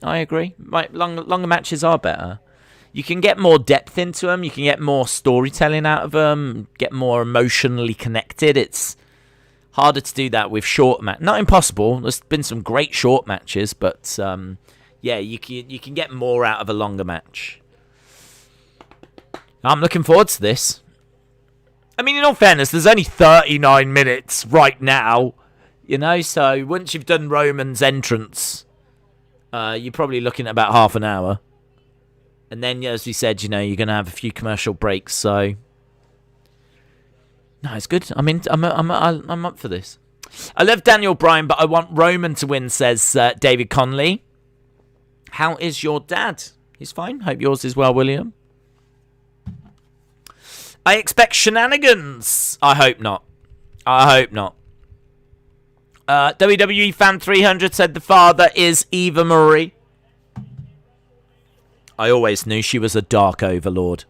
Longer matches are better. You can get more depth into them. You can get more storytelling out of them. Get more emotionally connected. It's harder to do that with short matches. Not impossible. There's been some great short matches, but yeah, you can get more out of a longer match. I'm looking forward to this. I mean, in all fairness, there's only 39 minutes right now, you know, so once you've done Roman's entrance, you're probably looking at about half an hour. And then, as we said, you know, you're going to have a few commercial breaks, so... No, it's good. I'm up for this. I love Daniel Bryan, but I want Roman to win, says David Conley. How is your dad? He's fine. Hope yours is well, William. I expect shenanigans. I hope not. WWE Fan 300 said the father is Eva Marie. I always knew she was a dark overlord.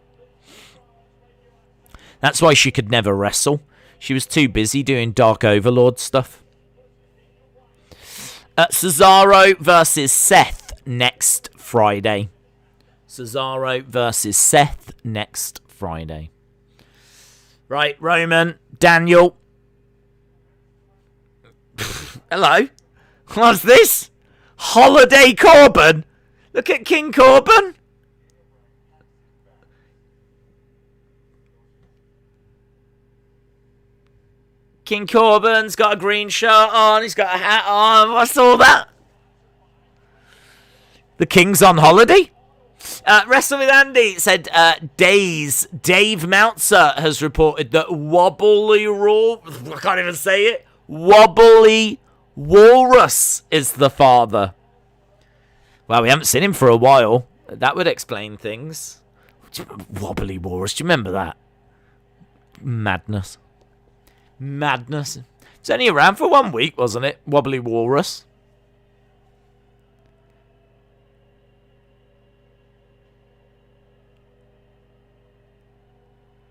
That's why she could never wrestle. She was too busy doing dark overlord stuff. Cesaro versus Seth next Friday. Right, Roman, Daniel. Hello. What's this? Holiday Corbin? Look at King Corbin. King Corbin's got a green shirt on. He's got a hat on. What's all that? The King's on holiday? Wrestle with Andy said Dave Meltzer has reported that I can't even say it. Wobbly Walrus is the father. Well, we haven't seen him for a while. That would explain things. Wobbly Walrus, do you remember that? Madness. It's only around for 1 week, wasn't it? Wobbly Walrus.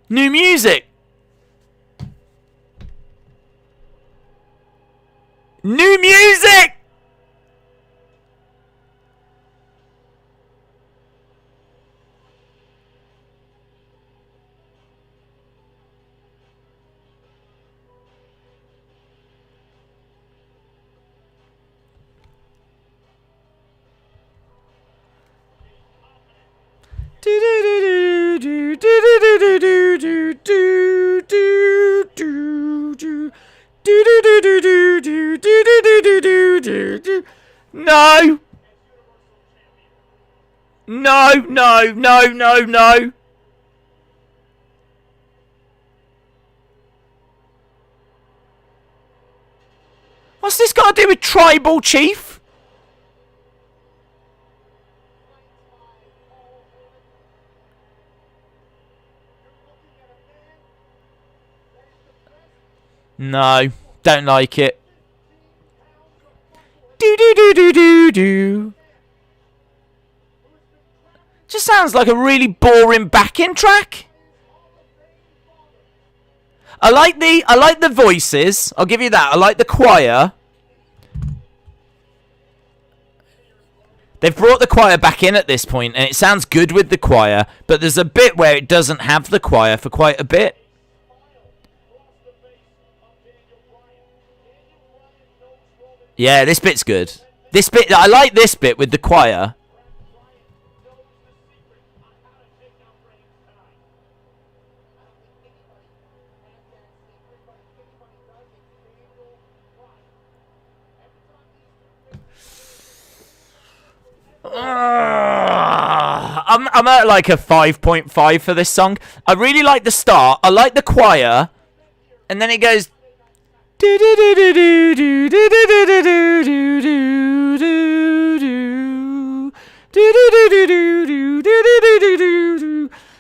New music. New music. No! No! What's this got to do with Tribal Chief? No, don't like it. Do. Just sounds like a really boring backing track. I like the voices. I'll give you that. I like the choir. They've brought the choir back in at this point, and it sounds good with the choir, but there's a bit where it doesn't have the choir for quite a bit. Yeah, this bit's good. This bit, I like this bit with the choir. I'm at like a 5.5 for this song. I really like the start. I like the choir, and then it goes.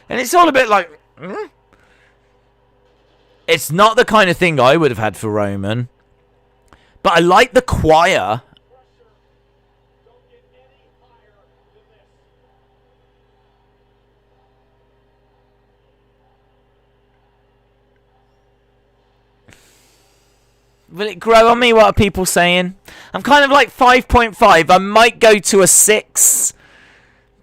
And it's all a bit like. It's not the kind of thing I would have had for Roman, but I like the choir. Will it grow on me? What are people saying? I'm kind of like 5.5. I might go to a 6.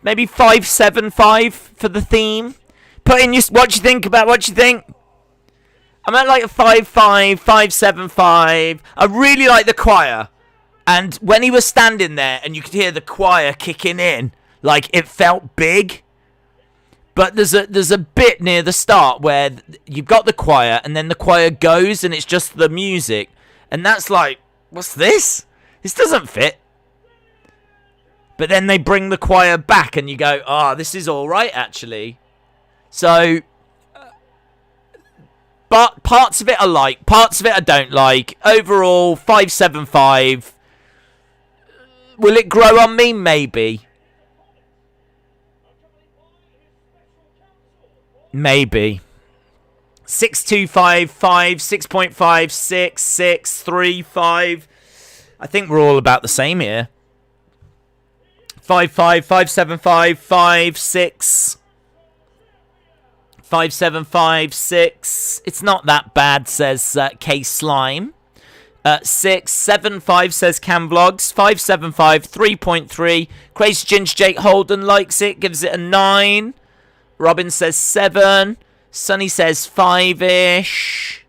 Maybe 5.75 for the theme. Put in your... What you think about what you think? I'm at like a 5.5, 5.75. I really like the choir. And when he was standing there and you could hear the choir kicking in, like it felt big. But there's a bit near the start where you've got the choir and then the choir goes and it's just the music. And that's like, what's this? This doesn't fit. But then they bring the choir back and you go, oh, this is all right, actually. So, but parts of it I like, parts of it I don't like. Overall, 5.75. Will it grow on me? Maybe. Maybe. 6.25, 5, 6.5, 6, 6, 3, 5. I think we're all about the same here. 5.5, 5.75, 5, 6. 5.75, 6. It's not that bad, says K Slime. 6, 7.5 says Cam Vlogs. 5.75, 3.3. Crazy Ginger Jake Holden likes it, gives it a 9. Robin says 7. Sonny says 5-ish.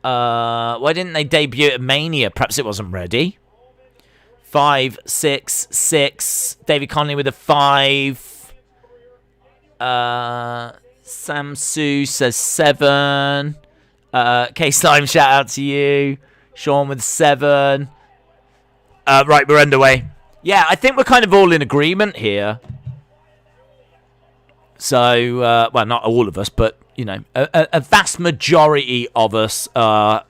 Why didn't they debut at Mania? Perhaps it wasn't ready. 5, 6, 6. David Conley with a 5. Samsu says 7. K-Slime, shout out to you. Sean with 7. Right, we're underway. Yeah, I think we're kind of all in agreement here. So, well, not all of us, but, you know, a vast majority of us I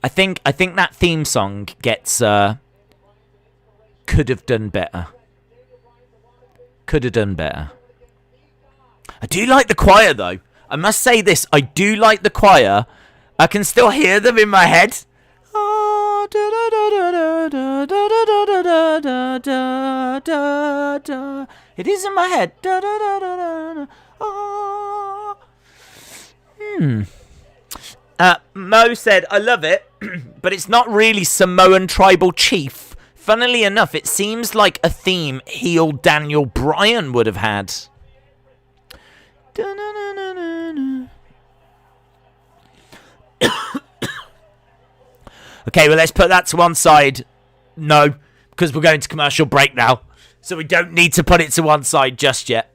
think that theme song gets could have done better. Could have done better. I do like the choir, though. I must say this. I do like the choir. I can still hear them in my head. It is in my head. Mo said, I love it, but it's not really Samoan Tribal Chief. Funnily enough, it seems like a theme heel Daniel Bryan would have had. Okay, well, let's put that to one side. No, because we're going to commercial break now. So we don't need to put it to one side just yet.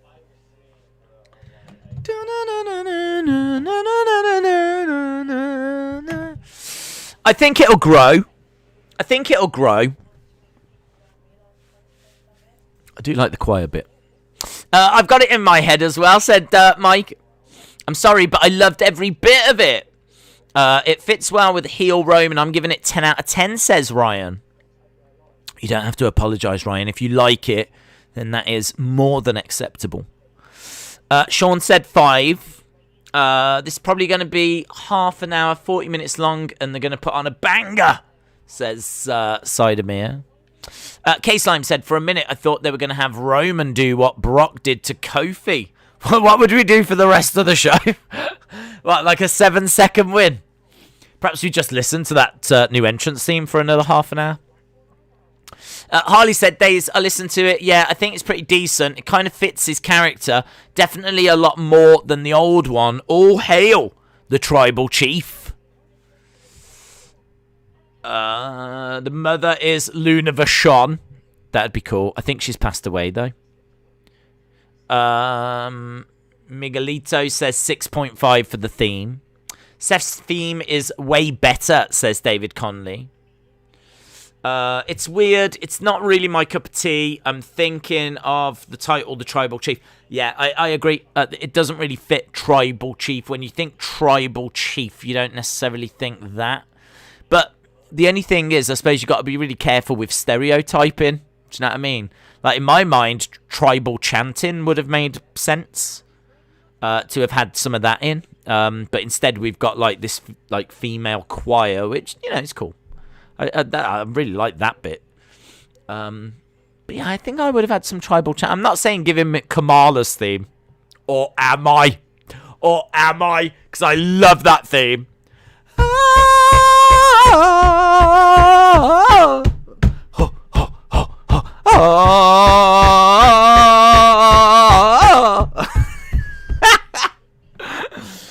I think it'll grow. I do like the choir bit. I've got it in my head as well, said Mike. I'm sorry, but I loved every bit of it. It fits well with heel Roman. I'm giving it 10 out of 10, says Ryan. You don't have to apologise, Ryan. If you like it, then that is more than acceptable. Sean said 5. This is probably going to be half an hour, 40 minutes long, and they're going to put on a banger, says Sidermere. K-Slime said, for a minute, I thought they were going to have Roman do what Brock did to Kofi. What would we do for the rest of the show? What, like a 7-second win? Perhaps we just listen to that new entrance theme for another half an hour. Harley said, Days, I listened to it. Yeah, I think it's pretty decent. It kind of fits his character. Definitely a lot more than the old one. All hail the Tribal Chief. The mother is Luna Vachon. That'd be cool. I think she's passed away, though. Miguelito says 6.5 for the theme. Seth's theme is way better, says David Conley. It's weird. It's not really my cup of tea. I'm thinking of the title, The Tribal Chief. Yeah, I agree. It doesn't really fit Tribal Chief. When you think Tribal Chief, you don't necessarily think that. But the only thing is, I suppose you've got to be really careful with stereotyping. Do you know what I mean? Like, in my mind, tribal chanting would have made sense to have had some of that in. But instead, we've got, like, this, like, female choir, which, you know, is cool. I really like that bit. But, yeah, I think I would have had some tribal chant. I'm not saying give him Kamala's theme. Or am I? Because I love that theme.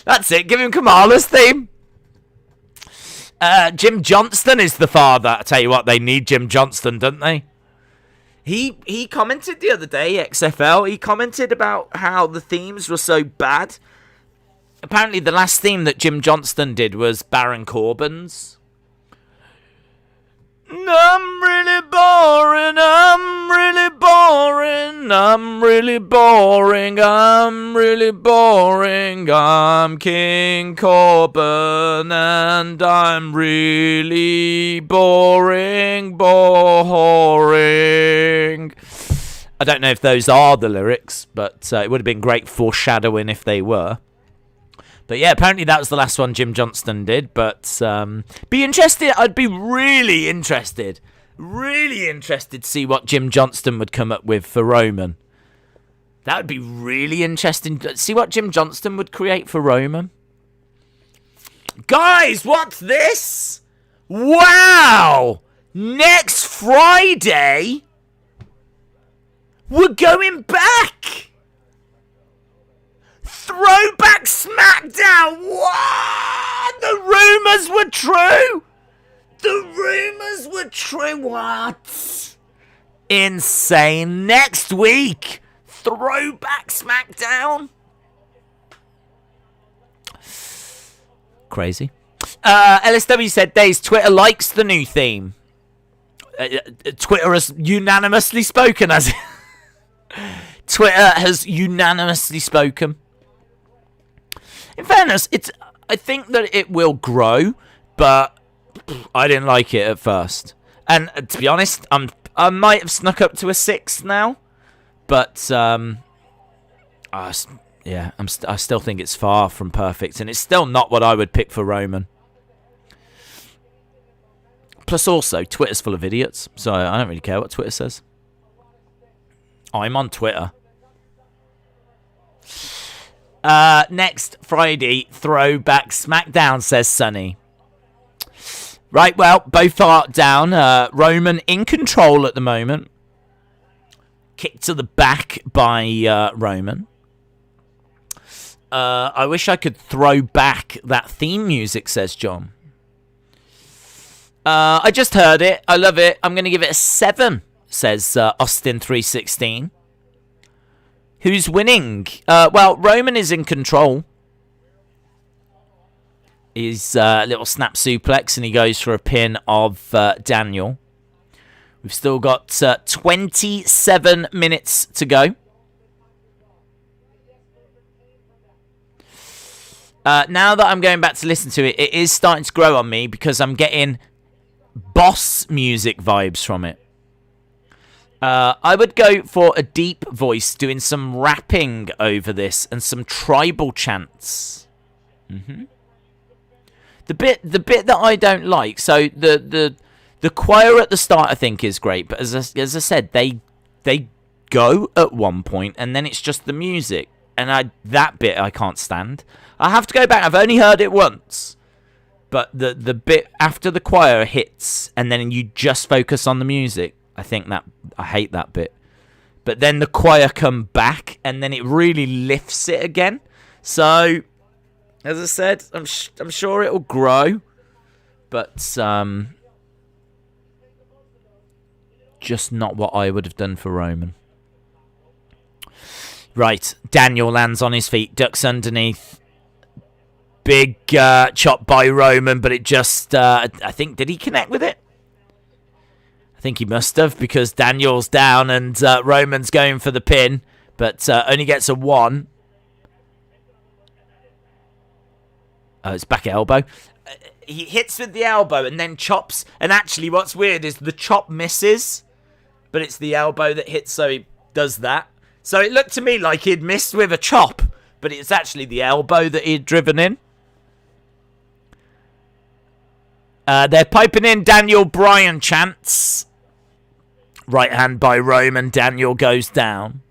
That's it. Give him Kamala's theme. Jim Johnston is the father. I tell you what, they need Jim Johnston, don't they? He commented the other day, XFL. He commented about how the themes were so bad. Apparently, the last theme that Jim Johnston did was Baron Corbin's. I'm really boring, I'm really boring, I'm really boring, I'm really boring, I'm King Corbin and I'm really boring. I don't know if those are the lyrics, but it would have been great foreshadowing if they were. But yeah, apparently that was the last one Jim Johnston did. But be interested. I'd be really interested to see what Jim Johnston would come up with for Roman. That would be really interesting. See what Jim Johnston would create for Roman. Guys, what's this? Wow! Next Friday, we're going back. Throwback SmackDown! What? The rumours were true! What? Insane. Next week, Throwback SmackDown. Crazy. LSW said, Days, Twitter likes the new theme. Twitter has unanimously spoken, as Twitter has unanimously spoken. In fairness, I think that it will grow, but I didn't like it at first. And to be honest, I might have snuck up to a 6 now, but I still think it's far from perfect, and it's still not what I would pick for Roman. Plus, also, Twitter's full of idiots, so I don't really care what Twitter says. I'm on Twitter. Next Friday, Throwback SmackDown, says Sonny. Right, well, both are down. Roman in control at the moment. Kicked to the back by Roman. I wish I could throw back that theme music, says John. I just heard it. I love it. I'm going to give it a 7, says Austin316. Who's winning? Well, Roman is in control. his little snap suplex, and he goes for a pin of Daniel. We've still got 27 minutes to go. Now that I'm going back to listen to it, it is starting to grow on me because I'm getting boss music vibes from it. I would go for a deep voice doing some rapping over this and some tribal chants. The bit that I don't like, so the choir at the start I think is great, but as I said, they go at one point and then it's just the music, and that bit I can't stand. I have to go back. I've only heard it once, but the bit after the choir hits and then you just focus on the music, I hate that bit. But then the choir come back and then it really lifts it again. So, as I said, I'm sure it'll grow, but just not what I would have done for Roman. Right, Daniel lands on his feet, ducks underneath. Big chop by Roman, but it just, I think, did he connect with it? I think he must have, because Daniel's down and Roman's going for the pin, but only gets a 1. Oh, it's back elbow. He hits with the elbow and then chops, and actually what's weird is the chop misses, but it's the elbow that hits, so he does that. So it looked to me like he'd missed with a chop, but it's actually the elbow that he'd driven in. They're piping in Daniel Bryan chants. Right hand by Roman. Daniel goes down.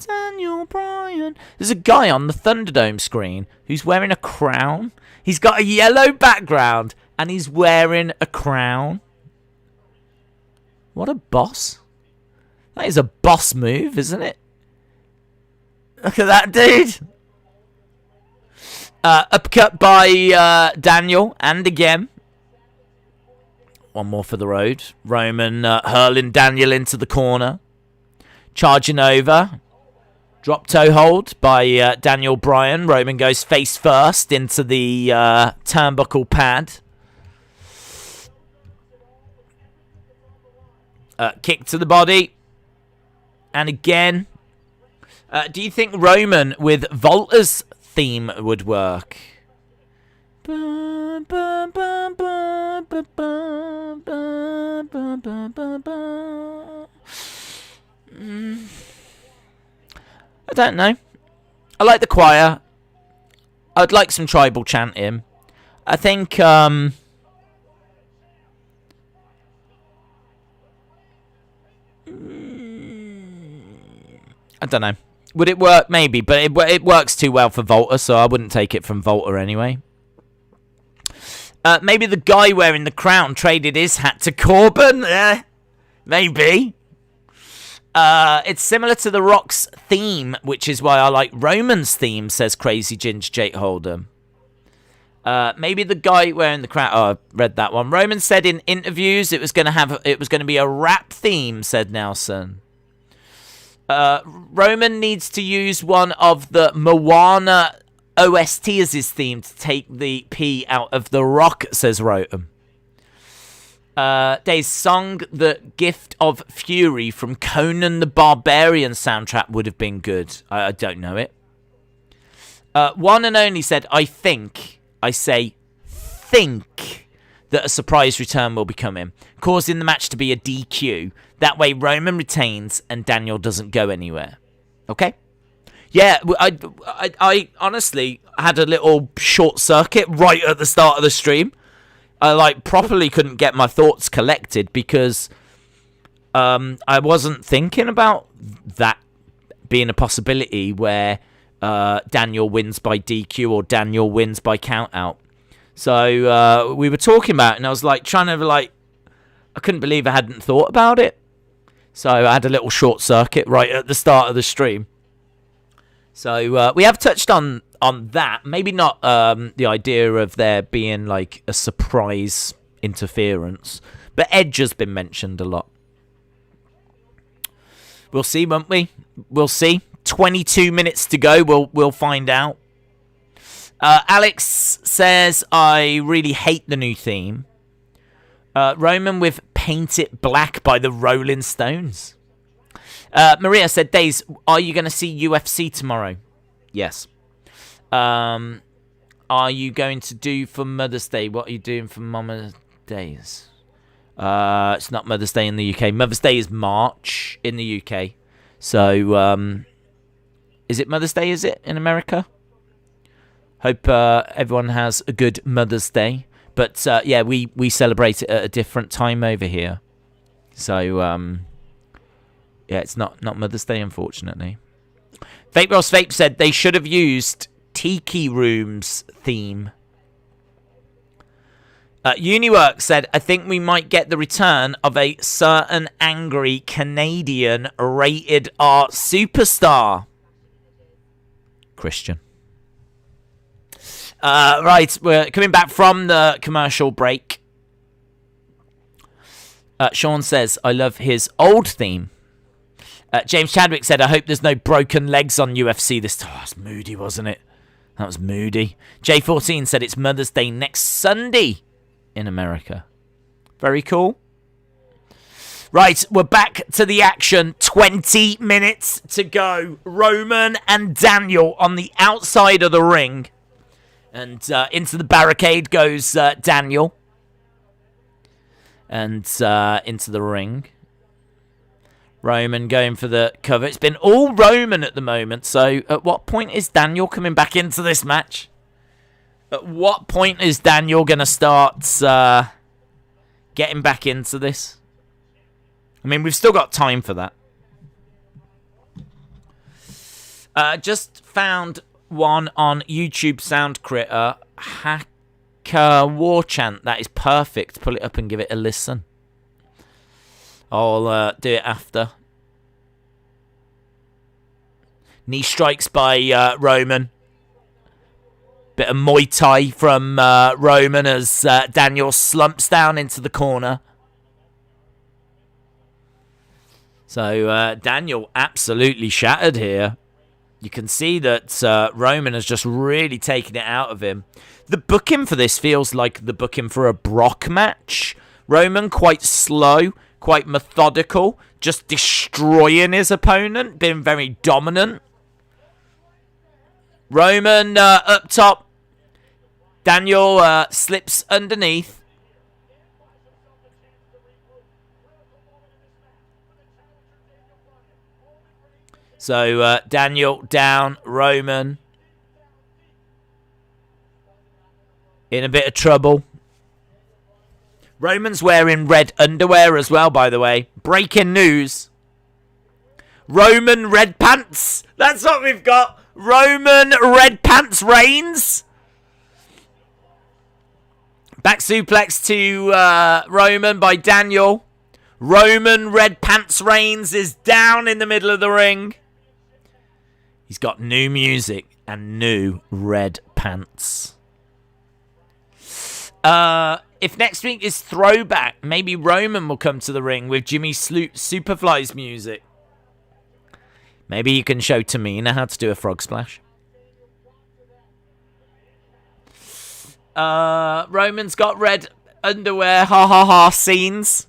Daniel Bryan. There's a guy on the Thunderdome screen who's wearing a crown. He's got a yellow background and he's wearing a crown. What a boss. That is a boss move, isn't it? Look at that dude. Uppercut by Daniel, and again. One more for the road. Roman hurling Daniel into the corner. Charging over. Drop toe hold by Daniel Bryan. Roman goes face first into the turnbuckle pad. Kick to the body. And again. Do you think Roman with Volta's theme would work? I don't know. I like the choir. I'd like some tribal chanting. I think I don't know. Would it work? Maybe, but it works too well for Volta, so I wouldn't take it from Volta anyway. Maybe the guy wearing the crown traded his hat to Corbin? Maybe. It's similar to The Rock's theme, which is why I like Roman's theme, says Crazy Ginger Jake Hold'em. Maybe the guy wearing the crown... Oh, I read that one. Roman said in interviews it was going to be a rap theme, said Nelson. Roman needs to use one of the Moana OST as his theme to take the P out of The Rock, says Rotem. Dave's song, The Gift of Fury from Conan the Barbarian soundtrack would have been good. I don't know it. One and only said, I say think that a surprise return will be coming, causing the match to be a DQ. That way Roman retains and Daniel doesn't go anywhere. Okay? Yeah, I honestly had a little short circuit right at the start of the stream. I properly couldn't get my thoughts collected because I wasn't thinking about that being a possibility where Daniel wins by DQ or Daniel wins by count out. So we were talking about it, and I was trying to I couldn't believe I hadn't thought about it. So I had a little short circuit right at the start of the stream. So we have touched on that. Maybe not the idea of there being a surprise interference, but Edge has been mentioned a lot. We'll see, won't we? We'll see. 22 minutes to go. We'll find out. Alex says, I really hate the new theme. Roman with Paint It Black by the Rolling Stones. Maria said, Days, are you going to see UFC tomorrow? Yes. Are you going to do for Mother's Day? What are you doing for Mama's Days? It's not Mother's Day in the UK. Mother's Day is March in the UK. So, is it Mother's Day, is it, in America? Hope everyone has a good Mother's Day. But, yeah, we celebrate it at a different time over here. So, yeah, it's not Mother's Day, unfortunately. Vape Ross Vape said they should have used Tiki Room's theme. Uniwork said, I think we might get the return of a certain angry Canadian rated R superstar. Christian. Right, we're coming back from the commercial break. Sean says, I love his old theme. James Chadwick said, I hope there's no broken legs on UFC this time. Oh, that's moody, wasn't it? That was moody. J14 said it's Mother's Day next Sunday in America. Very cool. Right, we're back to the action. 20 minutes to go. Roman and Daniel on the outside of the ring. And into the barricade goes Daniel. And into the ring. Roman going for the cover. It's been all Roman at the moment. So at what point is Daniel coming back into this match? At what point is Daniel going to start getting back into this? I mean, we've still got time for that. Just found one on YouTube Sound Critter. Hacker War Chant. That is perfect. Pull it up and give it a listen. I'll do it after. Knee strikes by Roman. Bit of Muay Thai from Roman as Daniel slumps down into the corner. So Daniel absolutely shattered here. You can see that Roman has just really taken it out of him. The booking for this feels like the booking for a Brock match. Roman quite slow. Quite methodical, just destroying his opponent, being very dominant. Roman up top. Daniel slips underneath. So Daniel down, Roman in a bit of trouble. Roman's wearing red underwear as well, by the way. Breaking news. Roman red pants. That's what we've got. Roman red pants Reigns. Back suplex to Roman by Daniel. Roman red pants Reigns is down in the middle of the ring. He's got new music and new red pants. If next week is Throwback, maybe Roman will come to the ring with Jimmy Superfly's music. Maybe you can show Tamina how to do a frog splash. Roman's got red underwear, ha ha ha scenes.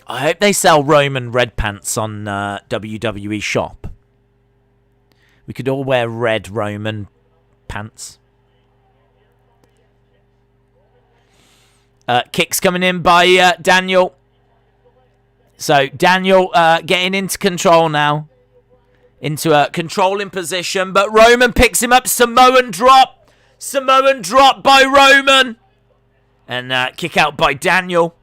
I hope they sell Roman red pants on WWE Shop. We could all wear red Roman pants. Kicks coming in by Daniel. So Daniel getting into control now. Into a controlling position. But Roman picks him up. Samoan drop. Samoan drop by Roman. And kick out by Daniel.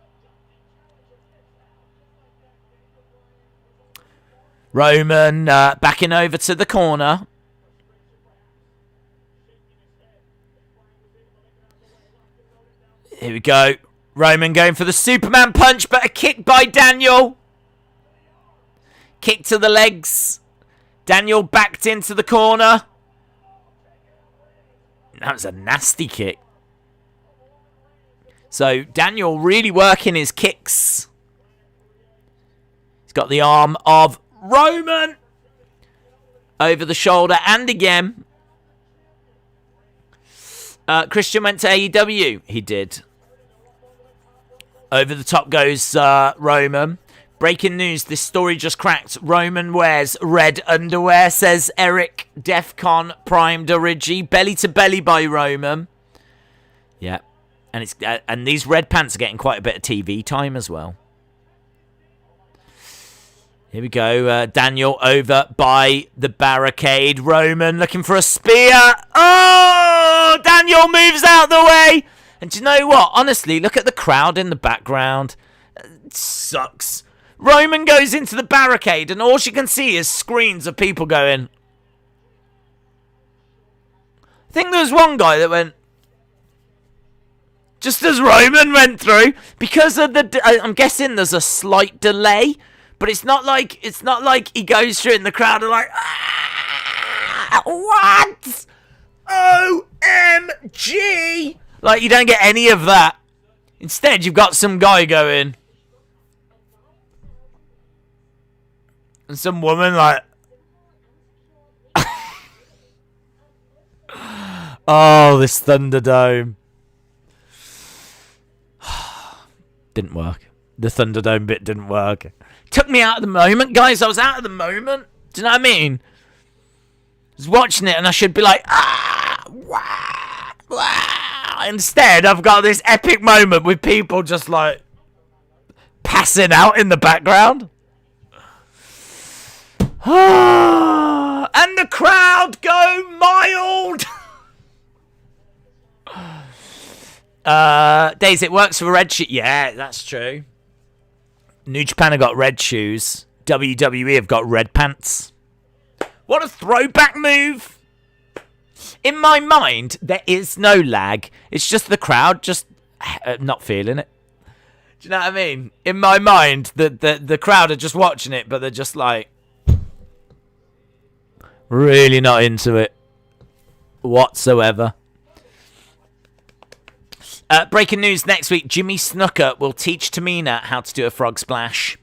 Roman backing over to the corner. Here we go. Roman going for the Superman punch, but a kick by Daniel. Kick to the legs. Daniel backed into the corner. That was a nasty kick. So Daniel really working his kicks. He's got the arm of Roman. Over the shoulder and again. Christian went to AEW. He did. Over the top goes Roman. Breaking news, this story just cracked. Roman wears red underwear, says Eric Defcon primed Origi. Belly to belly by Roman. Yeah. And these red pants are getting quite a bit of TV time as well. Here we go. Daniel over by the barricade. Roman looking for a spear. Oh! Daniel moves out the way. And do you know what? Honestly, look at the crowd in the background. It sucks. Roman goes into the barricade and all she can see is screens of people going. I think there was one guy that went. Just as Roman went through. Because of the... I'm guessing there's a slight delay. But it's not like he goes through and the crowd are like, ah, what? OMG! Like, you don't get any of that. Instead, you've got some guy going. And some woman like... Oh, this Thunderdome. Didn't work. The Thunderdome bit didn't work. Took me out of the moment, guys. I was out of the moment. Do you know what I mean? I was watching it and I should be like, ah, wah, wah. Instead, I've got this epic moment with people just like passing out in the background. And the crowd go mild. Days, it works for red shoes. Yeah, that's true. New Japan have got red shoes. WWE have got red pants. What a throwback move. In my mind, there is no lag. It's just the crowd just not feeling it. Do you know what I mean? In my mind, the crowd are just watching it, but they're just like really not into it whatsoever. Breaking news next week. Jimmy Snuka will teach Tamina how to do a frog splash.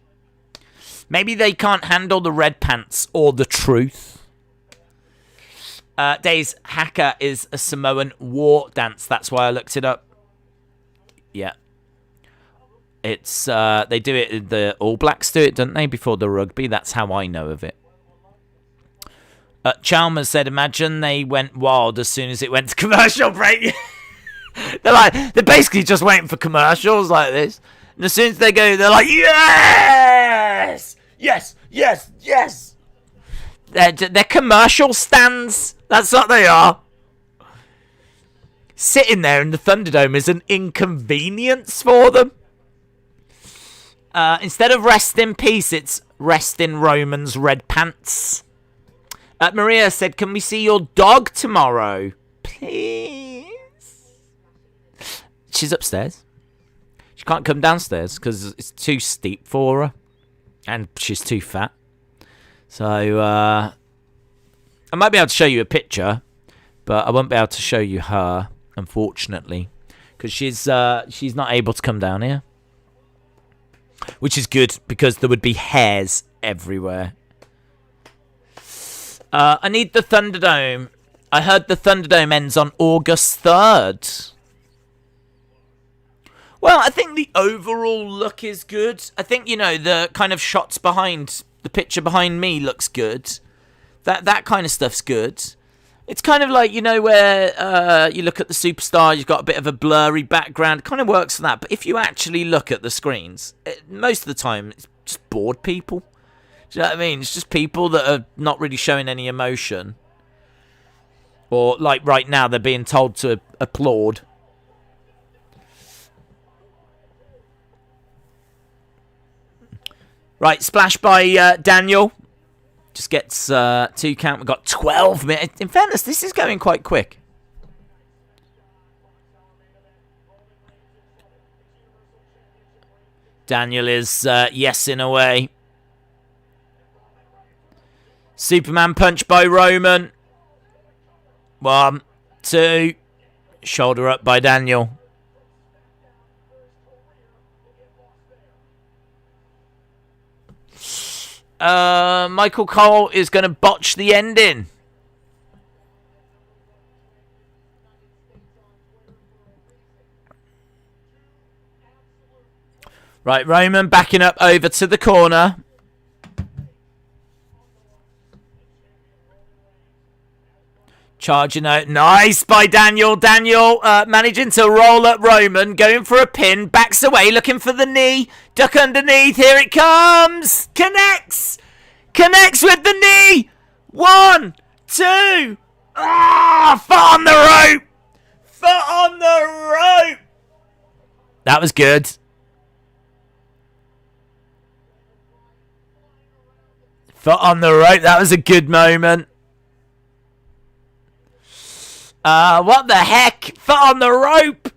Maybe they can't handle the red pants or the truth. Days, Haka is a Samoan war dance. That's why I looked it up. Yeah. It's they do it, the All Blacks do it, don't they, before the rugby? That's how I know of it. Chalmers said, imagine they went wild as soon as it went to commercial break. They're basically just waiting for commercials like this. And as soon as they go, they're like, yes! Yes, yes, yes! They're commercial stands. That's what they are. Sitting there in the Thunderdome is an inconvenience for them. Instead of rest in peace, it's rest in Roman's red pants. Maria said, can we see your dog tomorrow? Please. She's upstairs. She can't come downstairs because it's too steep for her. And she's too fat. So, I might be able to show you a picture. But I won't be able to show you her, unfortunately. Because she's not able to come down here. Which is good, because there would be hairs everywhere. I need the Thunderdome. I heard the Thunderdome ends on August 3rd. Well, I think the overall look is good. I think, you know, the kind of shots behind, the picture behind me looks good. That kind of stuff's good. It's kind of like, you know, where you look at the Superstar, you've got a bit of a blurry background. It kind of works for that. But if you actually look at the screens, most of the time, it's just bored people. Do you know what I mean? It's just people that are not really showing any emotion. Or, like, right now, they're being told to applaud. Right, splash by Daniel. Just gets 2 count. We've got 12 minutes. In fairness, this is going quite quick. Daniel is yesing away. Superman punch by Roman. 1, 2. Shoulder up by Daniel. Michael Cole is going to botch the ending. Right, Roman backing up over to the corner. Charging out. Nice by Daniel. Daniel managing to roll up Roman. Going for a pin. Backs away. Looking for the knee. Duck underneath. Here it comes. Connects. Connects with the knee. 1, 2. Ah, foot on the rope. Foot on the rope. That was good. Foot on the rope. That was a good moment. What the heck? Foot on the rope.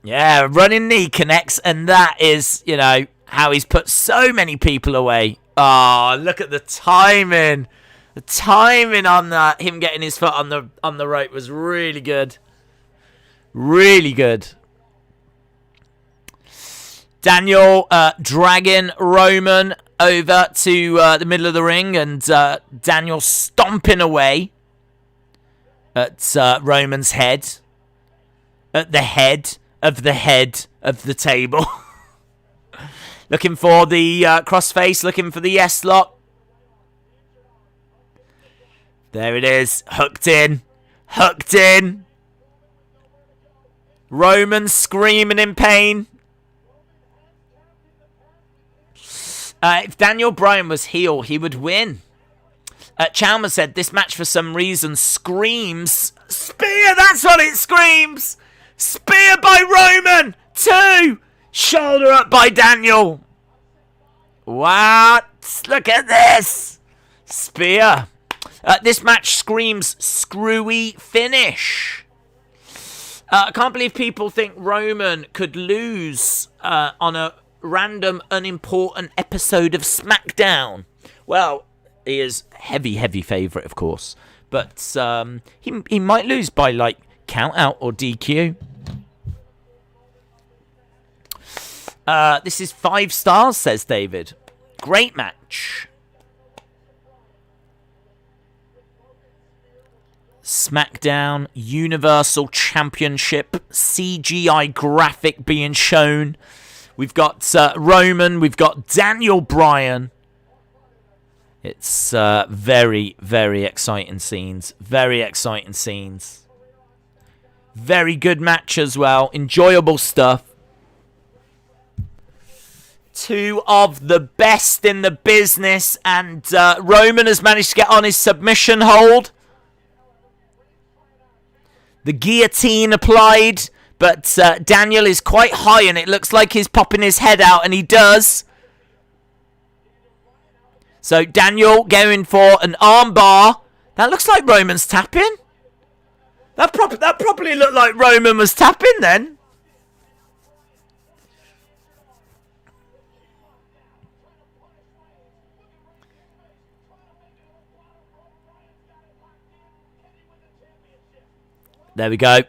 Yeah, running knee connects, and that is, you know, how he's put so many people away. Oh, look at the timing. The timing on that, him getting his foot on the rope was really good. Really good. Daniel dragging Roman over to the middle of the ring, and Daniel stomping away at Roman's head. At the head of the table. Looking for the crossface, looking for the yes lock. There it is. Hooked in. Hooked in. Roman screaming in pain. If Daniel Bryan was heel, he would win. Chalmers said this match for some reason screams spear. That's what it screams. Spear by Roman. 2. Shoulder up by Daniel. What? Look at this. Spear. This match screams screwy finish. I can't believe people think Roman could lose on a random unimportant episode of SmackDown. Well, he is heavy favourite, of course. But he might lose by, like, count out or DQ. This is 5 stars, says David. Great match. SmackDown Universal Championship CGI graphic being shown. We've got Roman. We've got Daniel Bryan. It's very exciting scenes. Very exciting scenes. Very good match as well. Enjoyable stuff. 2 of the best in the business. And Roman has managed to get on his submission hold. The guillotine applied. But Daniel is quite high and it looks like he's popping his head out. And he does. So Daniel going for an arm bar. That looks like Roman's tapping. That probably looked like Roman was tapping then. There we go.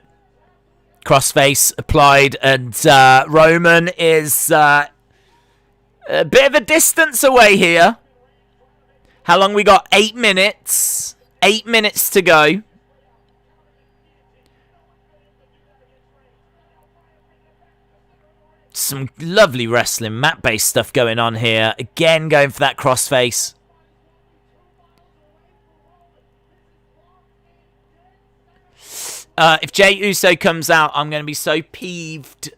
Crossface applied, and Roman is a bit of a distance away here. How long we got? 8 minutes. 8 minutes to go. Some lovely wrestling, mat-based stuff going on here. Again, going for that crossface. If Jey Uso comes out, I'm going to be so peeved.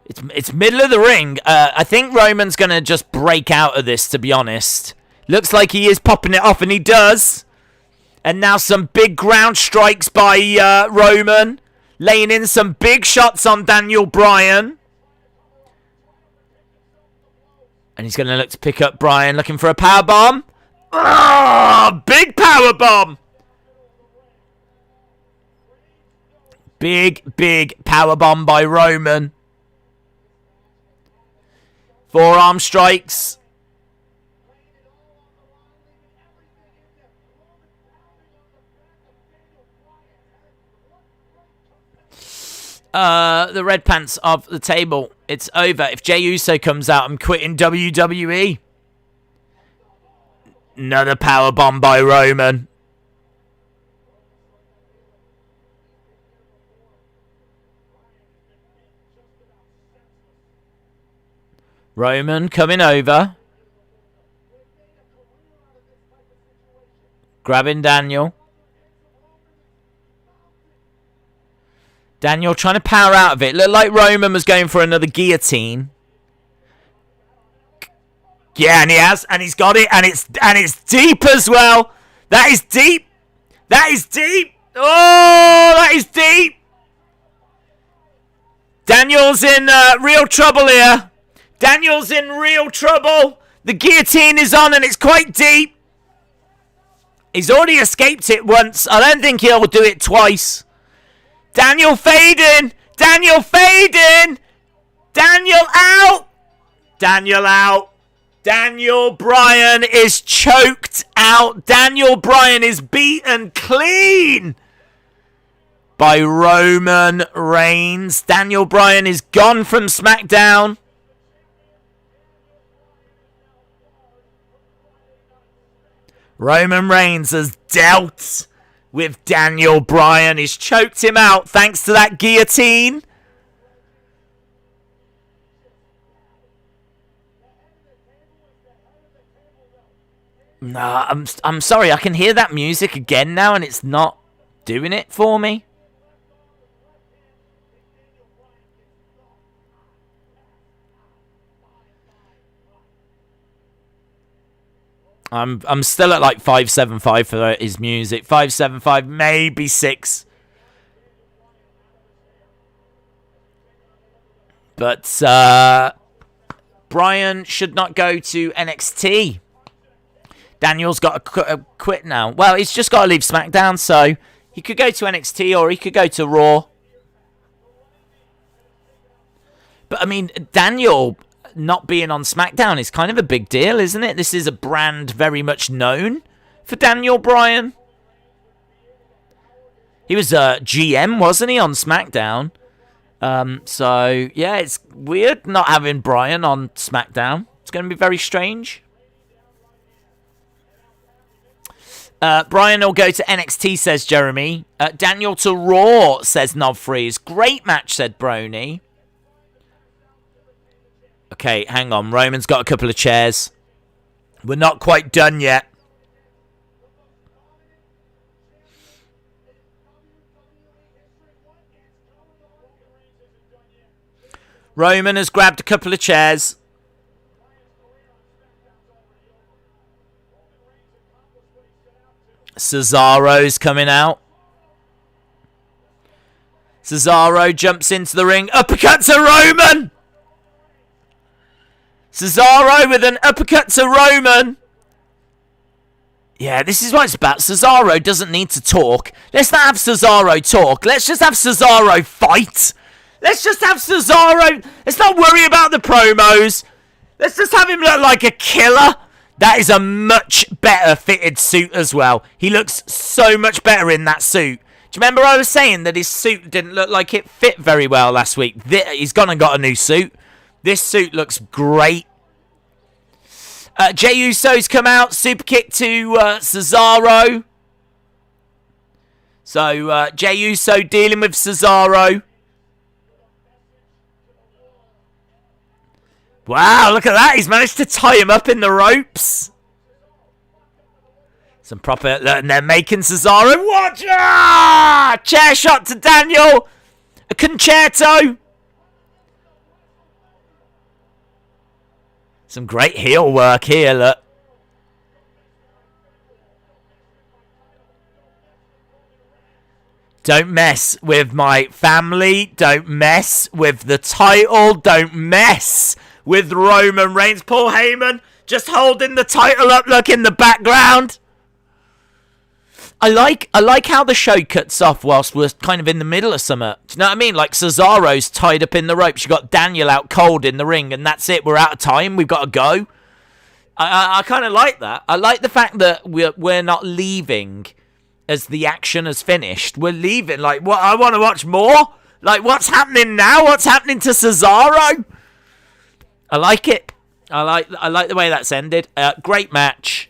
It's middle of the ring. I think Roman's going to just break out of this, to be honest. Looks like he is popping it off, and he does. And now some big ground strikes by Roman. Laying in some big shots on Daniel Bryan. And he's going to look to pick up Bryan, looking for a powerbomb. Oh, big powerbomb. Big powerbomb by Roman. Forearm strikes. the red pants of the table. It's over. If Jey Uso comes out, I'm quitting WWE. Another powerbomb by Roman. Roman coming over. Grabbing Daniel. Daniel trying to power out of it. Looked like Roman was going for another guillotine. Yeah, and he has, and he's got it, and it's deep as well. That is deep. That is deep. Oh, that is deep. Daniel's in real trouble here. Daniel's in real trouble. The guillotine is on, and it's quite deep. He's already escaped it once. I don't think he'll do it twice. Daniel fading. Daniel fading. Daniel out. Daniel out. Daniel Bryan is choked out. Daniel Bryan is beaten clean by Roman Reigns. Daniel Bryan is gone from SmackDown. Roman Reigns has dealt with Daniel Bryan. He's choked him out thanks to that guillotine. Nah, I'm sorry. I can hear that music again now, and it's not doing it for me. I'm still at like 575 for his music. 575, maybe 6. But Bryan should not go to NXT. Daniel's got to quit now. Well, he's just got to leave SmackDown, so he could go to NXT or he could go to Raw. But, I mean, Daniel not being on SmackDown is kind of a big deal, isn't it? This is a brand very much known for Daniel Bryan. He was a GM, wasn't he, on SmackDown? So, yeah, it's weird not having Bryan on SmackDown. It's going to be very strange. Bryan will go to NXT, says Jeremy. Daniel to Raw, says Novfreeze. Great match, said Brony. Okay, hang on. Roman's got a couple of chairs. We're not quite done yet. Roman has grabbed a couple of chairs. Cesaro's coming out. Cesaro jumps into the ring. Uppercut to Roman. Cesaro with an uppercut to Roman. Yeah, this is what it's about. Cesaro doesn't need to talk. Let's not have Cesaro talk. Let's just have Cesaro fight. Let's just have Cesaro. Let's not worry about the promos. Let's just have him look like a killer. That is a much better fitted suit as well. He looks so much better in that suit. Do you remember I was saying that his suit didn't look like it fit very well last week? He's gone and got a new suit. This suit looks great. Jey Uso's come out. Super kick to Cesaro. So Jey Uso dealing with Cesaro. Wow, look at that. He's managed to tie him up in the ropes. Some proper... And they're making Cesaro. Watch! Ah! Chair shot to Daniel. A concerto. Some great heel work here, look. Don't mess with my family. Don't mess with the title. Don't mess with Roman Reigns. Paul Heyman just holding the title up, look, in the background. I like how the show cuts off whilst we're kind of in the middle of something. Do you know what I mean? Like Cesaro's tied up in the ropes. You got Daniel out cold in the ring, and that's it. We're out of time. We've got to go. I kind of like that. I like the fact that we're not leaving as the action has finished. We're leaving like, what? I want to watch more. Like, what's happening now? What's happening to Cesaro? I like it. I like the way that's ended. Great match.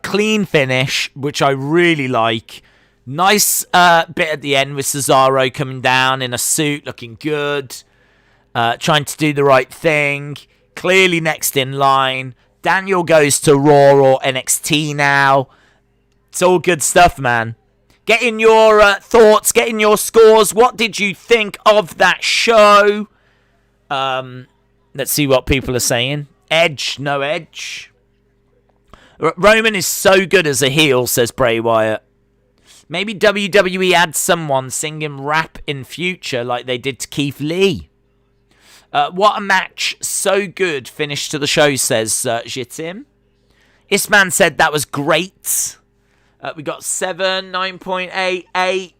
Clean finish, which I really like. Nice bit at the end with Cesaro coming down in a suit, looking good. Trying to do the right thing. Clearly next in line. Daniel goes to Raw or NXT now. It's all good stuff, man. Get in your thoughts, get in your scores. What did you think of that show? Let's see what people are saying. Edge, no edge. Roman is so good as a heel, says Bray Wyatt. Maybe WWE adds someone singing rap in future like they did to Keith Lee. What a match. So good. Finish to the show, says Jitim. Isman said that was great. We got 7, 9.8, 8.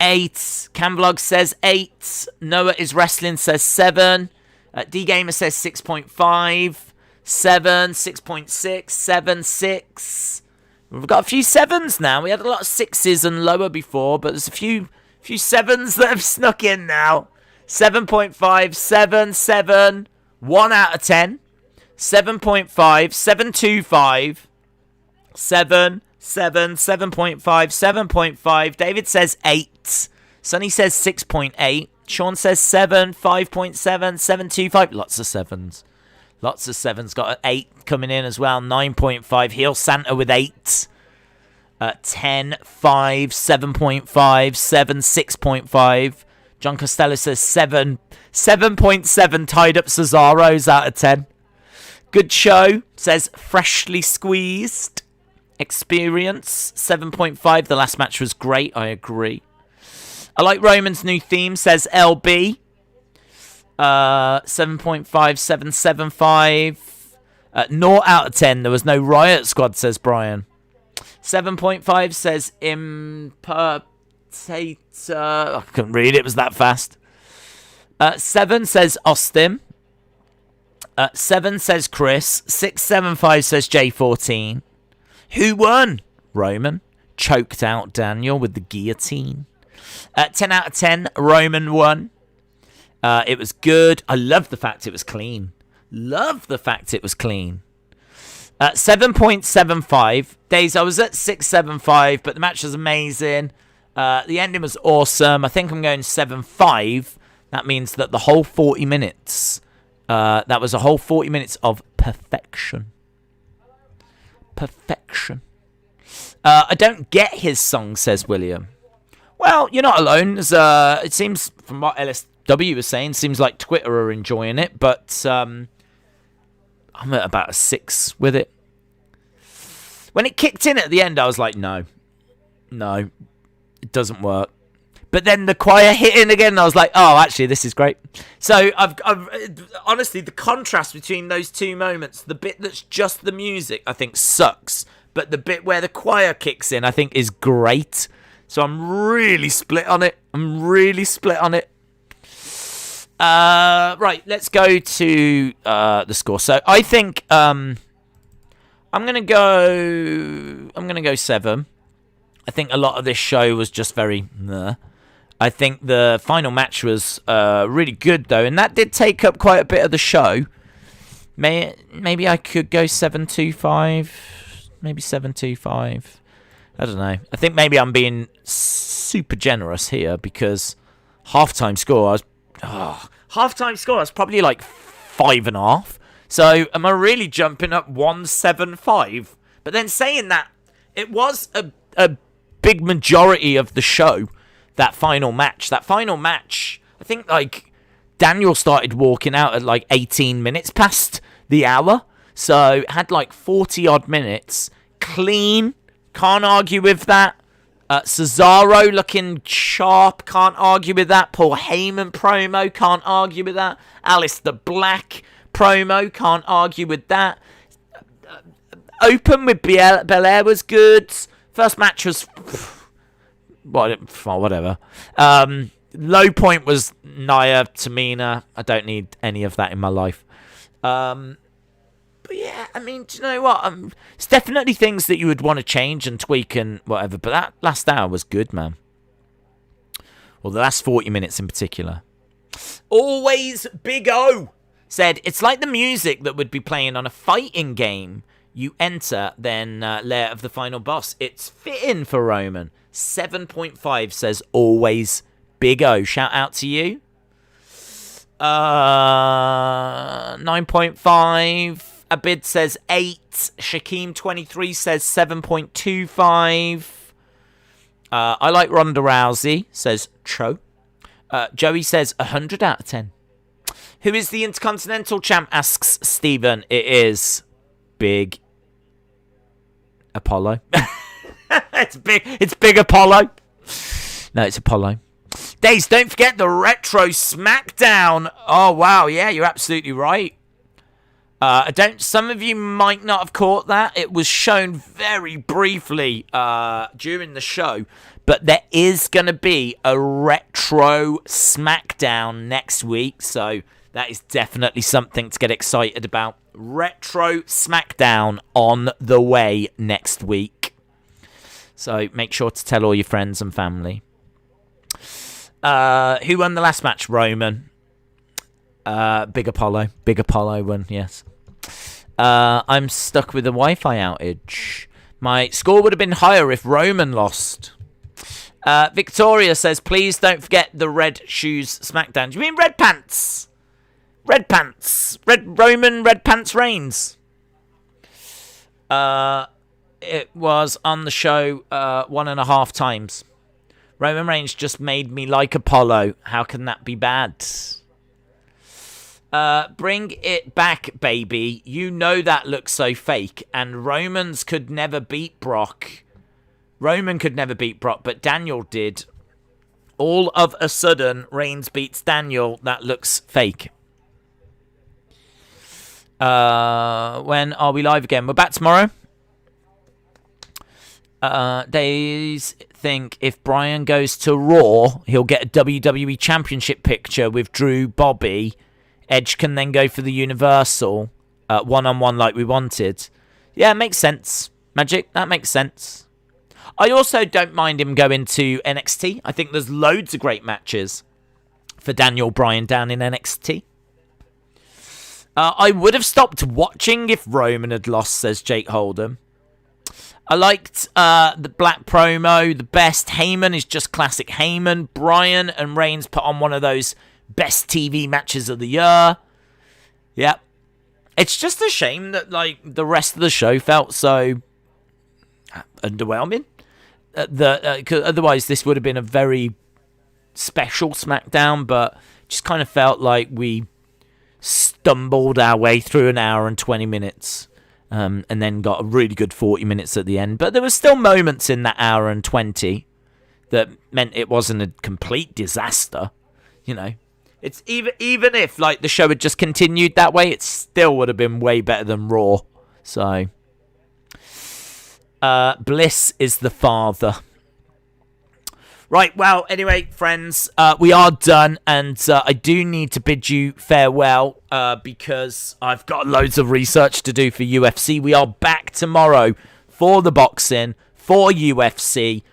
8. Camvlog says 8. Noah is Wrestling says 7. D-Gamer says 6.5. 7, 6.6, 7, 6. We've got a few 7s now. We had a lot of 6s and lower before, but there's a few 7s that have snuck in now. 7.5, 7, 7, 1 out of 10. 7.5, 7.25, 7, 7, 7.5, 7.5. David says 8. Sonny says 6.8. Sean says 7, 5.7, 7.25. Lots of 7s. Lots of 7s. Got an 8 coming in as well. 9.5. Heel Santa with 8. 10, 5, 7.5, 7, 6.5. John Costello says 7. 7.7 tied up Cesaro's out of 10. Good show. Says freshly squeezed. Experience. 7.5. The last match was great. I agree. I like Roman's new theme, says LB. 7.5, 7.75. 0 out of 10. There was no Riot Squad, says Bryan. 7.5 says Impertator. I couldn't read it. It was that fast. 7 says Austin. 7 says Chris. 675 says J14. Who won? Roman. Choked out Daniel with the guillotine. 10 out of 10. Roman won. It was good. I love the fact it was clean. 7.75. Days, I was at 6.75, but the match was amazing. The ending was awesome. I think I'm going 7.5. That means that the whole 40 minutes, that was a whole 40 minutes of perfection. Perfection. I don't get his song, says William. Well, you're not alone. It seems, from what LSW was saying, seems like Twitter are enjoying it, but I'm at about a 6 with it. When it kicked in at the end, I was like, no, it doesn't work. But then the choir hit in again, and I was like, oh, actually, this is great. So I've honestly, the contrast between those two moments, the bit that's just the music, I think sucks, but the bit where the choir kicks in, I think is great. So I'm really split on it. Right, let's go to the score. So I think I'm gonna go 7. I think a lot of this show was just very meh. I think the final match was really good though, and that did take up quite a bit of the show. Maybe I could go 7.25, maybe 7.25. I don't know. I think maybe I'm being super generous here because halftime score I was probably like 5.5. So am I really jumping up 1.75? But then saying that, it was a big majority of the show, that final match. I think like Daniel started walking out at like 18 minutes past the hour. So it had like 40 odd minutes. Clean. Can't argue with that. Cesaro looking sharp. Can't argue with that. Paul Heyman promo. Can't argue with that. Aleister Black promo. Can't argue with that. Open with Belair was good. First match was whatever. Low point was Nia, Tamina. I don't need any of that in my life. But yeah, I mean, do you know what? It's definitely things that you would want to change and tweak and whatever. But that last hour was good, man. or the last 40 minutes in particular. Always Big O said, it's like the music that would be playing on a fighting game. You enter, then layer of the final boss. It's fitting for Roman. 7.5 says Always Big O. Shout out to you. 9.5. Abid says 8. Shakeem23 says 7.25. I like Ronda Rousey, says Cho. Joey says 100 out of 10. Who is the Intercontinental Champ, asks Steven. It is Big Apollo. It's Big Apollo. No, it's Apollo. Days, don't forget the Retro Smackdown. Oh, wow. Yeah, you're absolutely right. Some of you might not have caught that. It was shown very briefly during the show. But there is going to be a Retro Smackdown next week. So that is definitely something to get excited about. Retro Smackdown on the way next week. So make sure to tell all your friends and family. Who won the last match? Roman. Big Apollo. Big Apollo won, yes. I'm stuck with a Wi-Fi outage. My score would have been higher if Roman lost. Victoria says, please don't forget the Red Shoes Smackdown. Do you mean Red Pants? Red Pants. Red Roman Red Pants Reigns. It was on the show 1.5 times. Roman Reigns just made me like Apollo. How can that be bad? Bring it back, baby. You know that looks so fake. And Romans could never beat Brock. Roman could never beat Brock, but Daniel did. All of a sudden, Reigns beats Daniel. That looks fake. When are we live again? We're back tomorrow. Days think if Bryan goes to Raw, he'll get a WWE Championship picture with Drew, Bobby. Edge can then go for the Universal one-on-one like we wanted. Yeah, it makes sense. Magic, that makes sense. I also don't mind him going to NXT. I think there's loads of great matches for Daniel Bryan down in NXT. I would have stopped watching if Roman had lost, says Jake Hold'em. I liked the Black promo the best. Heyman is just classic Heyman. Bryan and Reigns put on one of those best TV matches of the year. Yep. It's just a shame that like the rest of the show felt so underwhelming. 'Cause otherwise, this would have been a very special SmackDown, but just kind of felt like we stumbled our way through an hour and 20 minutes. And then got a really good 40 minutes at the end. But there were still moments in that hour and 20 that meant it wasn't a complete disaster. You know, it's even if like the show had just continued that way, it still would have been way better than Raw. So, Bliss is the father. Right, well, anyway, friends, we are done, and I do need to bid you farewell because I've got loads of research to do for UFC. We are back tomorrow for the boxing, for UFC.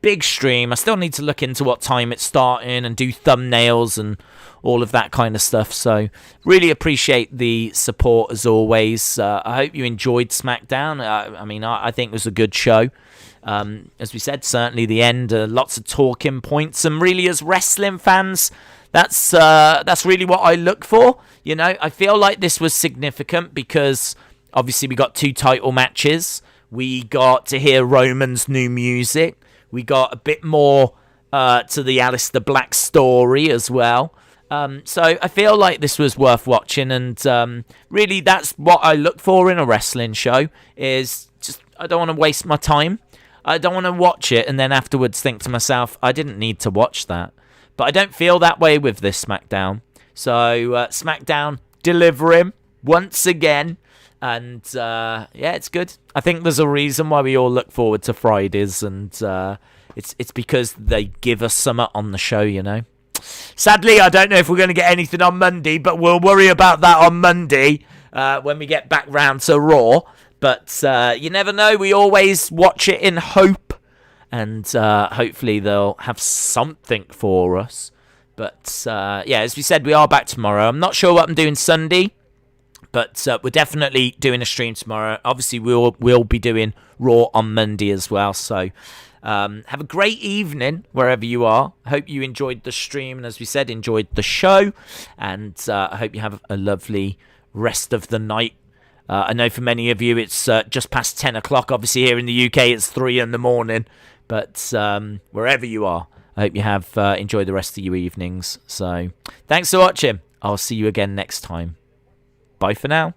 Big stream. I still need to look into what time it's starting and do thumbnails and all of that kind of stuff. So, really appreciate the support as always. I hope you enjoyed SmackDown. I think it was a good show. As we said, certainly the end, lots of talking points, and really as wrestling fans, that's really what I look for. You know, I feel like this was significant because obviously we got 2 title matches, we got to hear Roman's new music, we got a bit more to the Aleister Black story as well. So I feel like this was worth watching, and really that's what I look for in a wrestling show, is just I don't want to waste my time. I don't want to watch it and then afterwards think to myself, I didn't need to watch that. But I don't feel that way with this SmackDown. So, SmackDown delivering once again. And, yeah, it's good. I think there's a reason why we all look forward to Fridays. And it's because they give us summer on the show, you know. Sadly, I don't know if we're going to get anything on Monday, but we'll worry about that on Monday when we get back round to Raw. But you never know. We always watch it in hope and hopefully they'll have something for us. But yeah, as we said, we are back tomorrow. I'm not sure what I'm doing Sunday, but we're definitely doing a stream tomorrow. Obviously, we'll be doing Raw on Monday as well. So have a great evening wherever you are. Hope you enjoyed the stream, and as we said, enjoyed the show. And I hope you have a lovely rest of the night. I know for many of you it's just past 10 o'clock. Obviously, here in the UK, it's 3 in the morning. But wherever you are, I hope you have enjoyed the rest of your evenings. So thanks for watching. I'll see you again next time. Bye for now.